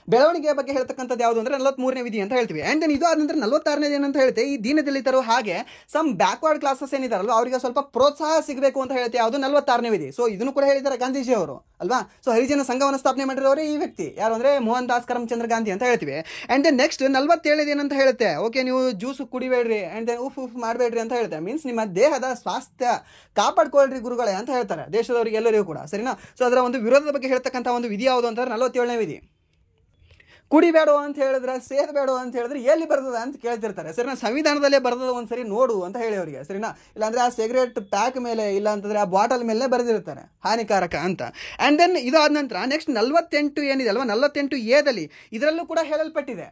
ಬೆಳವಣಿಗೆಯ ಬಗ್ಗೆ ಹೇಳ್ತಕ್ಕಂಥದ್ದು ಯಾವುದು ಅಂದರೆ 43ನೇ ವಿಧಿ ಅಂತ ಹೇಳ್ತೀವಿ. ಆ್ಯಂಡ್ ದೆನ್ ಇದು ಆದ ನಂತರ 46ನೇದು ಏನಂತ ಹೇಳುತ್ತೆ, ಈ ದೀನದಲಿತರು ಹಾಗೆ ಸಮ್ ಬ್ಯಾಕ್ವರ್ಡ್ ಕ್ಲಾಸಸ್ ಏನಿದಾರಲ್ವ ಅವರಿಗೆ ಸ್ವಲ್ಪ ಪ್ರೋತ್ಸಾಹ ಸಿಗಬೇಕು ಅಂತ ಹೇಳುತ್ತೆ. ಯಾವುದು 46ನೇ ವಿಧಿ. ಸೊ ಇದನ್ನು ಕೂಡ ಹೇಳಿದ್ದಾರೆ ಗಾಂಧೀಜಿ ಅವರು ಅಲ್ವಾ. ಸೊ ಹರಿಜನ ಸಂಘವನ್ನು ಸ್ಥಾಪನೆ ಮಾಡಿರೋರೇ ಈ ವ್ಯಕ್ತಿ, ಯಾರು ಅಂದರೆ ಮೋಹನ್ ದಾಸ್ ಕರಮ್ಚಂದ್ರ ಗಾಂಧಿ ಅಂತ ಹೇಳ್ತೀವಿ. ಆ್ಯಂಡ್ ದೆನ್ ನೆಕ್ಸ್ಟ್ 47 ಏನಂತ ಹೇಳುತ್ತೆ, ಓಕೆ ನೀವು ಜ್ಯೂಸ್ ಕುಡಿಬೇಡ್ರಿ ಆ್ಯಂಡ್ ದೆನ್ ಉಫ್ ಮಾಡಬೇಡ್ರಿ ಅಂತ ಹೇಳುತ್ತೆ. ಮೀನ್ಸ್ ನಿಮ್ಮ ದೇಹದ ಸ್ವಾಸ್ಥ್ಯ ಕಾಪಾಡ್ಕೊಳ್ರಿ ಗುರುಗಳೇ ಅಂತ ಹೇಳ್ತಾರೆ ದೇಶದವರಿಗೆ ಎಲ್ಲರಿಗೂ ಕೂಡ, ಸರಿನಾ. ಸೊ ಅದರ ಒಂದು ವಿರೋಧದ ಬಗ್ಗೆ ಹೇಳ್ತಕ್ಕಂಥ ಒಂದು ವಿಧಿ ಯಾವುದು ಅಂತಂದ್ರೆ 47ನೇ ವಿಧಿ. ಕುಡಿಬೇಡ ಅಂತ ಹೇಳಿದ್ರೆ, ಸೇದಬೇಡ ಅಂತ ಹೇಳಿದ್ರೆ ಎಲ್ಲಿ ಬರ್ತದ ಅಂತ ಕೇಳ್ತಿರ್ತಾರೆ, ಸರಿನಾ. ಸಂವಿಧಾನದಲ್ಲೇ ಬರ್ತದ ಒಂದ್ಸರಿ ನೋಡು ಅಂತ ಹೇಳಿ ಅವರಿಗೆ, ಸರಿನಾ. ಇಲ್ಲಾಂದ್ರೆ ಆ ಸಿಗರೇಟ್ ಪ್ಯಾಕ್ ಮೇಲೆ, ಇಲ್ಲ ಅಂತಂದ್ರೆ ಆ ಬಾಟಲ್ ಮೇಲೆ ಬರೆದಿರ್ತಾರೆ ಹಾನಿಕಾರಕ ಅಂತ. ಆ್ಯಂಡ್ ದೆನ್ ಇದು ಆದ ನಂತರ ನೆಕ್ಸ್ಟ್ 48 ಏನಿದೆ ಅಲ್ವಾ, 48A ಇದರಲ್ಲೂ ಕೂಡ ಹೇಳಲ್ಪಟ್ಟಿದೆ.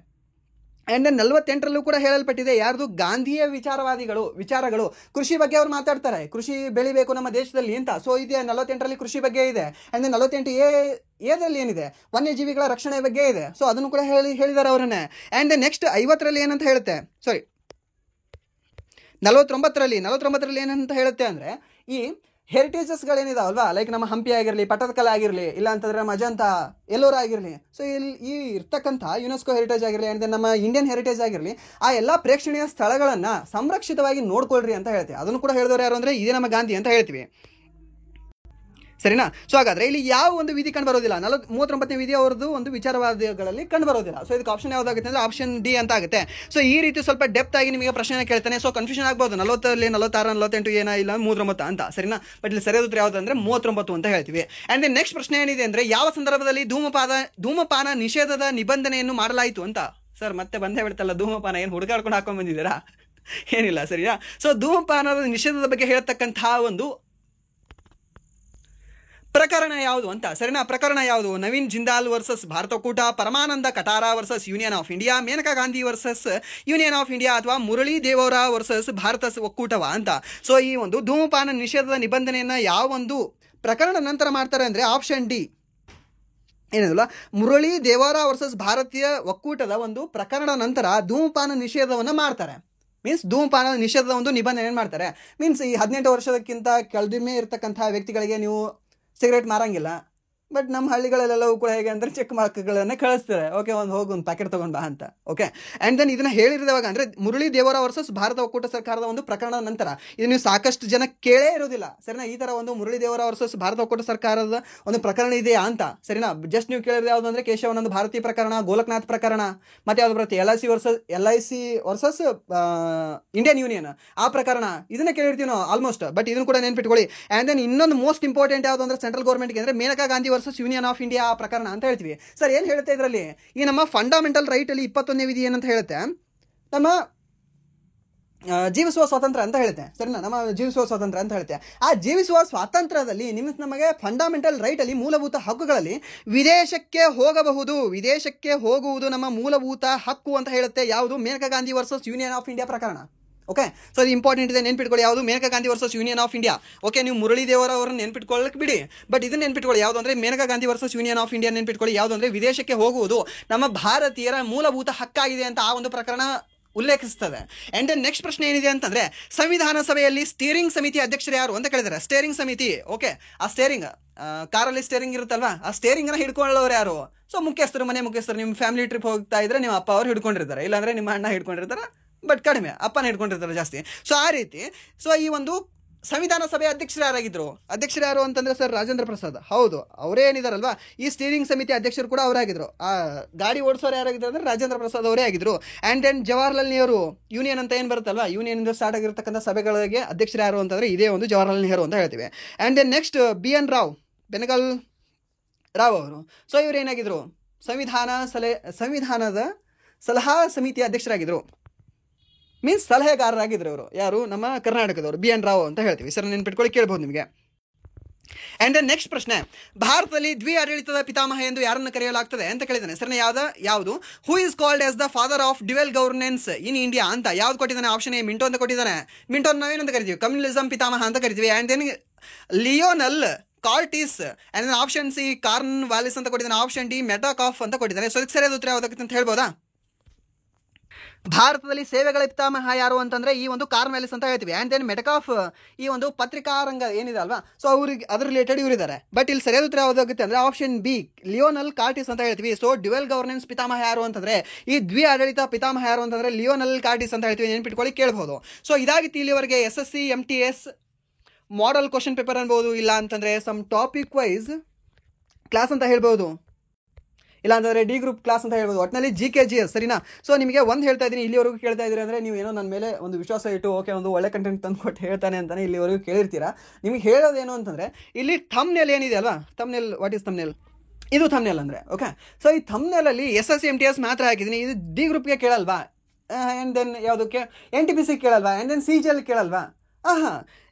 ಆ್ಯಂಡ್ ದೆನ್ 48ರಲ್ಲೂ ಕೂಡ ಹೇಳಲ್ಪಟ್ಟಿದೆ ಯಾರ್ದು, ಗಾಂಧಿಯ ವಿಚಾರಗಳು ಕೃಷಿ ಬಗ್ಗೆ ಅವ್ರು ಮಾತಾಡ್ತಾರೆ, ಕೃಷಿ ಬೆಳಿಬೇಕು ನಮ್ಮ ದೇಶದಲ್ಲಿ ಅಂತ. ಸೊ ಇದೆ 48ರಲ್ಲಿ ಕೃಷಿ ಬಗ್ಗೆ ಇದೆ. ಆ್ಯಂಡ್ ದೆನ್ 48A ಏನಿದೆ, ವನ್ಯಜೀವಿಗಳ ರಕ್ಷಣೆ ಬಗ್ಗೆ ಇದೆ. ಸೊ ಅದನ್ನು ಕೂಡ ಹೇಳಿದ್ದಾರೆ ಅವರನ್ನೇ. ಆ್ಯಂಡ್ ದೆನ್ ನೆಕ್ಸ್ಟ್ 50ರಲ್ಲಿ ಏನಂತ ಹೇಳುತ್ತೆ, 49ರಲ್ಲಿ ಏನಂತ ಹೇಳುತ್ತೆ ಅಂದರೆ ಈ ಹೆರಿಟೇಜಸ್ಗಳೇನಿದಾವಲ್ವಾ, ಲೈಕ್ ನಮ್ಮ ಹಂಪಿ ಆಗಿರಲಿ, ಪಟ್ಟದಕಲ್ಲ ಆಗಿರಲಿ, ಇಲ್ಲ ಅಂತಂದರೆ ನಮ್ಮ ಅಜಂತ ಎಲ್ಲೋರ ಆಗಿರಲಿ, ಸೊ ಇಲ್ಲಿ ಈ ಇರ್ತಕ್ಕಂಥ ಯುನೆಸ್ಕೋ ಹೆರಿಟೇಜ್ ಆಗಿರಲಿ ಆ್ಯಂಡ್ ದೆನ್ ನಮ್ಮ ಇಂಡಿಯನ್ ಹೆರಿಟೇಜ್ ಆಗಿರಲಿ, ಆ ಎಲ್ಲ ಪ್ರೇಕ್ಷಣೀಯ ಸ್ಥಳಗಳನ್ನು ಸಂರಕ್ಷಿತವಾಗಿ ನೋಡ್ಕೊಳ್ರಿ ಅಂತ ಹೇಳ್ತೀವಿ. ಅದನ್ನು ಕೂಡ ಹೇಳಿದವರು ಯಾರು ಅಂದರೆ ಇದೇ ನಮ್ಮ ಗಾಂಧಿ ಅಂತ ಹೇಳ್ತೀವಿ, ಸರಿನಾ. ಸೊ ಹಾಗಾದರೆ ಇಲ್ಲಿ ಯಾವ ಒಂದು ವಿಧಿ ಕಂಡು ಬರೋದಿಲ್ಲ, 39ನೇ ವಿಧಿ ಅವ್ರದ್ದು ಒಂದು ವಿಚಾರವಾದಿಗಳಲ್ಲಿ ಕಂಡು ಬರೋದಿಲ್ಲ. ಸೊ ಇದಕ್ಕೆ ಆಪ್ಷನ್ ಯಾವುದಾಗುತ್ತೆ ಅಂದರೆ ಆಪ್ಷನ್ ಡಿ ಅಂತ ಆಗುತ್ತೆ. ಸೊ ಈ ರೀತಿ ಸ್ವಲ್ಪ ಡೆಪ್ತ್ ಆಗಿ ನಿಮಗೆ ಪ್ರಶ್ನೆ ಕೇಳ್ತಾನೆ. ಸೊ ಕನ್ಫ್ಯೂಷನ್ ಆಗ್ಬೋದು, 40ರಲ್ಲಿ 46, 48 ಏನ ಇಲ್ಲ 39 ಅಂತ, ಸರಿನಾ. ಬಟ್ ಇಲ್ಲಿ ಸರಿಯಾದ ಉತ್ತರ ಯಾವುದು ಅಂದರೆ 39 ಅಂತ ಹೇಳ್ತೀವಿ. ಆ್ಯಂಡ್ ದೆನ್ ನೆಕ್ಸ್ಟ್ ಪ್ರಶ್ನೆ ಏನಿದೆ ಅಂದರೆ ಯಾವ ಸಂದರ್ಭದಲ್ಲಿ ಧೂಮಪಾನ ನಿಷೇಧದ ನಿಬಂಧನೆಯನ್ನು ಮಾಡಲಾಯಿತು ಅಂತ. ಸರ್ ಮತ್ತೆ ಬಂದೇ ಬಿಡ್ತಲ್ಲ ಧೂಮಪಾನ, ಏನು ಹುಡುಗಾಡ್ಕೊಂಡು ಹಾಕೊಂಡು ಬಂದಿದ್ದೀರಾ? ಏನಿಲ್ಲ, ಸರಿನಾ. ಸೊ ಧೂಮಪಾನದ ನಿಷೇಧದ ಬಗ್ಗೆ ಹೇಳ್ತಕ್ಕಂತಹ ಒಂದು ಪ್ರಕರಣ ಯಾವುದು ಅಂತ, ಸರಿನಾ. ಪ್ರಕರಣ ಯಾವುದು? ನವೀನ್ ಜಿಂದಾಲ್ ವರ್ಸಸ್ ಭಾರತ ಒಕ್ಕೂಟ, Paramanand Katara versus union of India, Maneka Gandhi versus union of India, ಅಥವಾ ಮುರಳಿ ದೇವರಾ ವರ್ಸಸ್ ಭಾರತ ಒಕ್ಕೂಟವ ಅಂತ. ಸೊ ಈ ಒಂದು ಧೂಮಪಾನ ನಿಷೇಧದ ನಿಬಂಧನೆಯನ್ನು ಯಾವ ಒಂದು ಪ್ರಕರಣ ನಂತರ ಮಾಡ್ತಾರೆ ಅಂದರೆ option D ಏನಿದಲ್ಲ, Murali Deora versus ಭಾರತೀಯ ಒಕ್ಕೂಟದ ಒಂದು ಪ್ರಕರಣ ನಂತರ ಧೂಮಪಾನ ನಿಷೇಧವನ್ನು ಮಾಡ್ತಾರೆ. ಮೀನ್ಸ್ ಧೂಮಪಾನ ನಿಷೇಧದ ಒಂದು ನಿಬಂಧನೆ ಮಾಡ್ತಾರೆ. ಮೀನ್ಸ್ ಈ 18 ವರ್ಷದಕ್ಕಿಂತ ಕಡಿಮೆ ಇರತಕ್ಕಂಥ ವ್ಯಕ್ತಿಗಳಿಗೆ ನೀವು ಸಿಗರೇಟ್ ಮಾರಂಗಿಲ್ಲ. ಬಟ್ ನಮ್ಮ ಹಳ್ಳಿಗಳಲ್ಲೆಲ್ಲವೂ ಕೂಡ ಹೇಗೆ ಅಂದರೆ ಚೆಕ್ ಮಾರ್ಕ್ಗಳನ್ನೇ ಕಳಿಸ್ತಾರೆ, ಓಕೆ ಒಂದು ಪ್ಯಾಕೆಟ್ ತೊಗೊಂಡು ಬಾ ಅಂತ. ಓಕೆ, ಆ್ಯಂಡ್ ದೆನ್ ಇದನ್ನು ಹೇಳಿರುವಾಗ ಅಂದರೆ ಮುರಳಿ ದೇವರಾ ವರ್ಸಸ್ ಭಾರತ ಒಕ್ಕೂಟ ಸರ್ಕಾರದ ಒಂದು ಪ್ರಕರಣದ ನಂತರ ಇದು ನೀವು ಸಾಕಷ್ಟು ಜನ ಕೇಳೇ ಇರೋದಿಲ್ಲ, ಸರಿನಾ. ಈ ಥರ ಒಂದು ಮುರಳಿ ದೇವರಾ ವರ್ಸಸ್ ಭಾರತ ಒಕ್ಕೂಟ ಸರ್ಕಾರದ ಒಂದು ಪ್ರಕರಣ ಇದೆಯಾ ಅಂತ, ಸರಿನಾ. ಜಸ್ಟ್ ನೀವು ಕೇಳಿದ್ರೆ ಯಾವುದು ಅಂದರೆ ಕೇಶವಾನಂದ ಭಾರತಿ ಪ್ರಕರಣ, ಗೋಲಕ್ನಾಥ್ ಪ್ರಕರಣ, ಮತ್ತು ಯಾವುದು ಬರುತ್ತೆ LIC ವರ್ಸಸ್ ಇಂಡಿಯನ್ ಯೂನಿಯನ್ ಆ ಪ್ರಕರಣ, ಇದನ್ನೇ ಕೇಳಿರ್ತೀವಿ ನಾವು ಆಲ್ಮೋಸ್ಟ್. ಬಟ್ ಇದನ್ನು ಕೂಡ ನೆನ್ಪಿಟ್ಕೊಳ್ಳಿ. ಆ್ಯಂಡ್ ದೆನ್ ಇನ್ನೊಂದು ಮೋಸ್ಟ್ ಇಂಪಾರ್ಟೆಂಟ್ ಯಾವುದು ಅಂದರೆ ಸೆಂಟ್ರಲ್ ಗೌರ್ಮೆಂಟ್ಗೆ ಅಂದರೆ Maneka Gandhi versus union of India ಪ್ರಕರಣ ಅಂತ ಹೇಳ್ತೀವಿ. ಸರ್ ಏನು ಹೇಳುತ್ತೆ ಇದರಲ್ಲಿ? ಈ ನಮ್ಮ ಫಂಡಮೆಂಟಲ್ ರೈಟ್ ಅಲ್ಲಿ 21ನೇ ವಿಧಿ ಏನಂತ ಹೇಳುತ್ತೆ, ನಮ್ಮ ಜೀವಿಸುವ ಸ್ವಾತಂತ್ರ್ಯ ಅಂತ ಹೇಳುತ್ತೆ, ಸರಿನಾ. ನಮ್ಮ ಜೀವಿಸುವ ಸ್ವಾತಂತ್ರ್ಯ ಅಂತ ಹೇಳುತ್ತೆ. ಆ ಜೀವಿಸುವ ಸ್ವಾತಂತ್ರ್ಯದಲ್ಲಿ ನಮಗೆ ಫಂಡಮೆಂಟಲ್ ರೈಟ್ ಅಲ್ಲಿ ಮೂಲಭೂತ ಹಕ್ಕುಗಳಲ್ಲಿ ವಿದೇಶಕ್ಕೆ ಹೋಗುವುದು ನಮ್ಮ ಮೂಲಭೂತ ಹಕ್ಕು ಅಂತ ಹೇಳುತ್ತೆ. ಯಾವುದು? Maneka Gandhi versus union of India ಪ್ರಕರಣ. ಓಕೆ, ಸೊ ಅದು ಇಂಪಾರ್ಟೆಂಟ್ ಇದೆ, ನೆನ್ಪಿಟ್ಕೊಳ್ಳಿ. ಯಾವುದು? Maneka Gandhi versus union of India. Okay, ನೀವು ಮುರಳಿ ದೇವರ ಅವರನ್ನು ನೆನ್ಪಿಟ್ಕೊಳ್ಳಕ್ಕೆ ಬಿಡಿ, ಬಟ್ ಇದನ್ನು ನೆನ್ಪಿಟ್ಕೊಳ್ಳಿ. ಯಾವುದು ಅಂದರೆ Maneka Gandhi versus union of India ನೆನ್ಪಿಟ್ಕೊಳ್ಳಿ. ಯಾವುದು ಅಂದರೆ ವಿದೇಶಕ್ಕೆ ಹೋಗುವುದು ನಮ್ಮ ಭಾರತೀಯರ ಮೂಲಭೂತ ಹಕ್ಕಾಗಿದೆ ಅಂತ ಆ ಒಂದು ಪ್ರಕರಣ ಉಲ್ಲೇಖಿಸ್ತದೆ. ಆ್ಯಂಡ್ ದೆನ್ ನೆಕ್ಸ್ಟ್ ಪ್ರಶ್ನೆ ಏನಿದೆ ಅಂತಂದರೆ ಸಂವಿಧಾನ ಸಭೆಯಲ್ಲಿ ಸ್ಟೀರಿಂಗ್ ಸಮಿತಿ ಅಧ್ಯಕ್ಷರು ಯಾರು ಅಂತ ಕೇಳಿದ್ದಾರೆ. ಸ್ಟೇರಿಂಗ್ ಸಮಿತಿ, ಓಕೆ, ಆ ಸ್ಟೇರಿಂಗ್ ಕಾರಲ್ಲಿ ಸ್ಟೇರಿಂಗ್ ಇರುತ್ತಲ್ವಾ, ಆ ಸ್ಟೇರಿಂಗನ್ನು ಹಿಡ್ಕೊಳ್ಳೋರು ಯಾರು? ಸೊ ಮುಖ್ಯಸ್ಥರು, ಮನೆ ಮುಖ್ಯಸ್ಥರು. ನಿಮ್ಮ ಫ್ಯಾಮಿಲಿ ಟ್ರಿಪ್ ಹೋಗ್ತಾ ಇದ್ರೆ ನಿಮ್ಮ ಅಪ್ಪ ಅವರು ಹಿಡ್ಕೊಂಡಿರ್ತಾರೆ, ಇಲ್ಲಾಂದರೆ ನಿಮ್ಮ ಅಣ್ಣ ಹಿಡ್ಕೊಂಡಿರ್ತಾರೆ, ಬಟ್ ಕಡಿಮೆ ಅಪ್ಪನ ಹಿಡ್ಕೊಂಡಿರ್ತಾರೆ ಜಾಸ್ತಿ. ಸೊ ಆ ರೀತಿ. ಸೊ ಈ ಒಂದು ಸಂವಿಧಾನ ಸಭೆ ಅಧ್ಯಕ್ಷರು ಯಾರು ಅಂತಂದರೆ ಸರ್ ರಾಜೇಂದ್ರ ಪ್ರಸಾದ್. ಹೌದು, ಅವರೇ ಏನಿದಾರಲ್ವಾ ಈ ಸ್ಟೀರಿಂಗ್ ಸಮಿತಿ ಅಧ್ಯಕ್ಷರು ಕೂಡ ಅವರಾಗಿದ್ದರು. ಆ ಗಾಡಿ ಓಡಿಸೋರು ಯಾರಾಗಿದ್ರು ಅಂದರೆ ರಾಜೇಂದ್ರ ಪ್ರಸಾದ್ ಅವರೇ ಆಗಿದ್ರು. And then Jawaharlal Nehru union ಅಂತ ಏನು ಬರುತ್ತಲ್ವಾ, ಯೂನಿಯನ್ನಿಂದ ಸ್ಟಾರ್ಟ್ ಆಗಿರ್ತಕ್ಕಂಥ ಸಭೆಗಳಿಗೆ ಅಧ್ಯಕ್ಷರು ಯಾರು ಅಂತಂದರೆ ಇದೇ ಒಂದು ಜವಾಹರ್ಲಾಲ್ ನೆಹರು ಅಂತ ಹೇಳ್ತೀವಿ. And then next BN Rao, Benegal Rao ಅವರು. ಸೊ ಇವರು ಏನಾಗಿದ್ರು? ಸಂವಿಧಾನದ ಸಲಹಾ ಸಮಿತಿಯ ಅಧ್ಯಕ್ಷರಾಗಿದ್ದರು. ಮೀನ್ಸ್ ಸಲಹೆಗಾರರಾಗಿದ್ದರು ಅವರು. ಯಾರು? ನಮ್ಮ ಕರ್ನಾಟಕದವರು BN ರಾವ್ ಅಂತ ಹೇಳ್ತೀವಿ. ಸರ್ ನೆನ್ಪಿಟ್ಕೊಳ್ಳಿ, ಕೇಳ್ಬೋದು ನಿಮಗೆ. ಅಂಡ್ ದೆನ್ ನೆಕ್ಸ್ಟ್ ಪ್ರಶ್ನೆ, ಭಾರತದಲ್ಲಿ ದ್ವಿಆಡಳಿತದ ಪಿತಾಮಹ ಎಂದು ಯಾರನ್ನು ಕರೆಯಲಾಗ್ತದೆ ಅಂತ ಕೇಳಿದ್ದಾನೆ. ಸರಿ, ಯಾವುದು who is called as the father of dual governance in India ಅಂತ ಯಾವ್ದು ಕೊಟ್ಟಿದ್ದಾನೆ? ಆಪ್ಷನ್ ಎ ಮಿಂಟೋ ಅಂತ ಕೊಟ್ಟಿದ್ದಾನೆ. ಮಿಂಟೋನ್ ನಾವೇನಂತ ಕರಿತೀವಿ? ಕಮ್ಯುನಿಸಂ ಪಿತಾಮಹ ಅಂತ ಕರಿತೀವಿ. And then Lionel Curtis, and then option C Cornwallis ಅಂತ ಕೊಟ್ಟಿದ್ದಾನೆ. ಆಪ್ಷನ್ ಡಿ ಮೆಟಾಕಾಫ್ ಅಂತ ಕೊಟ್ಟಿದ್ದಾನೆ. ಸೊ ಇದಕ್ಕೆ ಸರಿಯಾದ ಉತ್ತರ ಯಾವುದಕ್ಕೆ ಅಂತ ಹೇಳ್ಬೋದಾ? ಭಾರತದಲ್ಲಿ ಸೇವೆಗಳ ಪಿತಾಮಹ ಯಾರು ಅಂತಂದರೆ ಈ ಒಂದು ಕಾರ್ನ್ ವ್ಯಾಲಿಸ್ ಅಂತ ಹೇಳ್ತೀವಿ. ಆ್ಯಂಡ್ ದೆನ್ ಮೆಟಕಾಫ್ ಈ ಒಂದು ಪತ್ರಿಕಾ ರಂಗ ಏನಿದೆ ಅಲ್ವಾ, ಸೊ ಅವ್ರಿಗೆ ಅದ್ರ ರಿಲೇಟೆಡ್ ಇವರಿದ್ದಾರೆ. ಬಟ್ ಇಲ್ಲಿ ಸರಿಯಾದ ಉತ್ತರ ಯಾವುದಾಗುತ್ತೆ ಅಂದರೆ ಆಪ್ಷನ್ ಬಿ ಲಿಯೋನಲ್ ಕಾರ್ಟಿಸ್ ಅಂತ ಹೇಳ್ತೀವಿ. ಸೊ ಡ್ಯುವೆಲ್ ಗವರ್ನೆನ್ಸ್ ಪಿತಾಮಹ ಯಾರು ಅಂತಂದರೆ, ಈ ಆಡಳಿತ ಪಿತಾಮಹ ಯಾರು ಅಂತಂದರೆ ಲಿಯೋನಲ್ ಕಾರ್ಟಿಸ್ ಅಂತ ಹೇಳ್ತೀವಿ. ನೆನ್ಪಿಟ್ಕೊಳ್ಳಿ, ಕೇಳ್ಬೋದು. ಸೊ ಇದಾಗಿತ್ತು ಇಲ್ಲಿವರೆಗೆ SSC MTS model question paper ಅನ್ಬೋದು, ಇಲ್ಲ ಅಂತಂದರೆ ಸಮ್ ಟಾಪಿಕ್ ವೈಸ್ ಕ್ಲಾಸ್ ಅಂತ ಹೇಳ್ಬೋದು, ಇಲ್ಲ ಅಂತಂದರೆ ಡಿ ಗ್ರೂಪ್ ಕ್ಲಾಸ್ ಅಂತ ಹೇಳ್ಬೋದು. ಒಟ್ಟಿನಲ್ಲಿ GK/GS ಸರಿನಾ. ಸೊ ನಿಮಗೆ ಒಂದು ಹೇಳ್ತಾ ಇದ್ದೀನಿ, ಇಲ್ಲಿವರೆಗೂ ಕೇಳ್ತಾ ಇದ್ದೀರಿ ಅಂದರೆ ನೀವು ಏನೋ ನನ್ನ ಮೇಲೆ ಒಂದು ವಿಶ್ವಾಸ ಇಟ್ಟು ಓಕೆ ಒಂದು ಒಳ್ಳೆ ಕಂಟೆಂಟ್ ತಂದು ಕೊಟ್ಟು ಹೇಳ್ತಾನೆ ಅಂತಲೇ ಇಲ್ಲಿವರೆಗೂ ಕೇಳಿರ್ತೀರಾ. ನಿಮಗೆ ಹೇಳೋದೇನು ಅಂತಂದರೆ, ಇಲ್ಲಿ ಥಂಬ್ನೇಲ್ ಏನಿದೆ ಅಲ್ವಾ, ಥಂಬ್ನೇಲ್, ವಾಟ್ ಈಸ್ ಥಂಬ್ನೇಲ್? ಇದು ಥಂಬ್ನೇಲ್ ಅಂದರೆ ಓಕೆ. ಸೊ ಈ ಥಂಬ್ನೇಲಲ್ಲಿ SSC MTS ಮಾತ್ರ ಹಾಕಿದ್ದೀನಿ. ಇದು ಡಿ ಗ್ರೂಪ್ಗೆ ಕೇಳಲ್ವಾ? ಆ್ಯಂಡ್ ದೆನ್ ಯಾವುದಕ್ಕೆ NTPC ಕೇಳಲ್ವಾ? ಆ್ಯಂಡ್ ದೆನ್ CGL ಕೇಳಲ್ವಾ?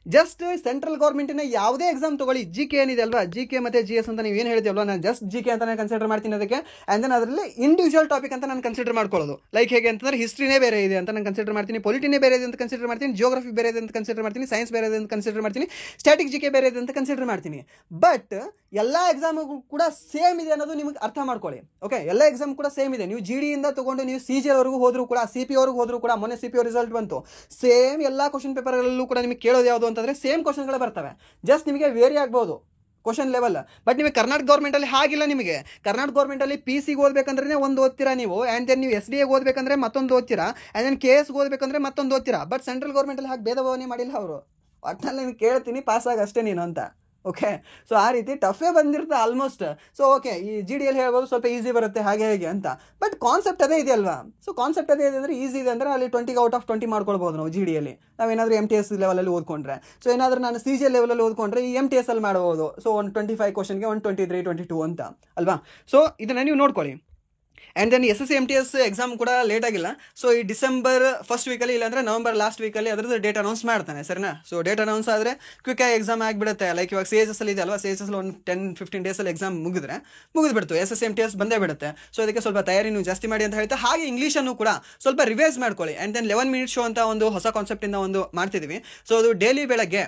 ಜಸ್ಟ್ ಸೆಂಟ್ರಲ್ ಗೌರ್ಮೆಂಟಿನ ಯಾವುದೇ ಎಕ್ಸಾಮ್ ತೊಗೊಳ್ಳಿ, GK ಏನಿದೆ ಅಲ್ವಾ, GK ಮತ್ತು GS ಅಂತ ನೀವು ಏನು ಹೇಳ್ತೀವಲ್ವ, ನಾನು ಜಸ್ಟ್ GK ಅಂತ ನಾನು ಕನ್ಸಿಡರ್ ಮಾಡ್ತೀನಿ ಅದಕ್ಕೆ. ಆ್ಯಂಡ್ ದೆನ್ ಅದರಲ್ಲಿ ಇಂಡಿವಿಜುವಲ್ ಟಾಪಿಕ್ ಅಂತ ನಾನು ಕನ್ಸಿಡರ್ ಮಾಡ್ಕೊಳ್ಳೋದು. ಲೈಕ್ ಹೇಗೆ ಅಂತಂದರೆ ಹಿಸ್ಟ್ರಿನೇ ಬೇರೆ ಇದೆ ಅಂತ ನಾನು ಕನ್ಸಿಡರ್ ಮಾಡ್ತೀನಿ, ಪೊಲಿಟಿನೇ ಬೇರೆ ಇದೆ ಅಂತ ಕನ್ಸಿಡರ್ ಮಾಡ್ತೀನಿ, ಜಿಯೋಗ್ರಫಿ ಬೇರೆ ಇದೆ ಅಂತ ಕನ್ಸಿಡರ್ ಮಾಡ್ತೀನಿ, ಸೈನ್ಸ್ ಬೇರೆ ಇದೆ ಅಂತ ಕನ್ಸಿಡರ್ ಮಾಡ್ತೀನಿ, ಸ್ಟ್ಯಾಟಿಕ್ GK ಬೇರೆ ಇದೆ ಅಂತ ಕನ್ಸಿಡರ್ ಮಾಡ್ತೀನಿ. ಬಟ್ ಎಲ್ಲ ಎಕ್ಸಾಮ್ಗೂ ಕೂಡ ಸೇಮ್ ಇದೆ ಅನ್ನೋದು ನಿಮಗೆ ಅರ್ಥ ಮಾಡ್ಕೊಳ್ಳಿ. ಓಕೆ, ಎಲ್ಲ ಎಕ್ಸಾಮ್ ಕೂಡ ಸೇಮ್ ಇದೆ. ನೀವು GD ಇಂದ ತೊಗೊಂಡು ನೀವು CGL ವರೆಗೂ ಹೋದರೂ ಕೂಡ, CP ವರೆಗೂ ಹೋದರೂ ಕೂಡ, ಮೊನ್ನೆ CP ರಿಸಲ್ಟ್ ಬಂತು, ಸೇಮ್ ಎಲ್ಲ ಕ್ವಶನ್ ಪೇಪರ್ಗಳಲ್ಲೂ ಕೂಡ ನಿಮಗೆ ಕೇಳೋದು ಯಾವುದು ಅಂತಂದರೆ ಸೇಮ್ ಕ್ವಶನ್ಗಳು ಬರ್ತವೆ. ಜಸ್ಟ್ ನಿಮಗೆ ವೇರಿ ಆಗ್ಬೋದು ಕ್ವಶನ್ ಲೆವೆಲ್. ಬಟ್ ನಿಮಗೆ ಕರ್ನಾಟಕ ಗೌರ್ಮೆಂಟಲ್ಲಿ ಹಾಗಿಲ್ಲ. ನಿಮಗೆ ಕರ್ನಾಟಕ ಗೌರ್ಮೆಂಟಲ್ಲಿ PC ಓದಬೇಕಂದ್ರೆ ಒಂದು ಓದ್ತೀರಾ ನೀವು, ಆ್ಯಂಡ್ ದೆನ್ ನೀವು SDA ಓದಬೇಕಂದ್ರೆ ಮತ್ತೊಂದು ಓದ್ತೀರಾ, ಆ್ಯಂಡ್ ದೆನ್ KS ಓದಬೇಕಂದ್ರೆ ಮತ್ತೊಂದು ಓದ್ತೀರಾ. ಬಟ್ ಸೆಂಟ್ರಲ್ ಗೌರ್ಮೆಂಟಲ್ಲಿ ಹಾಗೆ ಭೇದ ಭಾವನೆ ಮಾಡಿಲ್ಲ ಅವರು. ಒಟ್ಟಿನಲ್ಲಿ ನೀನು ಕೇಳ್ತೀನಿ, ಪಾಸ್ ಆಗ ಅಷ್ಟೇ ನೀನು ಅಂತ. ಓಕೆ, ಸೊ ಆ ರೀತಿ ಟಫೇ ಬಂದಿರುತ್ತೆ ಆಲ್ಮೋಸ್ಟ್. ಸೊ ಓಕೆ, ಈ GDL ಹೇಳ್ಬೋದು ಸ್ವಲ್ಪ ಈಸಿ ಬರುತ್ತೆ ಹಾಗೆ ಹೇಗೆ ಅಂತ. ಬಟ್ ಕಾನ್ಸೆಪ್ಟ್ ಅದೇ ಇದೆ ಅಲ್ವಾ. ಸೊ ಕಾನ್ಸೆಪ್ಟ್ ಅದೇ ಇದೆ ಅಂದರೆ ಈಸಿ ಇದೆ ಅಂದರೆ ಅಲ್ಲಿ 20 ಔಟ್ ಆಫ್ 20 ಮಾಡ್ಕೊಳ್ಬೋದು ನಾವು GDಯಲ್ಲಿ. ನಾವೇನಾದರೂ MTS ಲೆವೆಲಲ್ಲಿ ಓದ್ಕೊಂಡ್ರೆ. ಸೊ ಏನಾದರೂ ನಾನು CGL ಲೆವೆಲಲ್ಲಿ ಓದ್ಕೊಂಡ್ರೆ ಈ MTS ಅಲ್ಲಿ ಮಾಡ್ಬೋದು. ಸೊ 125 ಕ್ವಶನ್ಗೆ 123, 22 ಅಂತ ಅಲ್ವಾ. ಸೊ ಇದನ್ನು ನೀವು ನೋಡ್ಕೊಳ್ಳಿ. And then SSC MTS exam ಕೂಡ ಲೇಟ್ ಆಗಿಲ್ಲ. ಸೊ ಈ ಡಿಸೆಂಬರ್ ಫಸ್ಟ್ ವೀಕಲ್ಲಿ, ಇಲ್ಲಾಂದರೆ ನವಂಬರ್ ಲಾಸ್ಟ್ ವೀಕಲ್ಲಿ ಅದರದ್ದು ಡೇಟ್ ಅನೌನ್ಸ್ ಮಾಡ್ತಾನೆ. ಸರಿನಾ. ಸೊ ಡೇಟ್ ಅನೌನ್ಸ್ ಆದರೆ ಕ್ವಿಕ್ಕಾಗಿ ಎಕ್ಸಾಮ್ ಆಗಿಬಿಡುತ್ತೆ. ಲೈಕ್ ಇವಾಗ CHS ಅಲ್ಲಿ ಇದೆ ಅಲ್ವಾ, CHS ಒಂದು 10-15 ಡೇಸಲ್ಲಿ ಎಕ್ಸಾಮ್ ಮುಗಿದ್ಬಿಡ್ತು, SSC MTS ಬಂದೇ ಬಿಡುತ್ತೆ. ಸೊ ಅದಕ್ಕೆ ಸ್ವಲ್ಪ ತಯಾರಿ ನೀವು ಜಾಸ್ತಿ ಮಾಡಿ ಅಂತ ಹೇಳ್ತಾ, ಹಾಗೆ ಇಂಗ್ಲೀಷನ್ನು ಕೂಡ ಸ್ವಲ್ಪ ರಿವೈಸ್ ಮಾಡ್ಕೊಳ್ಳಿ. ಆ್ಯಂಡ್ ದೆನ್ 11 ಮಿನಿಟ್ ಶೋ ಅಂತ ಒಂದು ಹೊಸ ಕಾನ್ಸೆಪ್ಟಿಂದ ಒಂದು ಮಾಡ್ತಿದ್ದೀವಿ. ಸೊ ಅದು ಡೈಲಿ ಬೆಳಗ್ಗೆ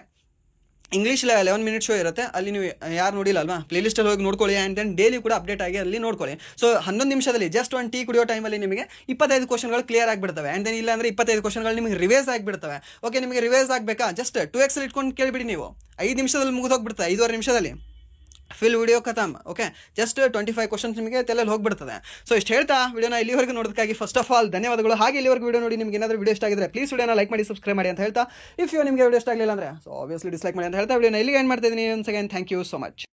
ಇಂಗ್ಲೀಷ್ 11 ಮಿನಿಟ್ ಶೋ ಇರುತ್ತೆ. ಅಲ್ಲಿ ನೀವು ಯಾರು ನೋಡಿಲ್ಲ ಅಲ್ವಾ, ಪ್ಲೇಲಿಸ್ಟಲ್ಲಿ ಹೋಗಿ ನೋಡ್ಕೊಳ್ಳಿ. ಆ್ಯಂಡ್ ದೆನ್ ಡೈಲಿ ಕೂಡ ಅಪ್ಡೇಟ್ ಆಗಿ ಅಲ್ಲಿ ನೋಡ್ಕೊಳ್ಳಿ. ಸೊ 11 ನಿಮಿಷದಲ್ಲಿ ಜಸ್ಟ್ ಒಂದು ಟೀ ಕುಡಿಯೋ ಟೈಮಲ್ಲಿ ನಿಮಗೆ 25 ಕ್ವಶನ್ಗಳು ಕ್ಲಿಯರ್ ಆಗಿಬಿಡ್ತವೆ. ಆ್ಯಂಡ್ ದೆನ್ ಇಲ್ಲ ಅಂದರೆ 25 ಕ್ವಶನ್ಗಳು ನಿಮಗೆ ರಿವೈಸ್ ಆಗಿಬಿಡ್ತವೆ. ಓಕೆ, ನಿಮಗೆ ರಿವೈಸ್ ಆಗಬೇಕಾ? ಜಸ್ಟ್ 2x ಇಟ್ಕೊಂಡು ಕೇಳಿಬಿಡಿ ನೀವು, 5 ನಿಮಿಷದಲ್ಲಿ ಮುಗಿದೋಗ್ಬಿಡ್ತದೆ, 5.5 ನಿಮಿಷದಲ್ಲಿ ಫಿಲ್ ವಿಡಿಯೋ ಖತಮ್. ಓಕೆ, ಜಸ್ಟ್ 25 ಕ್ವಶನ್ಸ್ ನಿಮಗೆ ತಲೆಯಲ್ಲಿ ಹೋಗ್ಬಿಡ್ತದೆ. ಸೊ ಇಷ್ಟು ಹೇಳ್ತಾ ವಿಡಿಯೋನ ಇಲ್ಲಿವರೆಗೂ ನೋಡೋದಕ್ಕಾಗಿ ಫಸ್ಟ್ ಆಫ್ ಆಲ್ ಧನ್ಯವಾದಗಳು. ಹಾಗೆ ಇಲ್ಲಿವರೆಗೂ ವಿಡಿಯೋ ನೋಡಿ ನಿಮಗೆ ಏನಾದರೂ ವಿಡಿಯೋ ಇಷ್ಟ ಆಗಿದ್ರೆ ಪ್ಲೀಸ್ ವಿಡಿಯೋನ ಲೈಕ್ ಮಾಡಿ, ಸಬ್ಸ್ಕ್ರೈಬ್ ಮಾಡಿ ಅಂತ ಹೇಳ್ತಾ, ಇಫ್ ನಿಮಗೆ ವಿಡಿಯೋ ಇಷ್ಟ ಆಗಲಿಲ್ಲ ಅಂದರೆ ಸೊ ಆಬ್ವಿಯಸ್ಲಿ ಡಿಸ್ಲೈಕ್ ಮಾಡಿ ಅಂತ ಹೇಳ್ತಾ ವಿಡಿಯೋನ ಇಲ್ಲಿಗೆ ಏನು ಮಾಡ್ತಿದ್ದೀನಿ. Once again thank you so much.